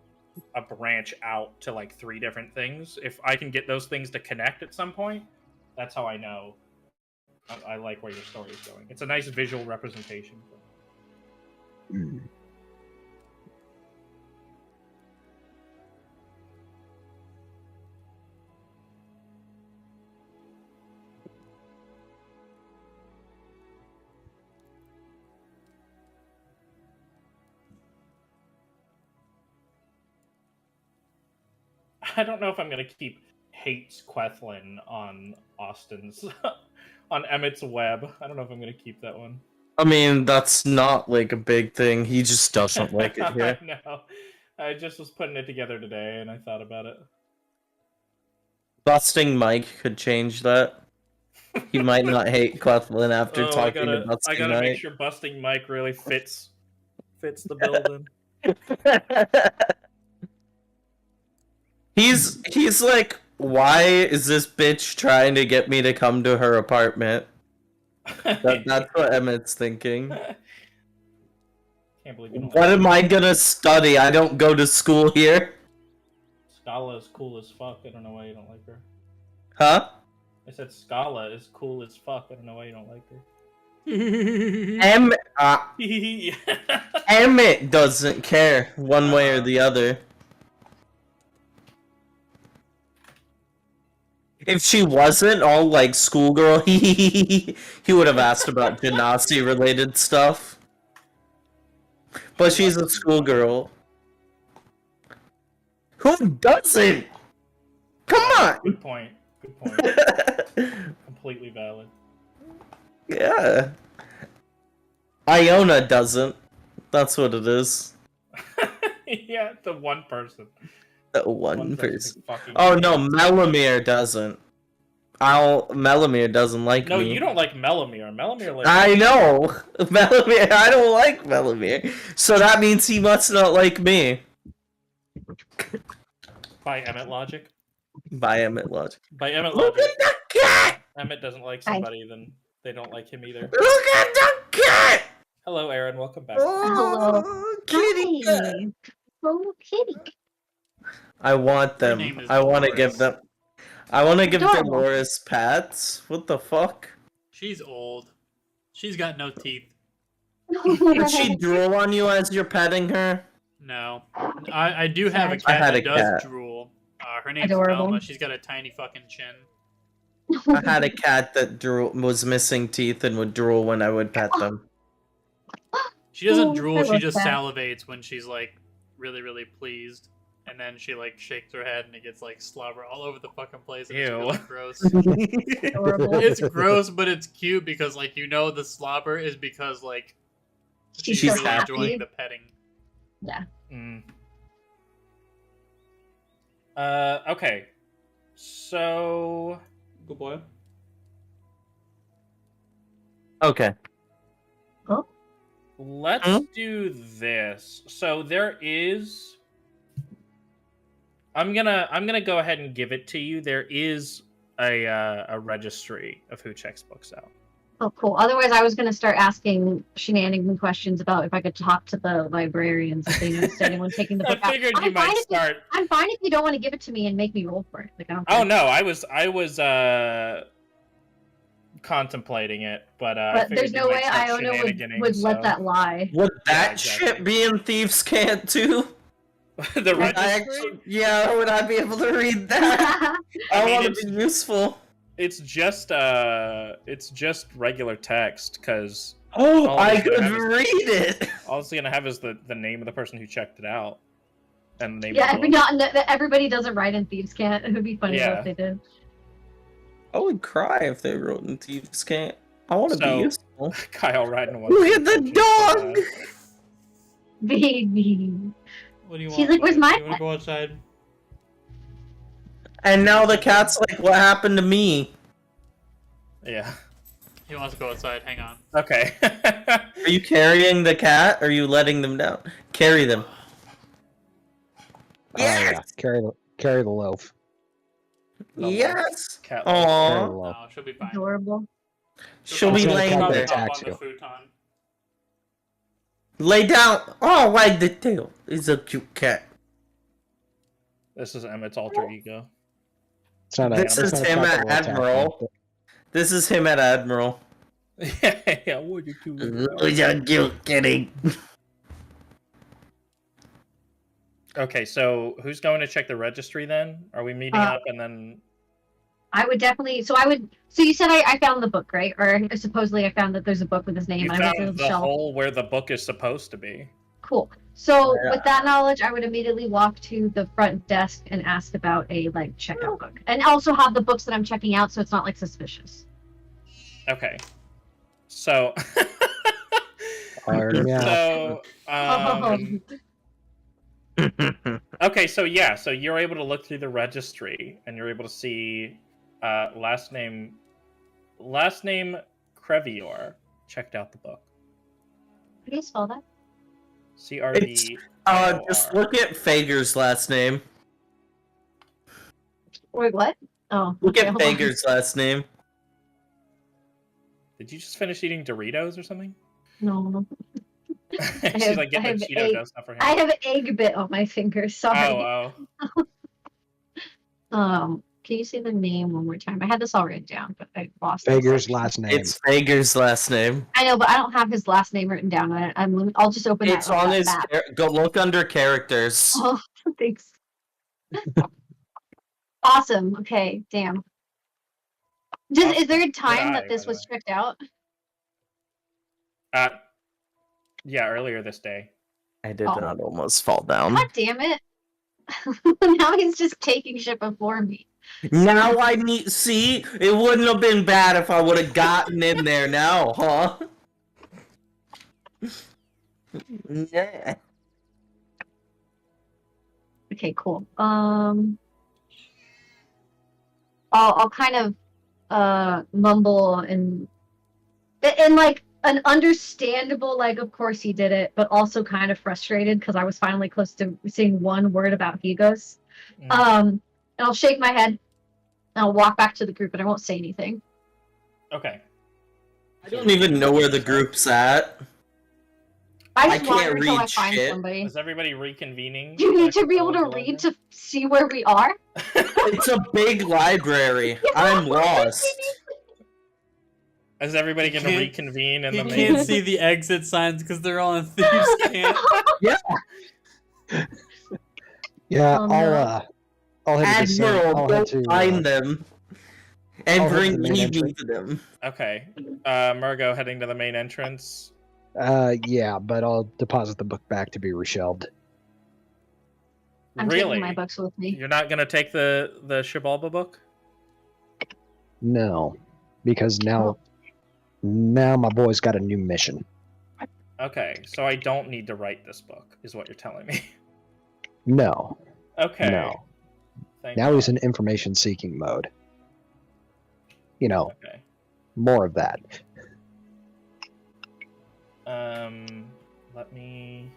a branch out to like 3 different things. If I can get those things to connect at some point, that's how I know I like where your story is going. It's a nice visual representation. Mm. I don't know if I'm gonna keep hates Quethlin on Austin's on Emmett's web. I don't know if I'm gonna keep that one. I mean, that's not like a big thing. He just doesn't like it here. I know. I just was putting it together today, and I thought about it. Busting Mike could change that. He might not hate Quethlin after talking to I Busting gotta make Mike. sure Busting Mike really fits the building. He's like, why is this bitch trying to get me to come to her apartment? That's what Emmett's thinking. Can't believe you don't What like am I gonna study? I don't go to school here. Scala is cool as fuck. I don't know why you don't like her. Huh? I said Scala is cool as fuck. I don't know why you don't like her. Emmett doesn't care one way or the other. If she wasn't all like schoolgirl, he would have asked about Genasi related stuff. But she's a schoolgirl. Who doesn't? Come on! Good point. Good point. Completely valid. Yeah. Iona doesn't. That's what it is. Yeah, the one person. The one person. who fucking Oh no, hates- Melamir doesn't. Melamir doesn't like No, me. you don't like Melamir. Melamir likes. I know! Melamir, I don't like Melamir. So that means he must not like me. By Emmett logic. By Emmett logic. By Emmett Look logic. at the cat! Emmett doesn't like somebody, then they don't like him either. Look at the cat! Hello, Aaron. Welcome back. Oh, kitty cat! Hi. Oh, kitty. I want Her them. name is I want to Dolores. give them. I want to give Adorable. Dolores pets. What the fuck? She's old. She's got no teeth. Did she drool on you as you're petting her? No. I do have a I cat had that a does cat. drool. Her name's Adorable. Velma. She's got a tiny fucking chin. I had a cat that was missing teeth and would drool when I would pet them. She doesn't Oh, drool, I she love just that. salivates when she's like really, really pleased. And then she like shakes her head and it gets like slobber all over the fucking place. And it's Ew. really gross. Adorable. It's gross, but it's cute because like you know the slobber is because like she's so really happy. enjoying the petting. Mm. Okay. So Good boy. Okay. let's Hmm? do this. So there is. I'm gonna go ahead and give it to you. There is a registry of who checks books out. Oh, cool. Otherwise, I was going to start asking shenanigan questions about if I could talk to the librarians if they noticed anyone taking the book I out. figured you I'm fine might if start. I'm fine if you don't want to give it to me and make me roll for it. Like, I don't Oh care. no, I was contemplating it, but I But figured there's you no might way start Iona shenaniganing, would let so- that lie. Would that exactly. shit be in Thieves' Cant too? The Would I registry. yeah, would I be able to read that? I, mean, want it's- to be useful. It's just regular text because Oh, all I it's gonna could have is- read it. all it's gonna have is the name of the person who checked it out and the name. Yeah, of the book. everybody doesn't write in Thieves' Cant. It would be funny though Yeah. if they did. I would cry if they wrote in Thieves' Cant. I want to So- be useful. Kyle riding one. Look at the dog. Baby. What do you She's want? like, "Where's bud? my You wanna go outside? And now the cat's like, what happened to me? Yeah. He wants to go outside, hang on. Okay. Are you carrying the cat? Or are you letting them down? Carry them. Oh, yeah. Carry the loaf. Yes. Cat Carry the Aww. loaf. No, she'll be fine. Adorable. She'll be It's not a laying cat Probably that there. hop attacks on the you. futon. Lay down. Oh, wag the tail. It's a cute cat. This is Emmett's alter ego. It's not This it's is not a him cat at that will attack Admiral. you. This is him at Admiral. Yeah, what you do? Who's a cute kitty? Okay, so who's going to check the registry then? Are we meeting up and then? I would definitely. So you said I found the book, right? Or supposedly I found that there's a book with his name. You I went through found the the shelf. hole where the book is supposed to be. Cool. So Yeah. with that knowledge, I would immediately walk to the front desk and ask about a like checkout book, and also have the books that I'm checking out, so it's not like suspicious. Okay. So. Iron me out. So. Okay, so yeah, so you're able to look through the registry, and you're able to see last name Crevior checked out the book. How do you spell that? CRV. Just look at Fager's last name. Wait, what? Oh, Look okay, at hold on. Fager's last name. Did you just finish eating Doritos or something? No. She's have- like I getting have the Cheeto egg- dust off her I hand. have an egg bit on my finger. Sorry. Oh. Can you say the name one more time? I had this all written down, but I lost it. Fager's last name. It's Fager's last name. I know, but I don't have his last name written down. I'll just open that. It's on his. Go look under characters. Oh, thanks. Awesome. Okay. Damn. Is there a time that this was checked out? Yeah, earlier this day. I did not almost fall down. God damn it! Now he's just taking shit before me. Now I need. See, it wouldn't have been bad if I would have gotten in there now, huh? Yeah. Okay, cool. I'll kind of mumble and like an understandable, like, of course he did it, but also kind of frustrated because I was finally close to saying one word about Higos. And I'll shake my head and I'll walk back to the group and I won't say anything. Okay. I don't even know where the group's at. I just wander can't until I read find shit. somebody. Is everybody reconvening? You need to be able to read to see where we are. It's a big library. I'm lost. Is everybody going to Can't- reconvene in He the main? can't see the exit signs because they're all in thieves' camp. Yeah, Oh, no. I'll head to the Admiral, I'll go head to, find them. And I'll head to bring the main me entrance. to them. Okay. Murgo heading to the main entrance. Yeah, but I'll deposit the book back to be reshelved. I'm Really? taking my books with me. You're not going to take the Shibalba book? No, because now my boy's got a new mission. Okay, so I don't need to write this book, is what you're telling me. No, Okay. no. Thank Now God. he's in information-seeking mode. You know, Okay. more of that. Let me...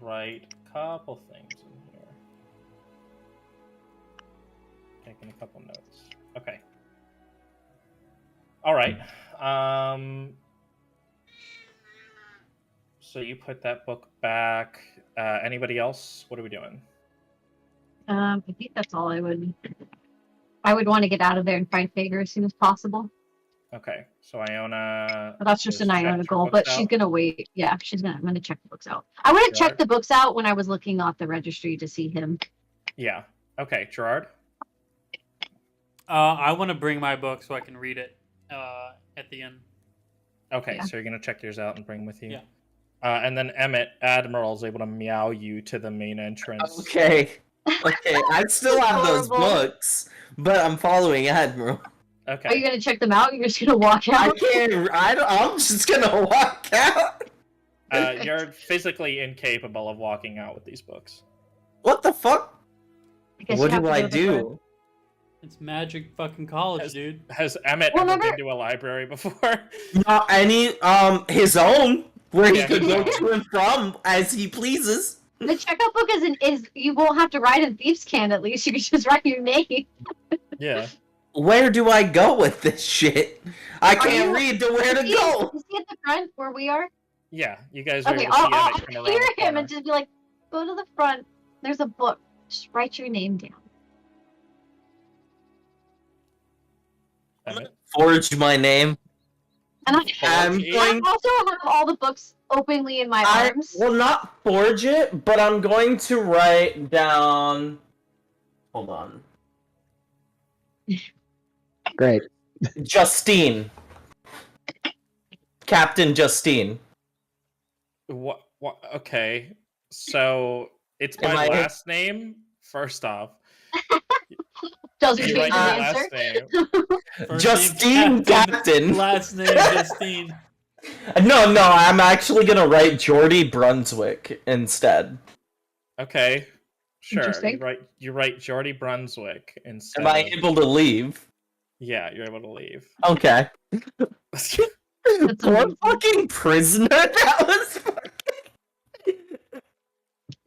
write a couple things in here. Taking a couple notes. Okay. All right. So you put that book back. Anybody else? What are we doing? I think that's all I would want to get out of there and find Fager as soon as possible. Okay. So Iona. But that's just is an Iona checked her goal, books but she's out. gonna wait. Yeah, I'm gonna check the books out. I would have Gerard? checked the books out when I was looking at the registry to see him. Yeah. Okay, Gerard. I want to bring my book so I can read it at the end. Okay, Yeah. so you're gonna check yours out and bring with you. Yeah. And then Emmett, Admiral, is able to meow you to the main entrance. Okay. Okay, I still have those Horrible. books, but I'm following Admiral. Are you Okay. gonna check them out? You're just gonna walk I out? can't. I'm just gonna walk out. You're physically incapable of walking out with these books. What the fuck? I guess What you have do to I go to the front. do? It's magic fucking college, Has- dude. Has Emmett Well, ever remember- been to a library before? Not any. His own, where he Yeah, could his go own. to and from as he pleases. The checkout book is you won't have to write in Thieves' Can at least. You can just write your name. Yeah. Where do I go with this shit? I Are can't you- read to where to You go. see at the front where we are? Yeah. You guys are Okay, able to see I'll Emmett come around hear the him corner. and just be like, go to the front. There's a book. Just write your name down. Emmett? Forge my name. And I'm Forge it? I going. also have all the books openly in my I arms. will not forge it, but I'm going to write down. Hold on. Great. Justine. Captain Justine. What? Okay. So it's Am my I- last name. First off, Doesn't you change write your your answer. last name. First Justine name Captain. Last name Justine. No, I'm actually gonna write Jordy Brunswick instead. Okay. Sure. Interesting. You write Jordy Brunswick instead. Am I of- able to leave? Yeah, you're able to leave. Okay. That's Poor amazing. fucking prisoner. That was fucking...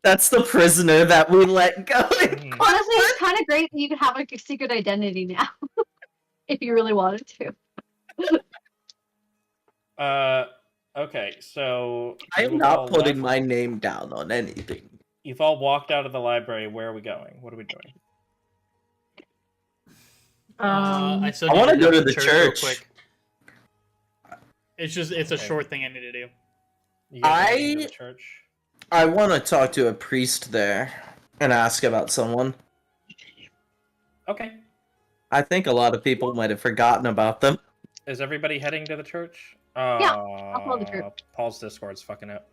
That's the prisoner that we let go. Mhm. Honestly, it's kind of great that you could have like a secret identity now, if you really wanted to. Okay, so I am you've not all putting left- my name down on anything. You've all walked out of the library. Where are we going? What are we doing? I still I need wanna to go look to at the real church. quick. It's a Okay. short thing I need to do. You guys are heading to I- the church. I want to talk to a priest there and ask about someone. Okay. I think a lot of people might have forgotten about them. Is everybody heading to the church? I'll follow the church. Paul's Discord's fucking up.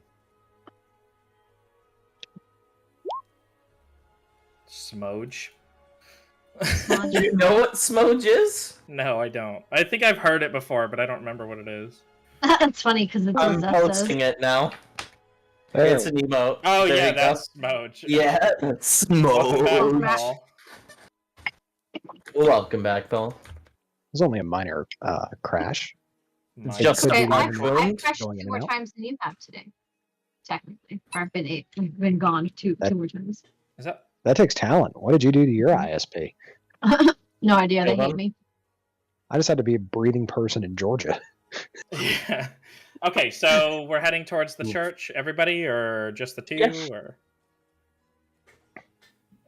Smoge. Do you know what Smoge is? No, I don't. I think I've heard it before, but I don't remember what it is. It's funny because it's I'm what Zeth posting it now. Hey, It's an emote. Oh There yeah, you go. that's Smoge. Yeah, Welcome back, Smoge. Paul. Welcome back, Paul. There's only a minor crash. My just could Okay, be I've running crashed going 2 in more and out. times than you have today. Technically, or I've been 8. We've been gone two more times. Is that? That takes talent. What did you do to your ISP? No idea. They Hold hate on. me. I just had to be a breathing person in Georgia. Yeah. Okay, so we're heading towards the Oof. church. Everybody, or just the two, Yes. or?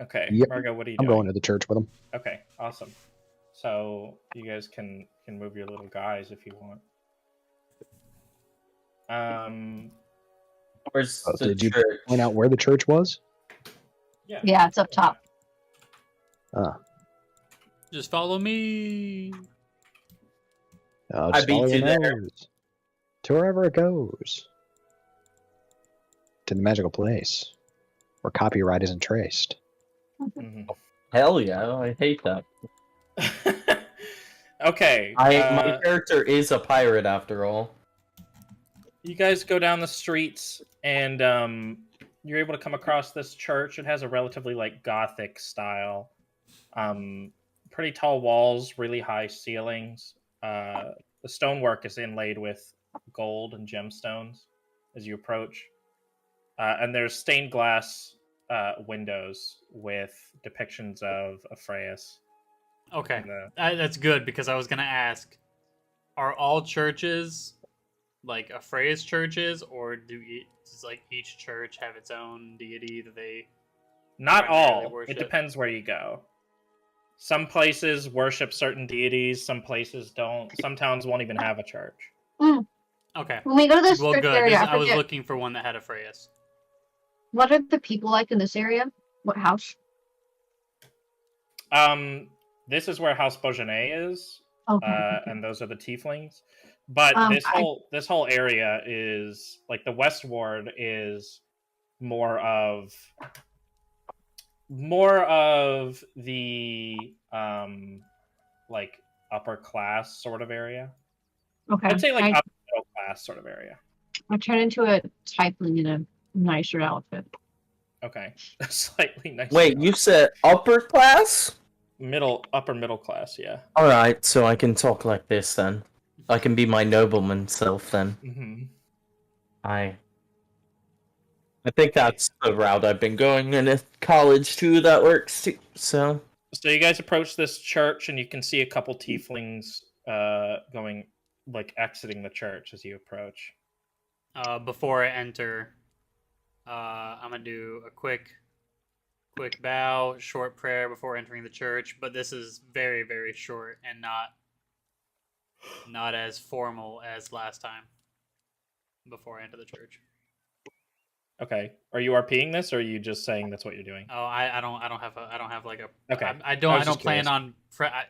Okay, Yep. Margo, what are you I'm doing? going to the church with them. Okay, awesome. So you guys can move your little guys if you want. Where's Oh, the did you church? point out where the church was? Yeah, it's up top. Just follow me. Oh, I just beat follow you your there. nose. To wherever it goes. To the magical place where copyright isn't traced. Mhm. Hell yeah, I hate that. Okay. My character is a pirate after all. You guys go down the streets, and you're able to come across this church. It has a relatively like Gothic style. Pretty tall walls, really high ceilings. The stonework is inlaid with gold and gemstones as you approach. And there's stained glass windows with depictions of Freya's. Okay, in the- that's good because I was gonna ask: are all churches like Afreya's churches, or does like each church have its own deity that they? Not primarily all. worship? It depends where you go. Some places worship certain deities. Some places don't. Some towns won't even have a church. Okay, When we go to this well, strict good. area, I was forget- looking for one that had Afreya's. what are the people like in this area? What house? This is where House Beaujolais is, Okay. and those are the tieflings. But this whole area is like the West Ward is more of the like upper class sort of area. Okay. I'd say like upper middle class sort of area. I turn into a tiefling in a nicer outfit. Okay, slightly nicer. Wait, you said upper class? upper middle class, yeah. Alright, so I can talk like this then. I can be my nobleman self then. Mm-hmm. I think that's the route I've been going in college too. That works too. So So you guys approach this church, and you can see a couple tieflings going, like, exiting the church as you approach. Before I enter, I'm gonna do a quick bow, short prayer before entering the church. But this is very, very short and not as formal as last time. Before I enter the church. Okay. Are you RPing this, or are you just saying that's what you're doing? Oh, I don't have like a. Okay. I I don't was just plan curious. on.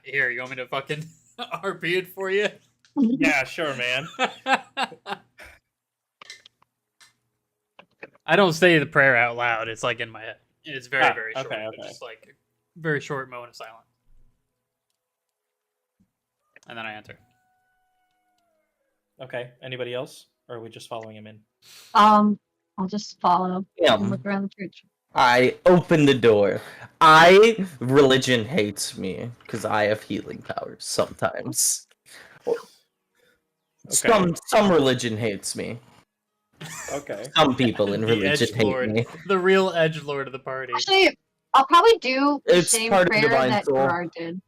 Here, you want me to fucking RP it for you? Yeah, sure, man. I don't say the prayer out loud. It's like in my head. It's very, Ah, very short. okay, It's okay. just like a very short moment of silence. And then I enter. Okay. Anybody else? Or are we just following him in? I'll just follow Yeah. and look around the church. I open the door. Religion hates me because I have healing powers sometimes. Some religion hates me. Okay. Some people in The religion hate edgelord. me. The real edgelord of the party. Actually, I'll probably do the It's same part of prayer divine that soul. Gerard did.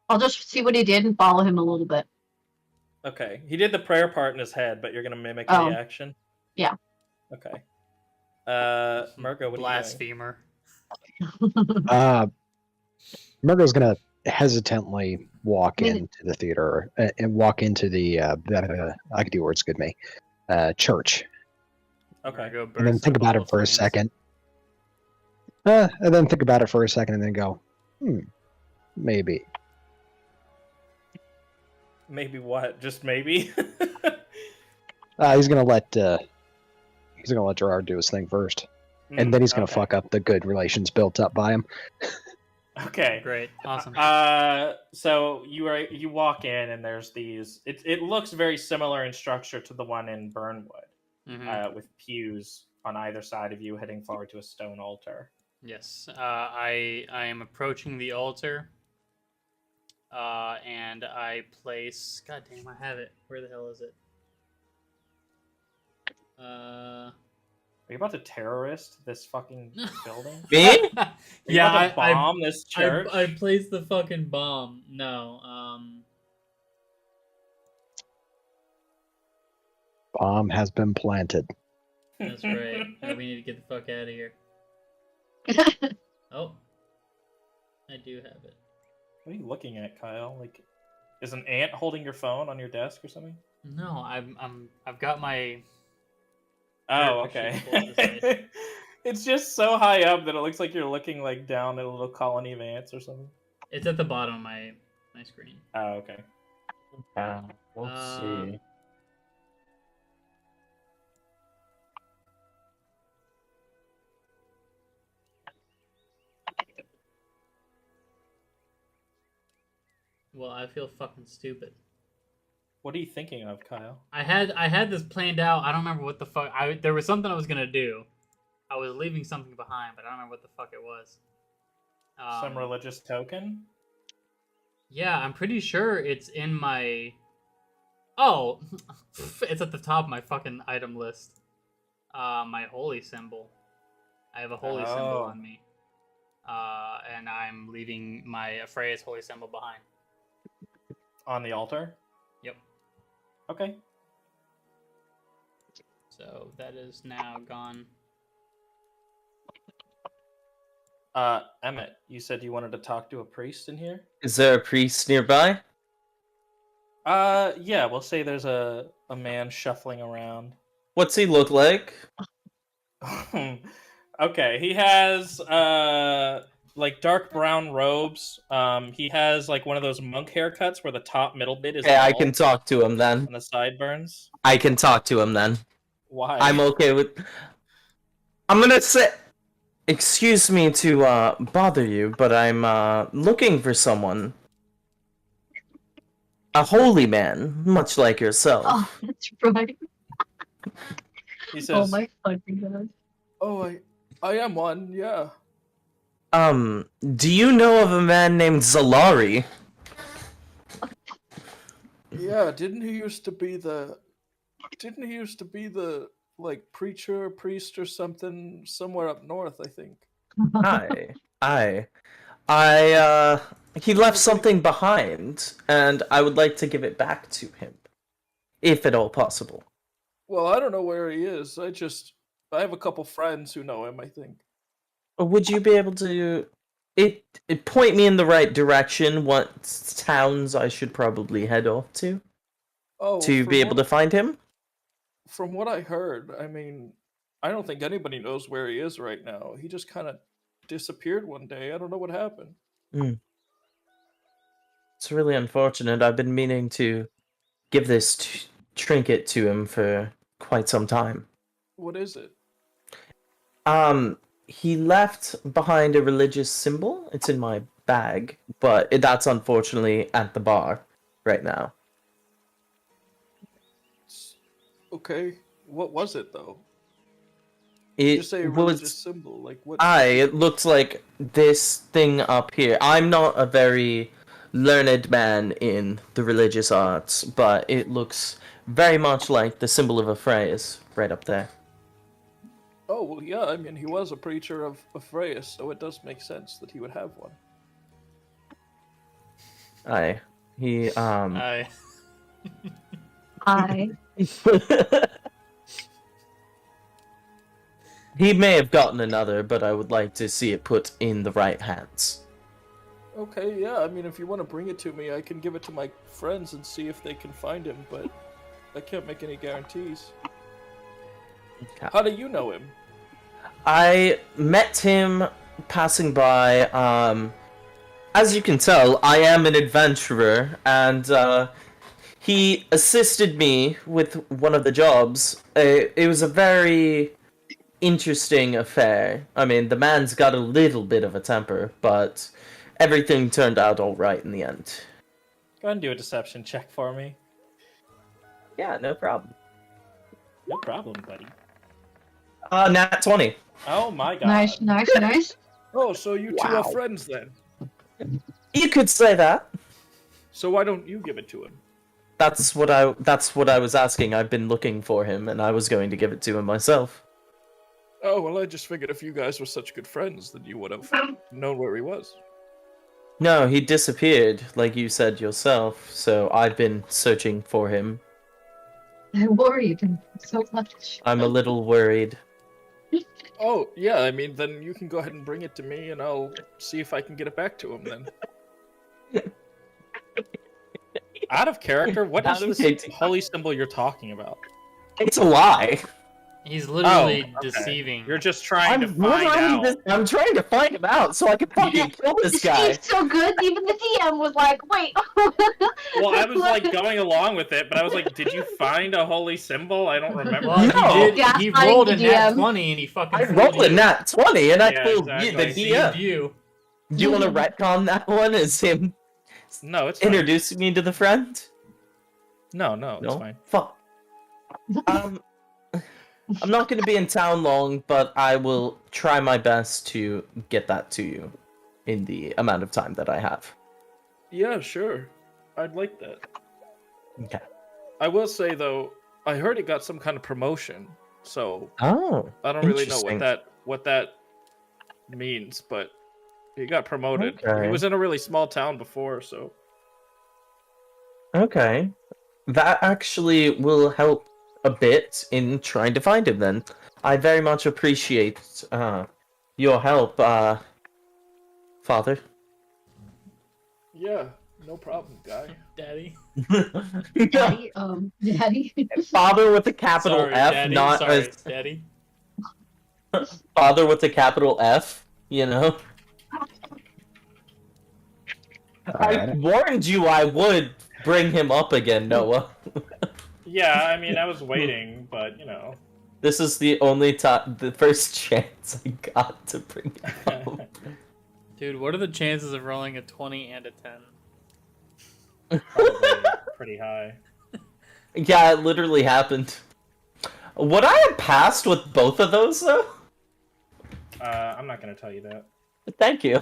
I'll just see what he did and follow him a little bit. Okay, he did the prayer part in his head, but you're gonna mimic Oh. the action. Yeah. Okay. Murgo, what are you doing? Blasphemer. Murgo's gonna hesitantly walk I mean- into the theater and walk into the I could do words good me church, Okay. Go and then burst think in a about ball it for a of flames. second. And then think about it for a second, and then go, maybe. Maybe what? Just maybe. He's gonna let Gerard do his thing first, and then he's gonna okay. fuck up the good relations built up by him. Okay. Great. Awesome. So you walk in and there's these. It looks very similar in structure to the one in Burnwood, with pews on either side of you, heading forward to a stone altar. Yes. I am approaching the altar. And I place. God damn, I have it. Where the hell is it? Are you about to terrorist this fucking building? Me? Are you Yeah, about to bomb this church? I placed the fucking bomb. No. Bomb has been planted. That's right. We need to get the fuck out of here. Oh, I do have it. What are you looking at, Kyle? Like, is an ant holding your phone on your desk or something? No, I've got my. Oh, Perfect sheet pulled this okay. It's just so high up that it looks like you're looking like down at a little colony of ants or something. It's at the bottom of my screen. Oh, okay. Let's see. Well, I feel fucking stupid. What are you thinking of, Kyle? I had this planned out. I don't remember what the fuck. There was something I was gonna do. I was leaving something behind, but I don't remember what the fuck it was. Some religious token? Yeah, I'm pretty sure it's in my. Oh, it's at the top of my fucking item list. My holy symbol. I have a holy symbol on me. And I'm leaving my Freya's holy symbol behind. On the altar? Yep. Okay. So that is now gone. Emmett, you said you wanted to talk to a priest in here? Is there a priest nearby? Yeah, we'll say there's a man shuffling around. What's he look like? Okay, he has like dark brown robes. He has like one of those monk haircuts where the top middle bit is Okay, I bald can talk to him then. and the sideburns. I can talk to him then. Why? I'm okay with. I'm gonna say. Excuse me to bother you, but I'm looking for someone. A holy man, much like yourself. Oh, that's right. He Oh says, my fucking god. "Oh, I am one. Yeah." Do you know of a man named Zalari? Yeah. Didn't he used to be the like preacher, priest, or something somewhere up north? I think. He left something behind, and I would like to give it back to him, if at all possible. Well, I don't know where he is. I have a couple friends who know him, I think. Would you be able to point me in the right direction? What towns I should probably head off to Oh, be able to find him? From what I heard, I mean, I don't think anybody knows where he is right now. He just kind of disappeared one day. I don't know what happened. It's really unfortunate. I've been meaning to give this trinket to him for quite some time. What is it? He left behind a religious symbol. It's in my bag, but that's unfortunately at the bar right now. Okay. What was it, though? It Just say a was religious symbol. Like what? it looks like this thing up here. I'm not a very learned man in the religious arts, but it looks very much like the symbol of a phrase right up there. Oh, well, yeah, I mean, he was a preacher of Freya, so it does make sense that he would have one. Aye. He, I I He may have gotten another, but I would like to see it put in the right hands. Okay, yeah, I mean, if you want to bring it to me, I can give it to my friends and see if they can find him, but I can't make any guarantees. Okay. How do you know him? I met him passing by. As you can tell, I am an adventurer, and he assisted me with one of the jobs. It was a very interesting affair. I mean, the man's got a little bit of a temper, but everything turned out all right in the end. Go ahead and do a deception check for me. Yeah, no problem. No problem, buddy. Nat 20. Oh my god. nice. Oh, so you two Wow. are friends then. You could say that. So why don't you give it to him? That's what I was asking. I've been looking for him, and I was going to give it to him myself. Oh, well, I just figured if you guys were such good friends, then you would have known where he was. No, he disappeared, like you said yourself, so I've been searching for him. I worried so much. I'm a little worried. Oh, yeah, I mean, then you can go ahead and bring it to me, and I'll see if I can get it back to him then. Out of character, what is Out of this character. holy symbol you're talking about? It's a lie. he's literally Oh, okay. deceiving. You're just trying to find out. I'm trying to find him out so I can fucking kill this guy. He's so good. Even the DM was like, "Wait." Well, I was like going along with it, but I was like, did you find a holy symbol? I don't remember. Well, No. he did. Yeah, He I rolled a the nat DM. 20 and he fucking I fooled rolled a you. nat 20 and I Yeah, fooled you, exactly. the Deceived DM. you. Do you want to retcon that one as him No, it's fine. introducing me to the friend? No, it's No? fine. Fuck. I'm not going to be in town long, but I will try my best to get that to you in the amount of time that I have. Yeah, sure. I'd like that. Okay. I will say, though, I heard it got some kind of promotion, so Oh. I don't really know Interesting. what that means, but he got promoted. Okay. He was in a really small town before, so... Okay. That actually will help a bit in trying to find him then. I very much appreciate your help, Father. Yeah, no problem, guy. Daddy. Daddy, Daddy. Father with a capital Sorry, F, Daddy. not Sorry, Daddy. Father with a capital F, you know? I Alright. warned you I would bring him up again, Noah. Yeah, I mean, I was waiting, but you know. This is the first chance I got to bring him up. Dude, what are the chances of rolling a 20 and a 10? Probably pretty high. Yeah, it literally happened. Would I have passed with both of those, though? I'm not gonna tell you that. Thank you.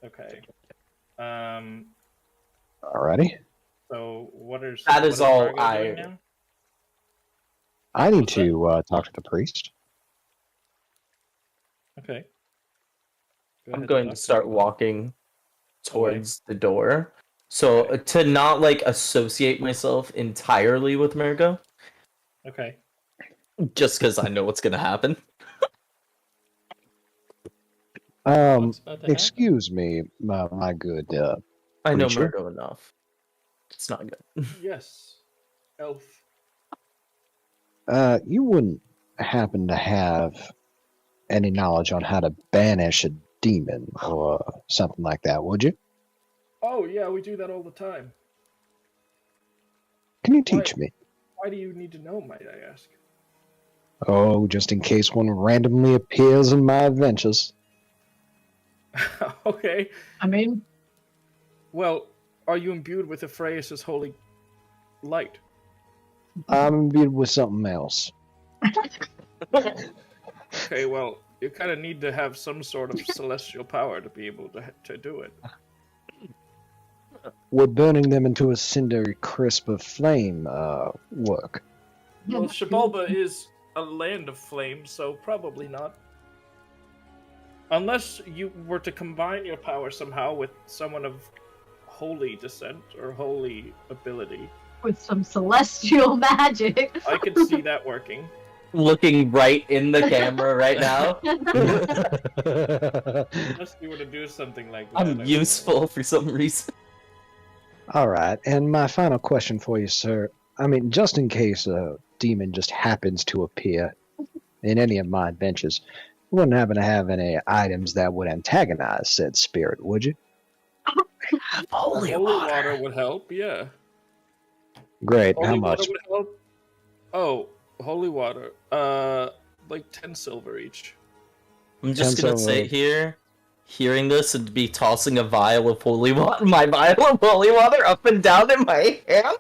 Okay. Alrighty. So what is That is what all Margot I- doing now? I need to talk to the priest. Okay. Go I'm ahead going and to talk start him. walking towards the door. So to not like associate myself entirely with Margot, Okay. just because I know what's gonna happen. What's about to happen? Excuse me, my good. I know Preacher? Margot enough. It's not good. Yes. Elf. You wouldn't happen to have any knowledge on how to banish a demon or something like that, would you? Oh, yeah, we do that all the time. Can you teach me? Why do you need to know, might I ask? Oh, just in case one randomly appears in my adventures. Okay. I mean, Well, are you imbued with Ephraim's holy light? I'm imbued with something else. Okay, well, you kind of need to have some sort of celestial power to be able to do it. Would burning them into a cindery crisp of flame work? Well, Shibalba is a land of flames, so probably not. Unless you were to combine your power somehow with someone of holy descent or holy ability. With some celestial magic. I could see that working. Looking right in the camera right now. Unless you were to do something like that. I'm useful for some reason. All right, and my final question for you, sir. I mean, just in case a demon just happens to appear in any of my adventures, you wouldn't happen to have any items that would antagonize said spirit, would you? Holy water would help, yeah. Great. Holy How water much? would help. Oh, holy water. Like 10 silver each. I'm just 10 gonna silver. sit here, hearing this, and be tossing a vial of holy water, my vial of holy water, up and down in my hand.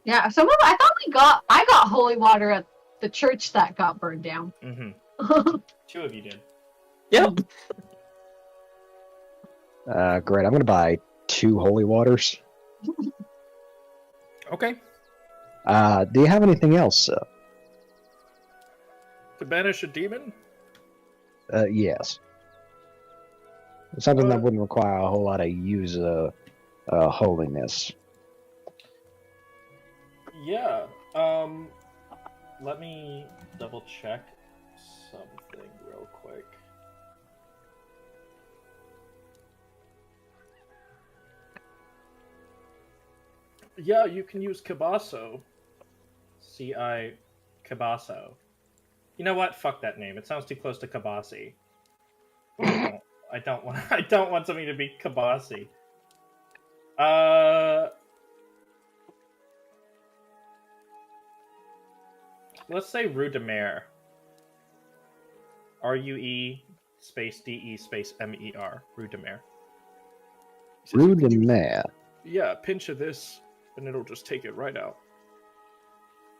Yeah, I got holy water at the church that got burned down. Mm-hmm. 2 of you did. Yep. Great. I'm gonna buy 2 holy waters. Okay. Do you have anything else, sir? To banish a demon? Yes. Something that wouldn't require a whole lot of user holiness. Yeah. Let me double check something real quick. Yeah, you can use Cabasso. C-I Cabasso. You know what? Fuck that name. It sounds too close to Kabasi. I don't want something to be Kabasi. Let's say Rue de Mer. R-U-E space D-E space M-E-R. Rue de Mer. Rue de Mer. Yeah, a pinch of this, and it'll just take it right out.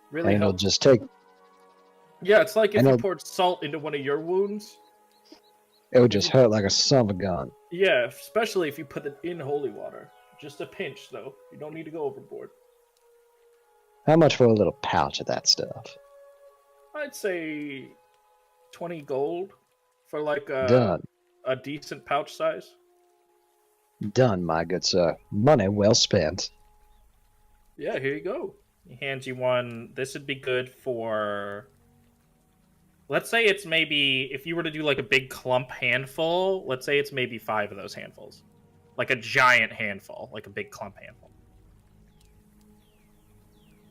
And Really it'll helps. just take. Yeah, it's like if and you it'll- poured salt into one of your wounds. It would just hurt like a son of a gun. Yeah, especially if you put it in holy water. Just a pinch, though. You don't need to go overboard. How much for a little pouch of that stuff? I'd say 20 gold for like Done. a decent pouch size. Done, my good sir. Money well spent. Yeah, here you go. He hands you one. This would be good for... Let's say it's maybe... If you were to do like a big clump handful, let's say it's maybe 5 of those handfuls. Like a giant handful. Like a big clump handful.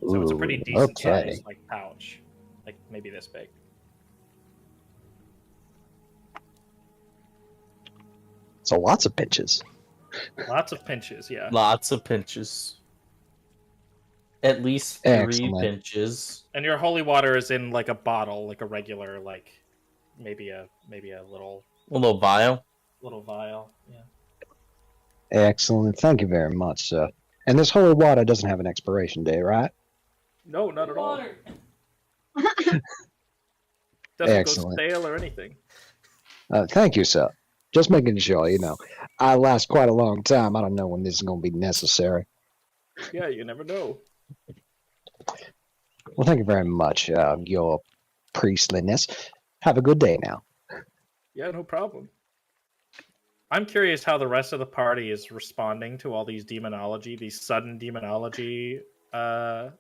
So it's a pretty Ooh, decent okay. size like pouch. Like maybe this big. So lots of pinches. Lots of pinches, yeah. Lots of pinches. At least 3 Excellent. pinches. And your holy water is in like a bottle, like a regular, like maybe a little A little vial. vial. Yeah. Excellent. Thank you very much, sir. And this holy water doesn't have an expiration date, right? No, not at all. Water. Doesn't Excellent. go stale or anything. Thank you, sir. Just making sure, you know. I last quite a long time. I don't know when this is going to be necessary. Yeah, you never know. Well, thank you very much, your priestliness. Have a good day now. Yeah, no problem. I'm curious how the rest of the party is responding to all these demonology, these sudden demonology, the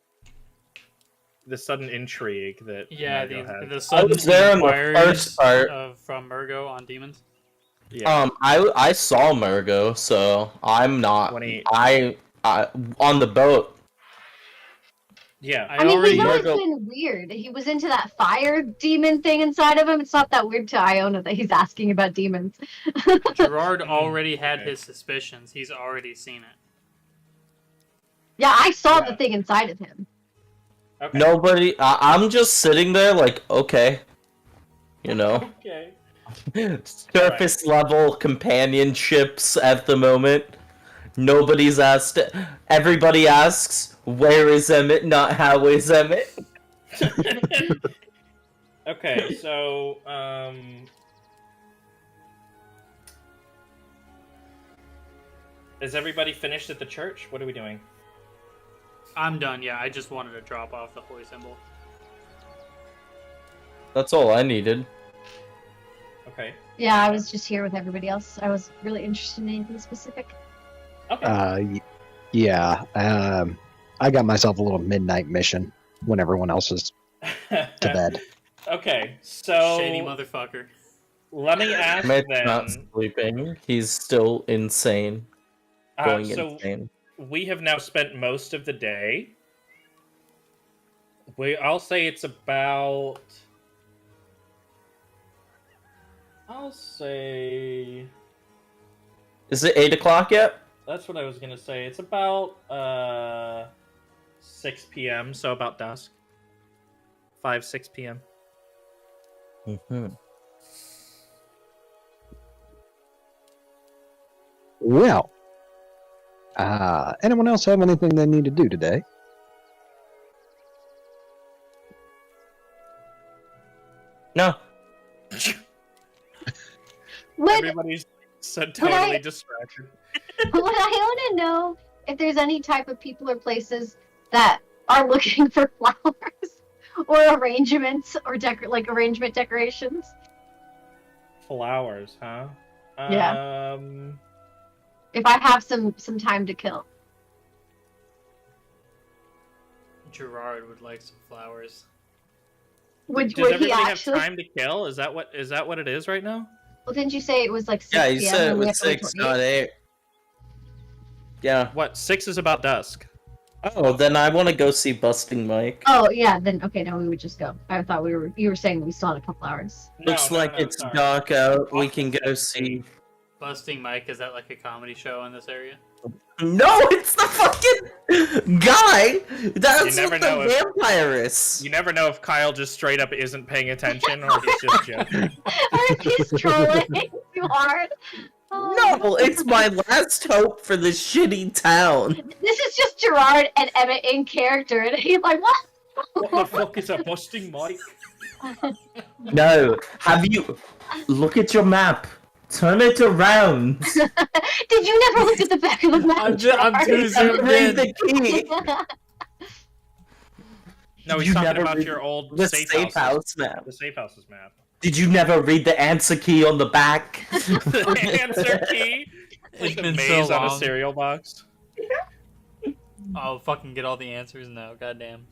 sudden intrigue that Yeah, Margot had. the sudden was there in the inquiries first part. from Murgo on demons. Yeah. I saw Murgo, so I'm not. When he- I on the boat. Yeah. I mean, already he's always Margot- been weird. He was into that fire demon thing inside of him. It's not that weird to Iona that he's asking about demons. Gerard already had his suspicions. He's already seen it. Yeah, I saw Yeah. the thing inside of him. Okay. Nobody. I'm just sitting there like, okay, you know, Okay. surface level companionships at the moment. Nobody's asked. Everybody asks, "Where is Emmett?" Not how is Emmett. Okay, so is everybody finished at the church? What are we doing? I'm done. Yeah, I just wanted to drop off the holy symbol. That's all I needed. Okay. Yeah, I was just here with everybody else. I was really interested in anything specific. Okay. Yeah. I got myself a little midnight mission when everyone else is to bed. Okay, so Shady motherfucker. let me ask Matt's then. not sleeping. He's still insane. Going So insane. we have now spent most of the day. I'll say it's about. I'll say Is it 8 o'clock yet? that's what I was gonna say. It's about 6 p.m. So about dusk. 6 p.m. Mm-hmm. Well, anyone else have anything they need to do today? No. Would Everybody's so totally distracted. I want to know if there's any type of people or places that are looking for flowers or arrangements or arrangement decorations. Flowers, huh? Yeah. If I have some time to kill. Gerard would like some flowers. Would Does he everybody actually? have time to kill? Is that what it is right now? Well, didn't you say it was like 6 Yeah, you p.m. said it and we was have to wait 6, till not 8. Yeah. What? 6 is about dusk. Oh, then I want to go see Busting Mike. Oh yeah, then okay, no, we would just go. I thought you were saying we still had a couple hours. Looks like it's sorry. dark out. We Busting can go Mike. see. Busting Mike, is that like a comedy show in this area? No, it's the fucking guy. That's You never what the know if- vampire is. You never know if Kyle just straight up isn't paying attention or he's just joking. Or if he's trolling too hard. Oh. No, it's my last hope for this shitty town. This is just Gerard and Emmett in character, and he's like, what? What the fuck is a busting Mike? No, have you look at your map? Turn it around. Did you never look at the back of the map? I'm Gerard? too zoomed Read in. the key. No, he's You talking never about read your old The safe, safe house. house map. The safe house's map. Did you never read the answer key on the back? The answer key. It's Like a been maze so on a long. cereal box. I'll fucking get all the answers now. Goddamn.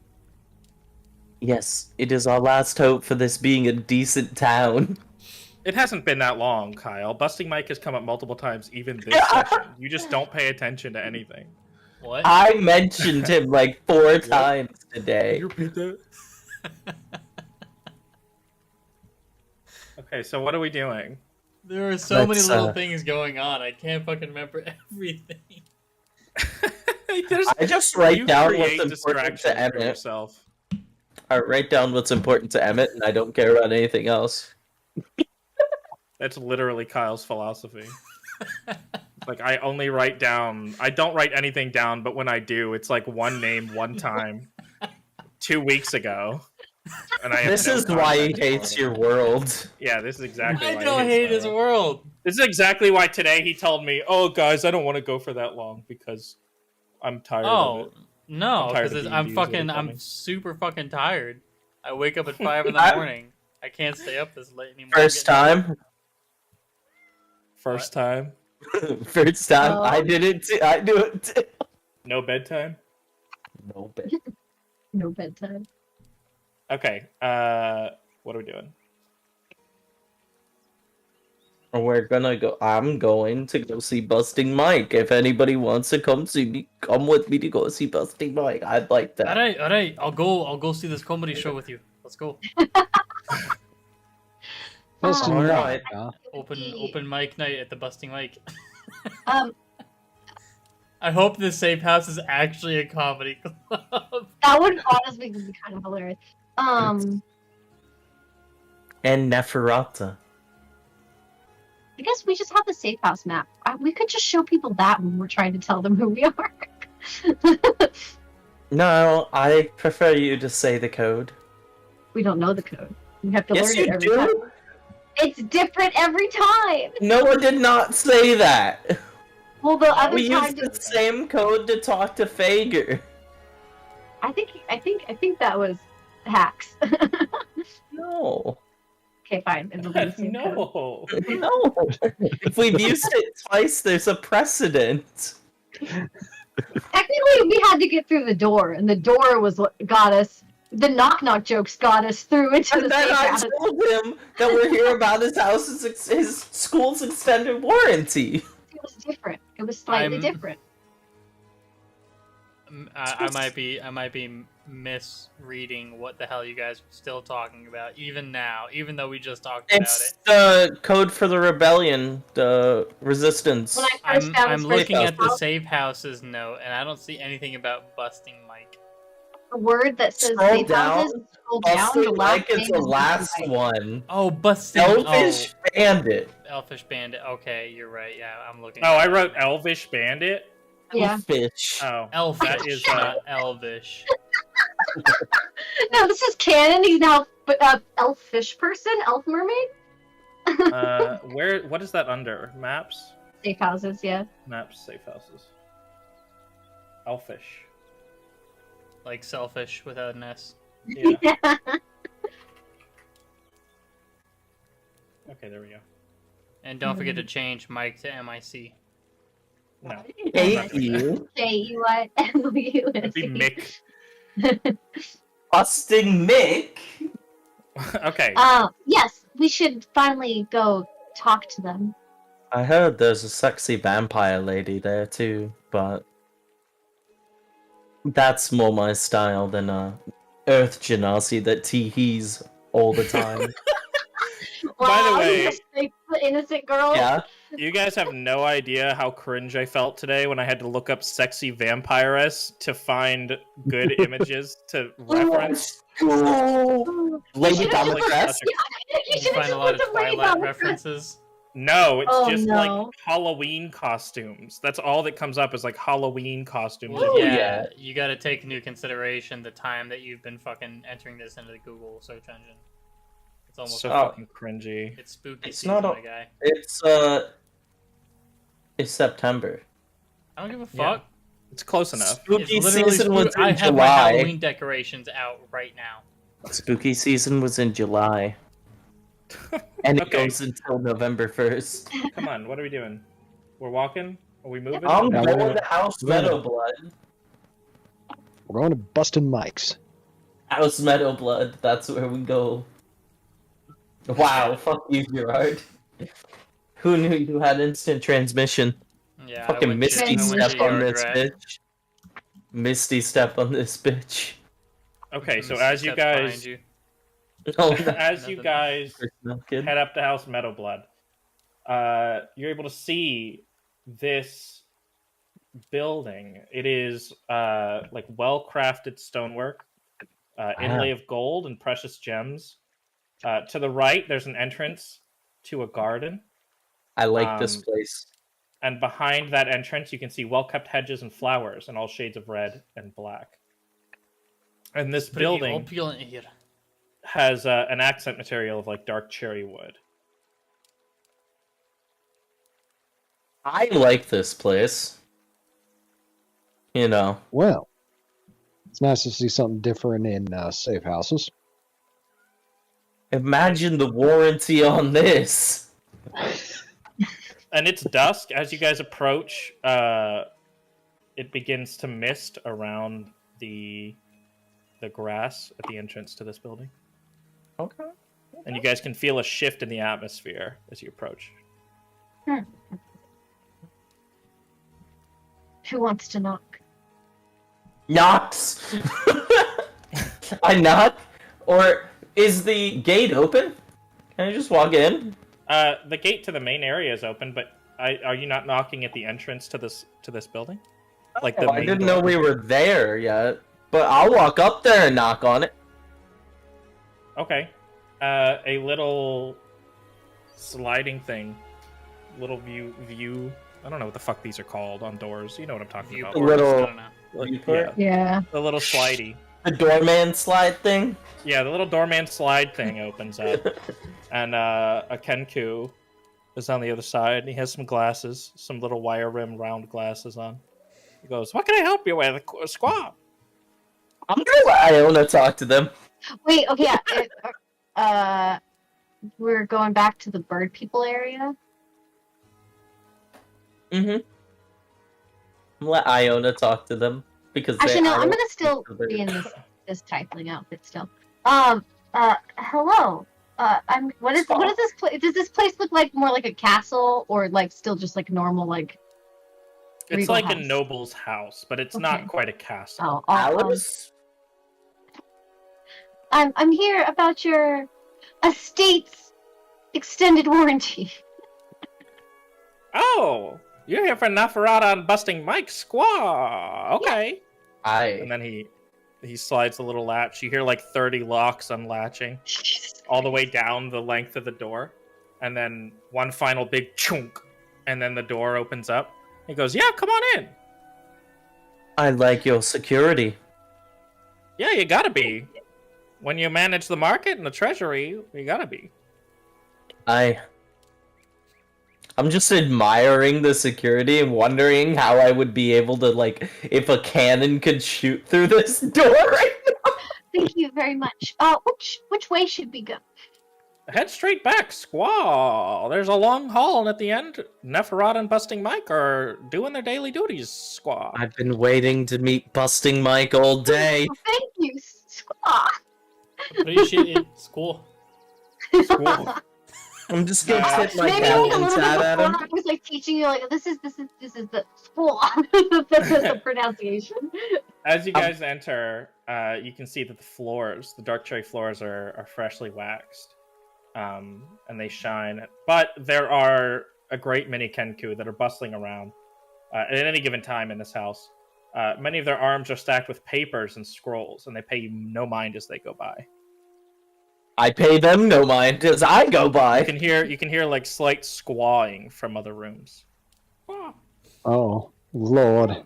Yes, it is our last hope for this being a decent town. It hasn't been that long, Kyle. Busting Mike has come up multiple times, even this session. You just don't pay attention to anything. What? I mentioned him like 4 times today. repeat that? Okay, so what are we doing? There are so many Let's, little things going on. I can't fucking remember everything. I just write You down create what's important distractions to for Emmett. yourself. I write down what's important to Emmett, and I don't care about anything else. That's literally Kyle's philosophy. Like, I only write down... I don't write anything down, but when I do, it's like one name, one time. 2 weeks ago. And I have This no is why he context hates for it. your world. Yeah, this is exactly I why don't he hate hates his my world. This is exactly why today he told me, "Oh, guys, I don't want to go for that long because I'm tired of Oh it." no, I'm tired of because the I'm reviews that are fucking, I'm coming. super fucking tired. I wake up at 5 in the morning. I can't stay up this late anymore. First time? First time, First time, Oh. I did it too. I do it too. no bedtime. No bet. No bedtime. Okay, what are we doing? We're gonna go. I'm going to go see Busting Mike. If anybody wants to come see me, come with me to go see Busting Mike. I'd like that. All right. I'll go see this comedy show with you. Let's go. Busting Alright. Mike, huh? Open mic night at the Busting Mike. Um, I hope this safe house is actually a comedy club. that would honestly be kind of hilarious. And Neferata. I guess we just have the safe house map. We could just show people that when we're trying to tell them who we are. No, I prefer you to say the code. We don't know the code. We have to Yes, learn you it every do. time. It's different every time. No one did not say that. Well, the other We time, used the same code to talk to Fager. I think that was hacks. No. Okay, fine. It'll be the same code. No. No. If we've used it twice, there's a precedent. Technically, we had to get through the door, and the door was what got us. The knock-knock jokes got us through into the And then safe I house. told him that we're here about his school's extended warranty. It was different. It was slightly I'm- different. I might be misreading what the hell you guys are still talking about, even now, even though we just talked about It's it. the code for the rebellion, the resistance. When I first found I'm this looking safe at the house, safe houses note, and I don't see anything about busting Mike. a word that says Scroll safe down. houses. Scroll down. Also, The last like it's name the is last Mike. one. Oh, busting. Elfish Bandit. Elfish Bandit. Okay, you're right. Yeah, I'm looking. Oh, I wrote Elvish Bandit. Yeah. Elfish. Oh, Elfish, that is not Elvish. No, this is canon. He's now elf fish person, elf mermaid. what is that under? Maps? Safe houses, yeah. Maps, safe houses. Elfish. Like selfish without an S. Yeah. Okay, there we go. And don't forget to change Mike to MIC. No. Hate you. K-E-Y-M-U-S-E. It'd be Mick. Busting Mick. Okay. Yes, we should finally go talk to them. I heard there's a sexy vampire lady there too, but that's more my style than Earth Genasi that teehees all the time. By the way- you just think the innocent girl. Yeah. You guys have no idea how cringe I felt today when I had to look up sexy vampiress to find good images to reference. Lady should've Dama just- dress. You You should find a lot of Twilight references. No, it's Oh, just no. like Halloween costumes. That's all that comes up is like Halloween costumes. Well, Ooh, yeah, yeah. you got to take into consideration the time that you've been fucking entering this into the Google search engine. It's almost So like, fucking cringy. it's spooky It's season, not a- my guy. It's September. I don't give a Yeah. fuck. It's close enough. Spooky It's literally season was I in have my July. Halloween decorations out right now. Spooky season was in July. And it Okay. goes until November 1st. Come on, what are we doing? We're walking? Are we moving? I'm Yeah, going we're- to House we're- Meadowblood. We're going to busting mics. House Meadowblood, that's where we go. Wow, fuck you, Gerard. Who knew you had instant transmission? Yeah, Fucking Misty I went step to on your this address. bitch. Misty step on this bitch. Okay, so Misty as you steps behind guys you. Oh, as you Nothing. guys no, kid. head up to House Meadowblood, you're able to see this building. It is like well-crafted stonework, inlay of gold and precious gems. To the right, there's an entrance to a garden, I like this um, place. and behind that entrance, you can see well-kept hedges and flowers in all shades of red and black. And this Pretty building opulent here. has an accent material of like dark cherry wood. I like this place. You know. Well, it's nice to see something different in safe houses. Imagine the warranty on this. And it's dusk as you guys approach. It begins to mist around the grass at the entrance to this building, Okay. and you guys can feel a shift in the atmosphere as you approach. Who wants to knock? Knocks. I knock. Or is the gate open? Can I just walk in? The gate to the main area is open, but are you not knocking at the entrance to this building? Like the Oh, I main didn't door? know we were there yet. But I'll walk up there and knock on it. Okay. A little sliding thing, little view. I don't know what the fuck these are called on doors. You know what I'm talking about. Viewport, little- I don't know. Like, viewport? yeah, Yeah. the little slidey. The doorman slide thing. Yeah, the little doorman slide thing opens up, and a Kenku is on the other side. And he has some glasses, some little wire rim round glasses on. He goes, "What can I help you with, Squaw?" I'm gonna let Iona talk to them. Wait, okay, yeah. We're going back to the bird people area. Mm-hmm. Let Iona talk to them because Actually, no, I'm Iona gonna still speaks to their- be in this tiefling outfit still. Hello. What is this place? Does this place look like more like a castle or like still just like normal like? It's regal like a house? noble's house, but it's Okay. not quite a castle. Oh, Alice? I'm here about your estate's extended warranty. Oh, you're here for Nafarada and busting Mike's squaw. Okay. And then he slides a little latch. You hear like 30 locks unlatching all the way down the length of the door. And then one final big chunk. And then the door opens up. He goes, yeah, come on in. I like your security. Yeah, you gotta be. When you manage the market and the treasury, you gotta be. I'm just admiring the security and wondering how I would be able to, like, if a cannon could shoot through this door right now. Thank you very much. Which way should we go? Head straight back, squaw. There's a long hall, and at the end, Neferata and Busting Mike are doing their daily duties, squaw. I've been waiting to meet Busting Mike all day. Thank you, squaw. Appreciate it. It's cool. Squaw. I'm just gonna tip my Maybe like a captain little bit tat at before him. I was like teaching you like this is the squaw the pronunciation. As you guys enter, you can see that the dark cherry floors are freshly waxed. And they shine. But there are a great many Kenku that are bustling around at any given time in this house. Many of their arms are stacked with papers and scrolls, and they pay you no mind as they go by. I pay them no mind as I go You by. can hear like slight squawing from other rooms. Oh, Lord.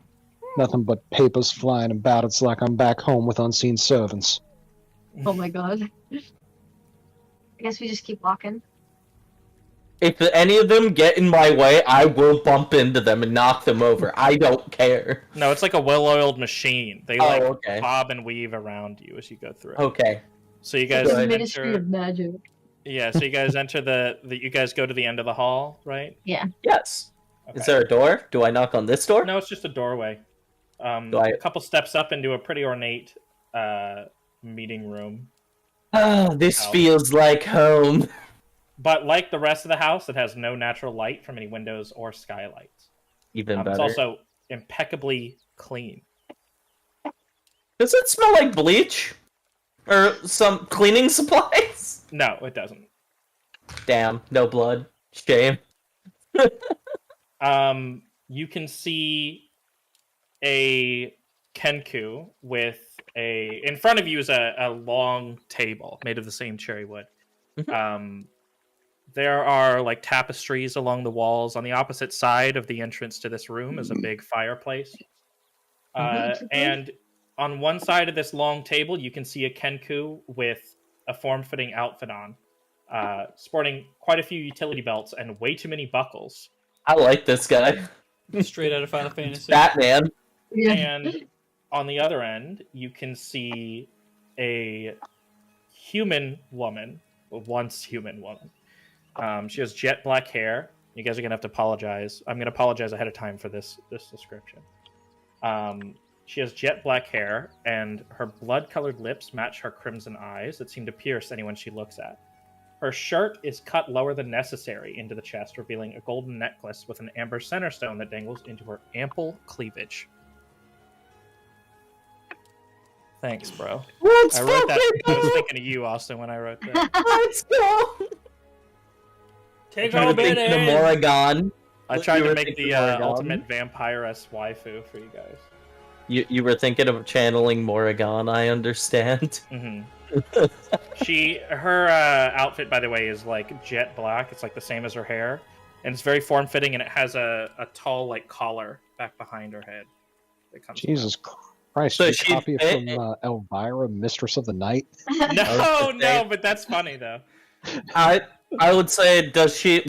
Nothing but papers flying about. It's like I'm back home with unseen servants. Oh my god. I guess we just keep walking. If any of them get in my way, I will bump into them and knock them over. I don't care. No, it's like a well-oiled machine. They okay. bob and weave around you as you go through. Okay. So you guys Good. Ministry enter. of Magic. Yeah, so you guys enter you guys go to the end of the hall, right? Yeah. Yes. Okay. Is there a door? Do I knock on this door? No, it's just a doorway. Do I- A couple steps up into a pretty ornate meeting room. Oh, this Oh. feels like home. But like the rest of the house, it has no natural light from any windows or skylights. Even It's better. also impeccably clean. Does it smell like bleach? Or some cleaning supplies? No, it doesn't. Damn, no blood. Shame. You can see a Kenku with in front of you is a long table made of the same cherry wood. There are like tapestries along the walls. On the opposite side of the entrance to this room is a big fireplace. And on one side of this long table, you can see a Kenku with a form-fitting outfit on, sporting quite a few utility belts and way too many buckles. I like this guy. Straight out of Final Fantasy. Batman. Yeah. And on the other end, you can see a human woman, once human woman. She has jet black hair. You guys are gonna have to apologize. I'm gonna apologize ahead of time for this description. She has jet black hair, and her blood-colored lips match her crimson eyes that seem to pierce anyone she looks at. Her shirt is cut lower than necessary into the chest, revealing a golden necklace with an amber center stone that dangles into her ample cleavage. Thanks, bro. Let's I wrote that. I was fucking thinking of you, Austin, when I wrote that. Let's go. Take I'm all trying to think the bit Morrigan. I You tried to were make thinking the Morrigan? ultimate vampiress waifu for you guys. You were thinking of channeling Morrigan, I understand. Hmm Her outfit, by the way, is like jet black. It's like the same as her hair, and it's very form fitting. And it has a tall like collar back behind her head. That comes Jesus Christ, So you she copy it fit- from Elvira, Mistress of the Night? around. No, I was no, but that's funny though. I would say,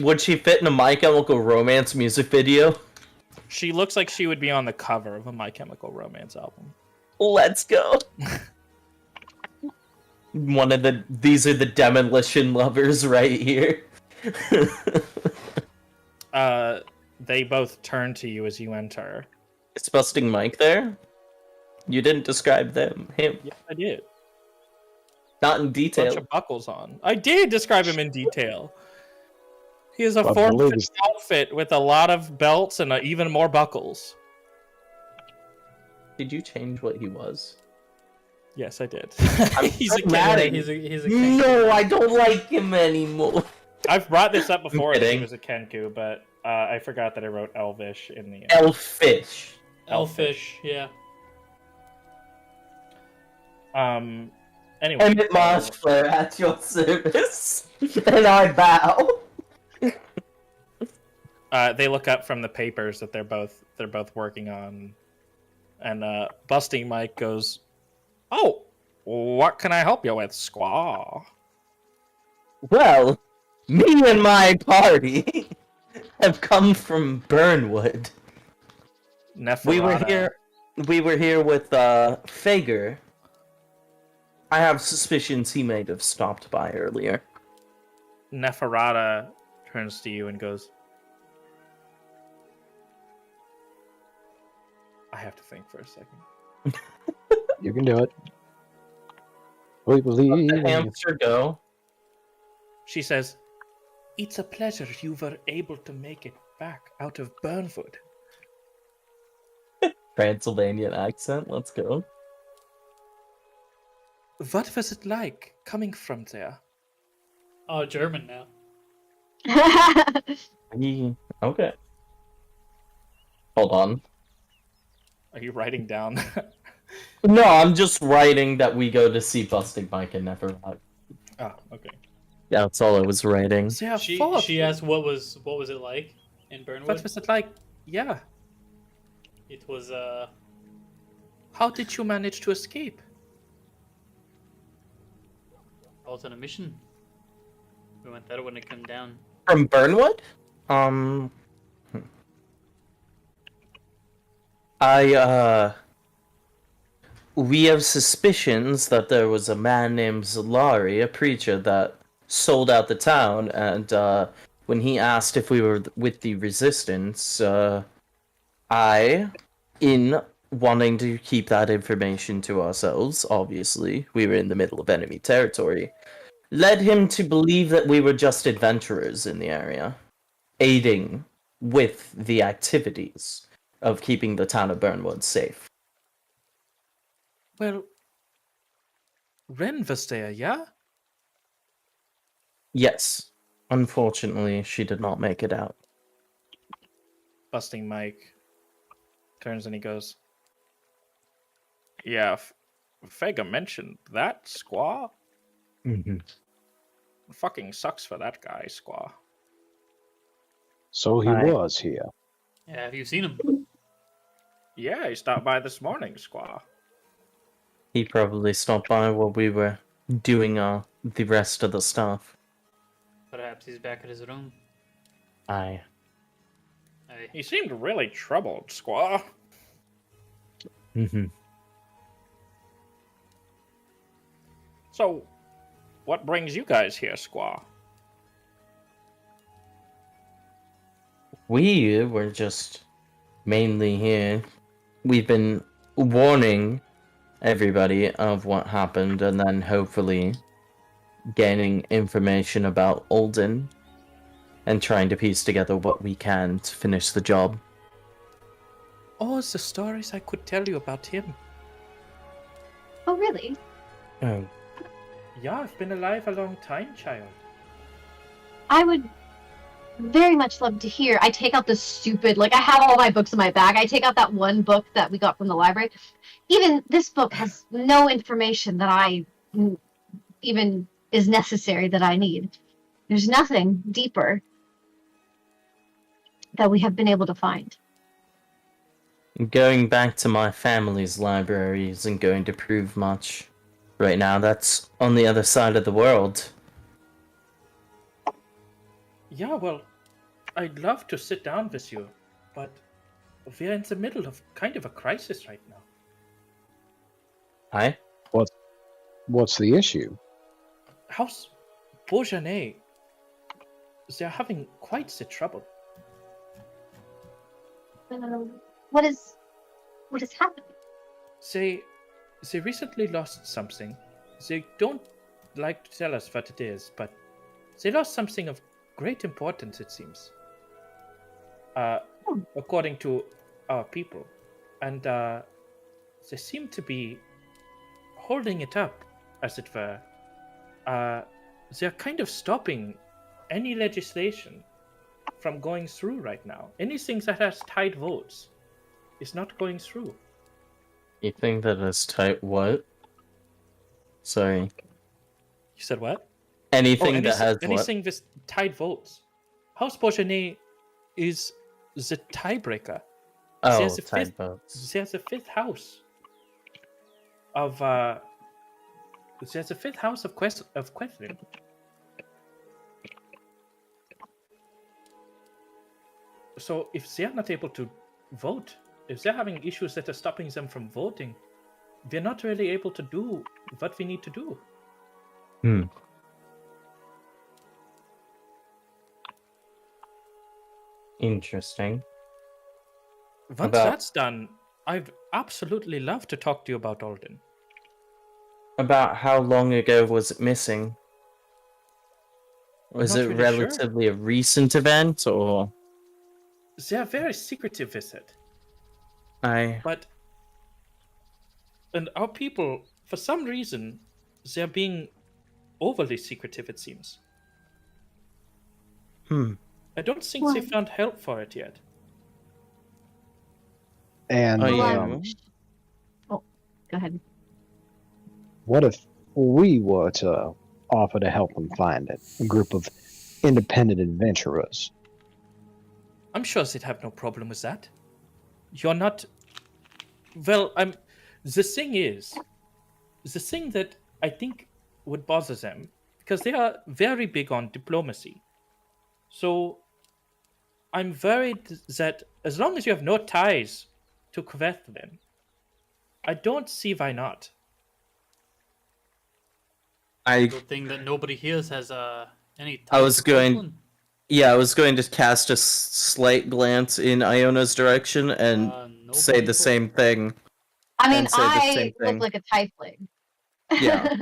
would she fit in a My Chemical Romance music video? She looks like she would be on the cover of a My Chemical Romance album. Let's go. These are the demolition lovers right here. They both turn to you as you enter. Is Busting Mike there? You didn't describe him. Yeah, I did. Not in Bunch detail. of buckles on. I did describe him in detail. He has a But form-fit believe- outfit with a lot of belts and even more buckles. Did you change what he was? Yes, I did. He's a mad king. at He's a king. No, I don't like him anymore. I've brought this up before that he kidding. was a Kenku, but I forgot that I wrote Elvish in the Elfish. Elfish, yeah. Anyway. Emmett Marshflare at your service. And I bow. They look up from the papers that they're both working on, and Busting Mike goes, "Oh, what can I help you with, Squaw?" Well, me and my party have come from Burnwood. Neferata. We were here with Fager. I have suspicions he may have stopped by earlier. Neferata turns to you and goes, "I have to think for a second." You can do it. We believe. The in you. hamster go. She says, "It's a pleasure you were able to make it back out of Burnwood." Transylvanian accent, let's go. What was it like coming from there? Oh, German now. Okay. Hold on. Are you writing down? No, I'm just writing that we go to see Busting Mike and Neferrat. Oh, okay. Yeah, that's all I was writing. There are She four of she you. asked what was it like in Burnwood? What was it like? Yeah. It was How did you manage to escape? I was on a mission. We went there when it came down. From Burnwood? We have suspicions that there was a man named Zalari, a preacher, that sold out the town, and when he asked if we were with the resistance, I, in wanting to keep that information to ourselves, obviously, we were in the middle of enemy territory, led him to believe that we were just adventurers in the area, aiding with the activities of keeping the town of Burnwood safe. Well, Ren was there, yeah? Yes. Unfortunately, she did not make it out. Busting Mike turns and he goes, "Yeah, Fega mentioned that, Squaw. Mm-hmm. Fucking sucks for that guy, Squaw." So he Aye. was here. Yeah, have you seen him? Yeah, he stopped by this morning, Squaw. He probably stopped by while we were doing the rest of the stuff. Perhaps he's back at his room. Aye. Hey, He seemed really troubled, Squaw. Mm-hmm. So, what brings you guys here, Squaw? We were just mainly here. We've been warning everybody of what happened and then hopefully gaining information about Alden and trying to piece together what we can to finish the job. Oh, the stories I could tell you about him. Oh, really? Oh, Yeah, I've been alive a long time, child. I would very much love to hear. I take out the stupid, like, I have all my books in my bag. I take out that one book that we got from the library. Even this book has no information that even is necessary that I need. There's nothing deeper that we have been able to find. going back to my family's library isn't going to prove much. Right now, that's on the other side of the world. Yeah, well, I'd love to sit down with you, but we're in the middle of kind of a crisis right now. Hi. What's the issue? House Beaujolais, they're having quite the trouble. What is happening? They recently lost something. They don't like to tell us what it is, but they lost something of great importance, it seems. According to our people. And they seem to be holding it up, as it were. They're kind of stopping any legislation from going through right now. Anything that has tied votes is not going through. You think that is tight what? Sorry. You said what? Anything that has what? anything with tied votes. House Beaujolais is the tiebreaker. Oh, There's a tied fifth- votes. There's a fifth house of there's a fifth house of Quethlin. So if they're not able to vote, if they're having issues that are stopping them from voting, we're not really able to do what we need to do. Interesting. Once About- that's done, I'd absolutely love to talk to you about Alden. About how long ago was it missing? Was Not it really sure. relatively a recent event, or They're very secretive with it, I? and our people, for some reason, they're being overly secretive, it seems. I don't think they Why? found help for it yet. And Oh, Well, yeah. Go ahead. what if we were to offer to help them find it? A group of independent adventurers. I'm sure they'd have no problem with that. You're not. Well, I'm. The thing that I think would bother them, because they are very big on diplomacy. So I'm worried that as long as you have no ties to Quethlin, I don't see why not. Good thing that nobody here has any. I was ties to going- Quethlin. Yeah, I was going to cast a slight glance in Iona's direction and No say the people. same thing. I mean, And say the I same look thing. like a tiefling. Yeah.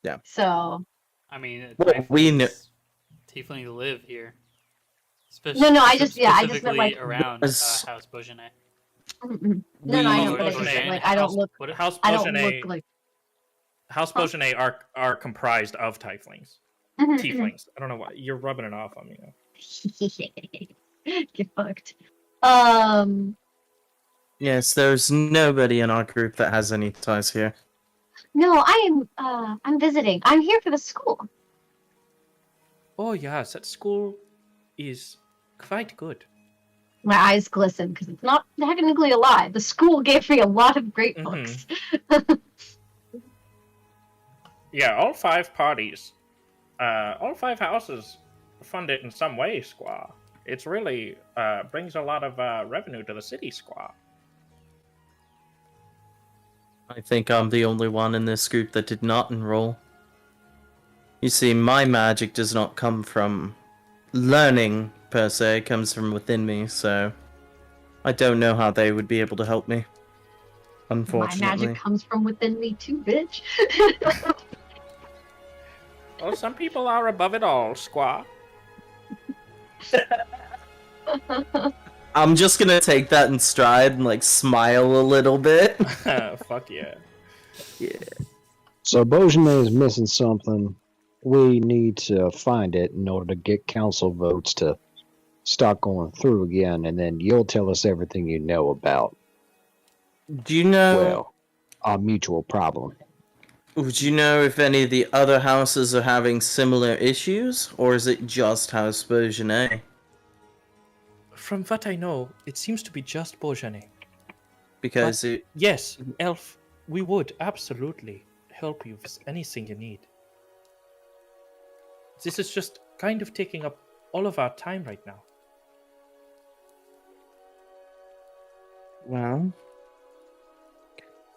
Yeah. So I mean, Well, we kn- tieflings live here. No, I just meant, specifically like- around As- House Beaujolais. no, I know, We- but I just Beaujolais. meant, like I don't look. What, House I don't Beaujolais, look like. House Huh? Beaujolais are comprised of tieflings. Tieflings. I don't know why you're rubbing it off on me now. Get fucked. Yes, there's nobody in our group that has any ties here. No, I'm visiting. I'm here for the school. Oh yes, that school is quite good. My eyes glisten because it's not technically a lie. The school gave me a lot of great Mhm. books. Yeah, all five parties, all five houses fund it in some way, Squaw. It's really brings a lot of revenue to the city, Squaw. I think I'm the only one in this group that did not enroll. You see, my magic does not come from learning, per se. It comes from within me, so I don't know how they would be able to help me. My Unfortunately. magic comes from within me too, bitch. Well, some people are above it all, Squaw. I'm just gonna take that in stride and, like, smile a little bit. Fuck yeah. So Beaujolais is missing something. We need to find it in order to get council votes to start going through again, and then you'll tell us everything you know about, Do you know... well, our mutual problem. Would you know if any of the other houses are having similar issues, or is it just House Beaujolais? From what I know, it seems to be just Beaujolais. Because it... Yes, Elf, we would absolutely help you with anything you need. This is just kind of taking up all of our time right now. Well...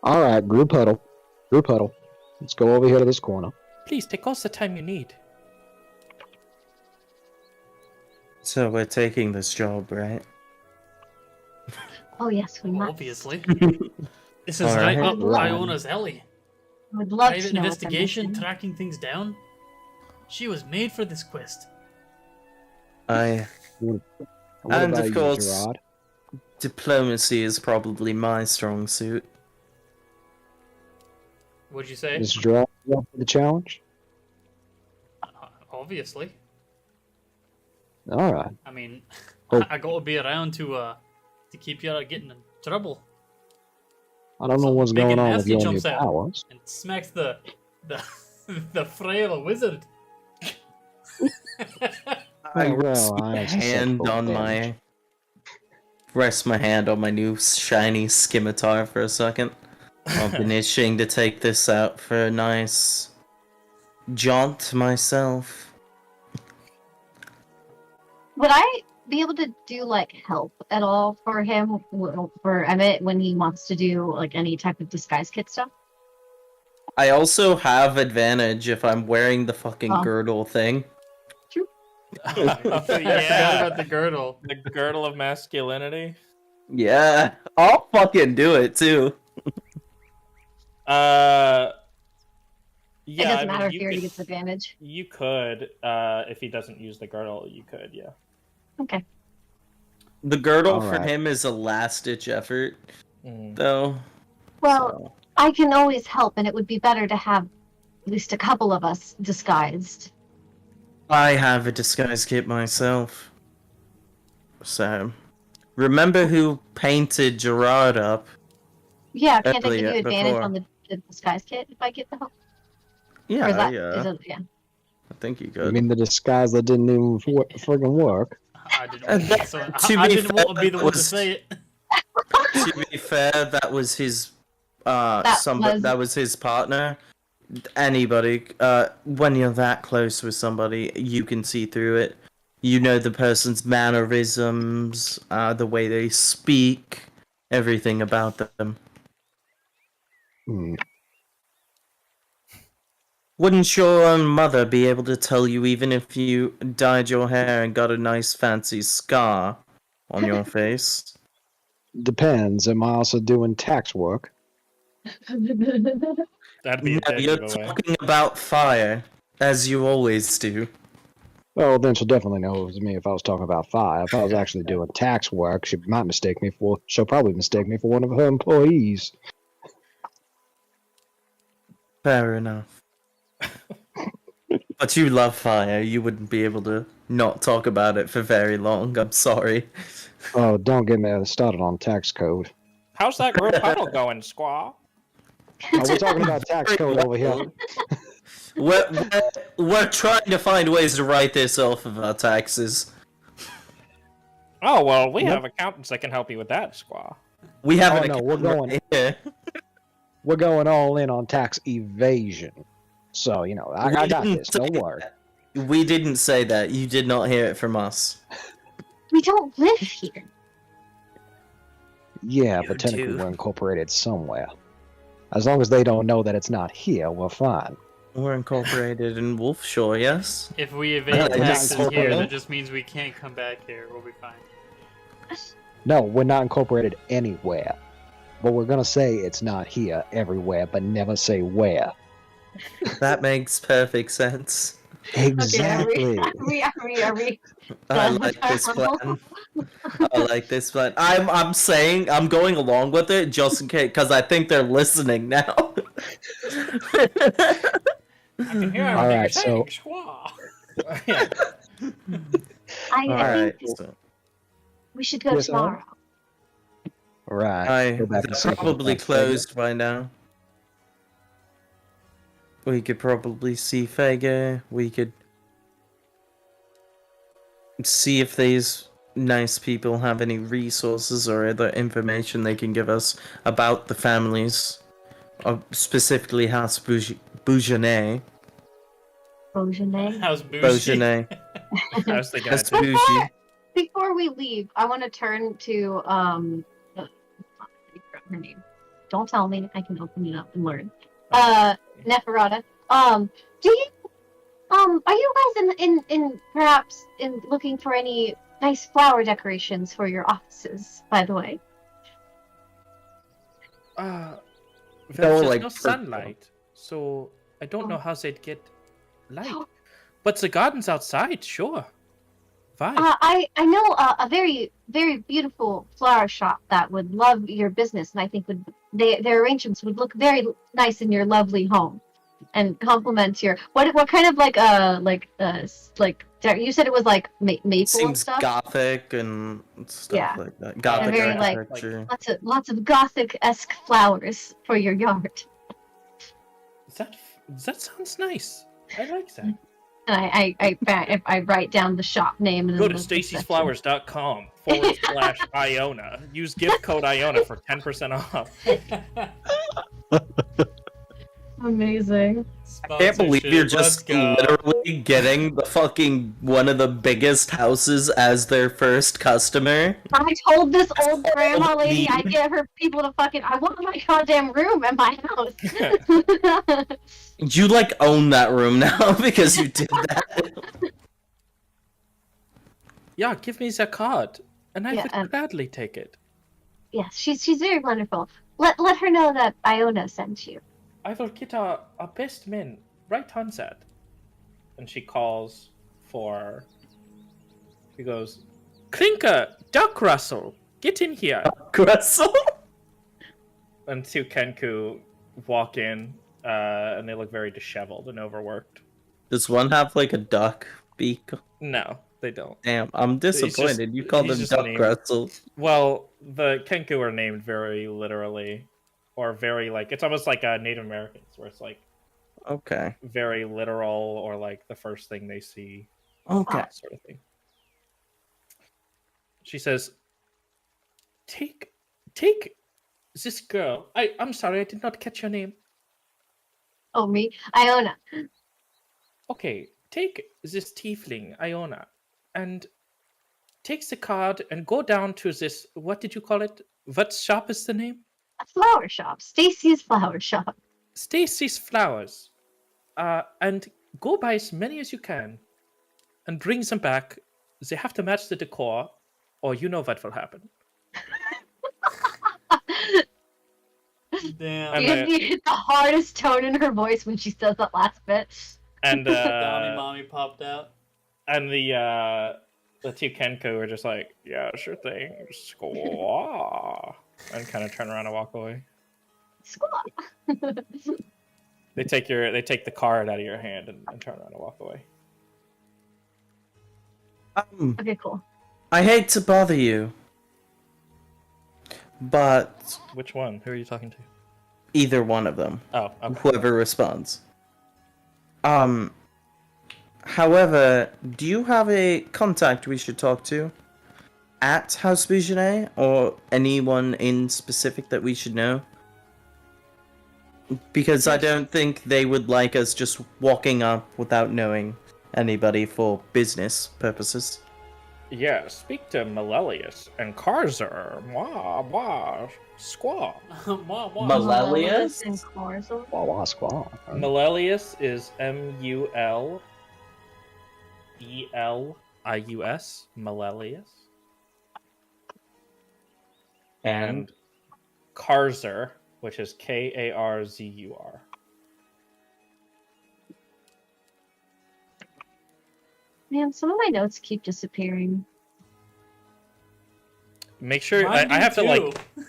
All right, group huddle. Group huddle. Let's go over here to this corner. Please take all the time you need. So we're taking this job, right? Oh yes, we must. Obviously. This is Alright. right up Right. Iona's alley. Would love Private to know what investigation, they're missing. tracking things down. She was made for this quest. I What And about of you, course- Gerard? diplomacy is probably my strong suit. What'd you say? Mr. Gerard, you up for the challenge? Obviously. All right. I mean, Oh. I gotta be around to keep you out of getting in trouble. I don't know Something what's big going and on with nasty your new jumps out. powers. And smacks the the frail wizard. I Oh, well, rest I my am susceptible hand to on damage. rest my hand on my new shiny scimitar for a second. I've been itching to take this out for a nice jaunt myself. Would I be able to do like help at all for him, for Emmett, when he wants to do like any type of disguise kit stuff? I also have advantage if I'm wearing the fucking Oh. girdle thing. I forgot about the girdle. The girdle of masculinity. Yeah, I'll fucking do it too. Yeah, It doesn't I mean, matter if you he already could- gets advantage. You could, if he doesn't use the girdle, you could, yeah. Okay. The girdle for Alright. him is a last-ditch effort, Mm. though. Well, so- I can always help, and it would be better to have at least a couple of us disguised. I have a disguise kit myself. So, remember who painted Gerard up? Yeah, can't I give Earlier, you advantage before. on the disguise kit if I get the help? Yeah, Or is that, yeah. yeah. I think you I could. mean, the disguise that didn't even friggin' work. I didn't, want, so, To I be didn't want to fair, be the one to was- say it. To be fair, that was his was- that was his partner. Anybody, when you're that close with somebody, you can see through it. You know the person's mannerisms, the way they speak, everything about them. Hmm. Wouldn't your own mother be able to tell you even if you dyed your hair and got a nice fancy scar on your face? Depends. Am I also doing tax work? That'd be a No, dead you're giveaway. talking about fire, as you always do. Oh, then she'll definitely know it was me if I was talking about fire. If I was actually doing tax work, she'll probably mistake me for one of her employees. Fair enough. But you love fire, you wouldn't be able to not talk about it for very long, I'm sorry. Oh, don't get me started on tax code. How's that group huddle going, Squaw? Oh, we're talking about tax code over here. We're trying to find ways to write this off of our taxes. Oh, well, we Yep. have accountants that can help you with that, Squaw. We have Oh, an no, we're account going- right here. We're going all in on tax evasion. So, you know, I got didn't this. Don't say worry. that. We didn't say that. You did not hear it from us. We don't live here. Yeah, You but technically do. we're incorporated somewhere. As long as they don't know that it's not here, we're fine. We're incorporated in Wolfshore, yes? If we Yeah, evade taxes it's here, okay. that just means we can't come back here. We'll be fine. No, we're not incorporated anywhere. But we're gonna say it's not here everywhere, but never say where. That makes perfect sense. Exactly. Are we I done like with our this level? plan. I like this plan. I'm saying I'm going along with it just in case because I think they're listening now. I can hear everything Alright, you're saying, so- Squaw. Yeah. I Alright. think So we should go Yes, tomorrow. Right. Go back and see they're if we probably can find closed by now. We could probably see Fager. We could see if these nice people have any resources or other information they can give us about the families, specifically House Bougenet. Beaujolais. How's Bougie? Beaugenet. I was thinking That's that too. bougie. Before we leave, I want to turn to I forgot her name. Don't tell me. I can open it up and learn. Neferata. Do you are you guys in perhaps in looking for any nice flower decorations for your offices, by the way? Well, No, there's like no purple. sunlight, so I don't know Oh. how they'd get light. But the garden's outside, sure. Fine. I know a very very beautiful flower shop that would love your business, and I think their arrangements would look very nice in your lovely home, and complement your what kind of you said it was like maple and Seems stuff. gothic and stuff Yeah. like that. Gothic very, like- architecture. Lots of gothic-esque flowers for your yard. That sounds nice. I like that. And I write down the shop name and Go then to the section. stacysflowers.com/Iona. Use gift code Iona for 10% off. Amazing. I can't believe you're Let's just go. literally getting the fucking one of the biggest houses as their first customer. I told this old grandma lady Mean. I'd get her people to fucking. I want my goddamn room at my house. You like own that room now because you did that. Yeah, give me the card, and I Yeah, would and- gladly take it. Yes, she's very wonderful. Let her know that Iona sent you. I will get our best men right on that. And she calls for. He goes, Clinker, Duck Russell, get in here. Gressel? And two Kenku walk in, and they look very disheveled and overworked. Does one have like a duck beak? No, they don't. Damn, I'm disappointed. You called he's him just Duck named- Gressel. Well, the Kenku are named very literally, or very like it's almost like Native Americans, where it's like Okay. very literal, or like the first thing they see, Okay. sort of thing. She says, "Take this girl. I'm sorry, I did not catch your name. Oh, me? Iona. Okay, take this tiefling, Iona, and take the card and go down to this. What did you call it? What shop is the name? A flower shop. Stacy's flower shop. Stacy's Flowers. And go buy as many as you can, and bring them back. They have to match the decor, or you know what will happen." Damn. And You hit the hardest tone in her voice when she says that last bit. And Donnie Mommy popped out. and the two Kenko are just like, "Yeah, sure thing, squaw," and kind of turn around and walk away. Squawk. They take the card out of your hand and turn around and walk away. Okay, cool. I hate to bother you, but Which one? Who are you talking to? either one of them, Oh, okay. whoever responds. However, do you have a contact we should talk to at House Bougenet, or anyone in specific that we should know? Because I don't think they would like us just walking up without knowing anybody for business purposes. Yeah, speak to Malelius and Karzer. Wah, wah, squaw. Wah, wah. Malelius? And Corzo. Wah, wah, squaw. Malelius is Mulelius. Malelius. And Karzer, which is Karzur. Man, some of my notes keep disappearing. Make sure Mine I have do to too.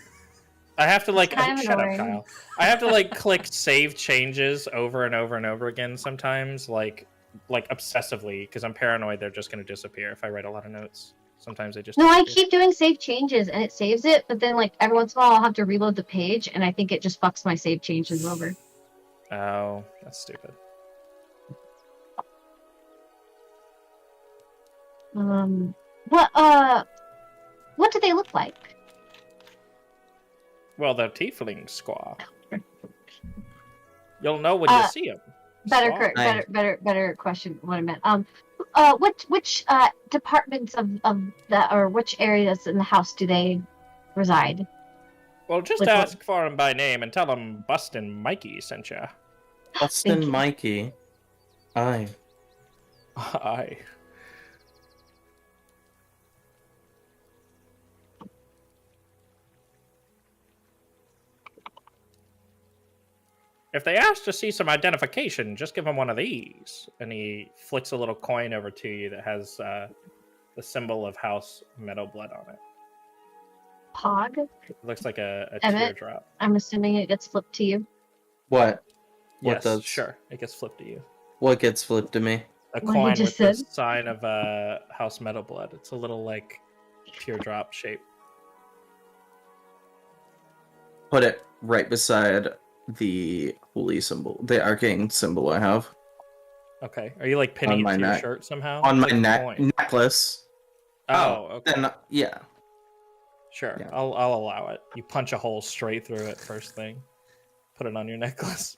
I have to like kind of shut up, annoying. Kyle. I have to like click save changes over and over and over again sometimes, like obsessively, because I'm paranoid they're just gonna disappear if I write a lot of notes. Sometimes they just No, I disappear. keep doing save changes and it saves it, but then like every once in a while I'll have to reload the page and I think it just fucks my save changes over. Oh, that's stupid. What do they look like? Well, they're tiefling squaw. You'll know when you see them. Better question. What I meant. Which departments of that, or which areas in the house do they reside? Well, just Which one? ask for him by name and tell him Bustin' Mikey sent ya. Austin you. Mikey. Aye. Aye. If they ask to see some identification, just give them one of these. And he flicks a little coin over to you that has the symbol of House Meadowblood on it. Pog? It looks like a Emmett? teardrop. I'm assuming it gets flipped to you. What? What Yes, does? sure. It gets flipped to you. What gets flipped to me? A What he coin just with the said. sign of House Meadowblood. It's a little like teardrop shape. Put it right beside the holy symbol, the arcane symbol I have Okay. Are you like pinning On my it to your neck. shirt somehow? on my Like a coin? necklace. Oh, okay. Then yeah. Sure. Yeah. I'll allow it. You punch a hole straight through it first thing. Put it on your necklace.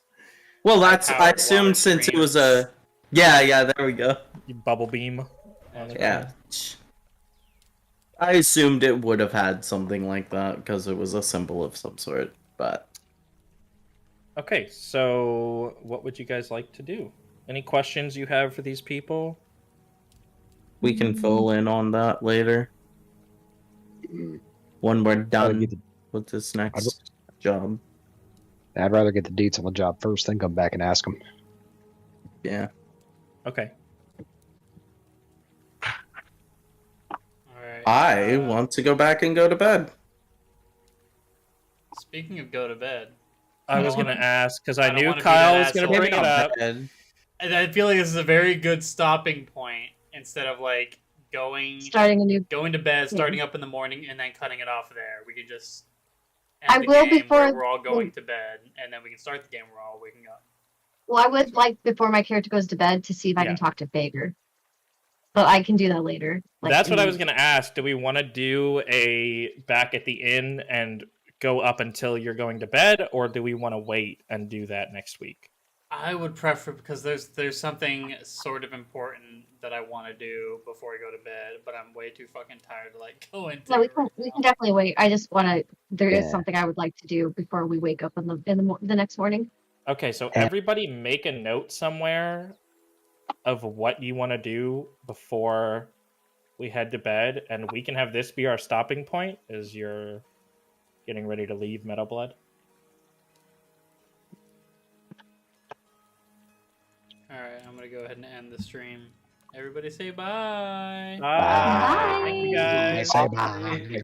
Well, that's I High-powered assumed water since it was streams. a. Yeah. There we go. You bubble beam. On it. Yeah. I assumed it would have had something like that because it was a symbol of some sort, but Okay, so what would you guys like to do? Any questions you have for these people? we can fill in on that later when we're done with this next job. I'd rather get the deets on the job first, then come back and ask them. Yeah. Okay. Alright. I want to go back and go to bed. Speaking of go to bed, I was don't going to wanna- ask because I I don't knew wanna be Kyle that was going to asshole. bring it up. Bed. and I feel like this is a very good stopping point instead of like going Starting a new. to bed, starting up in the morning, and then cutting it off there. We could just end I the will game before- where we're all going to bed, and then we can start the game where we're all waking up. Well, I would like before my character goes to bed to see if I Yeah. can talk to Baker, but I can do that later. Like, That's what I in- was going to ask. Do we want to do a back at the inn and go up until you're going to bed, or do we want to wait and do that next week? I would prefer because there's something sort of important that I want to do before I go to bed, but I'm way too fucking tired to like go into. No, we it can right we now. can definitely wait. I just want to. There is Yeah. something I would like to do before we wake up in the next morning. Okay, so And- everybody make a note somewhere of what you want to do before we head to bed, and we can have this be our stopping point as you're getting ready to leave Meadowblood. All right, I'm gonna go ahead and end the stream. Everybody say bye. Bye. Thank you Bye. guys. Say bye.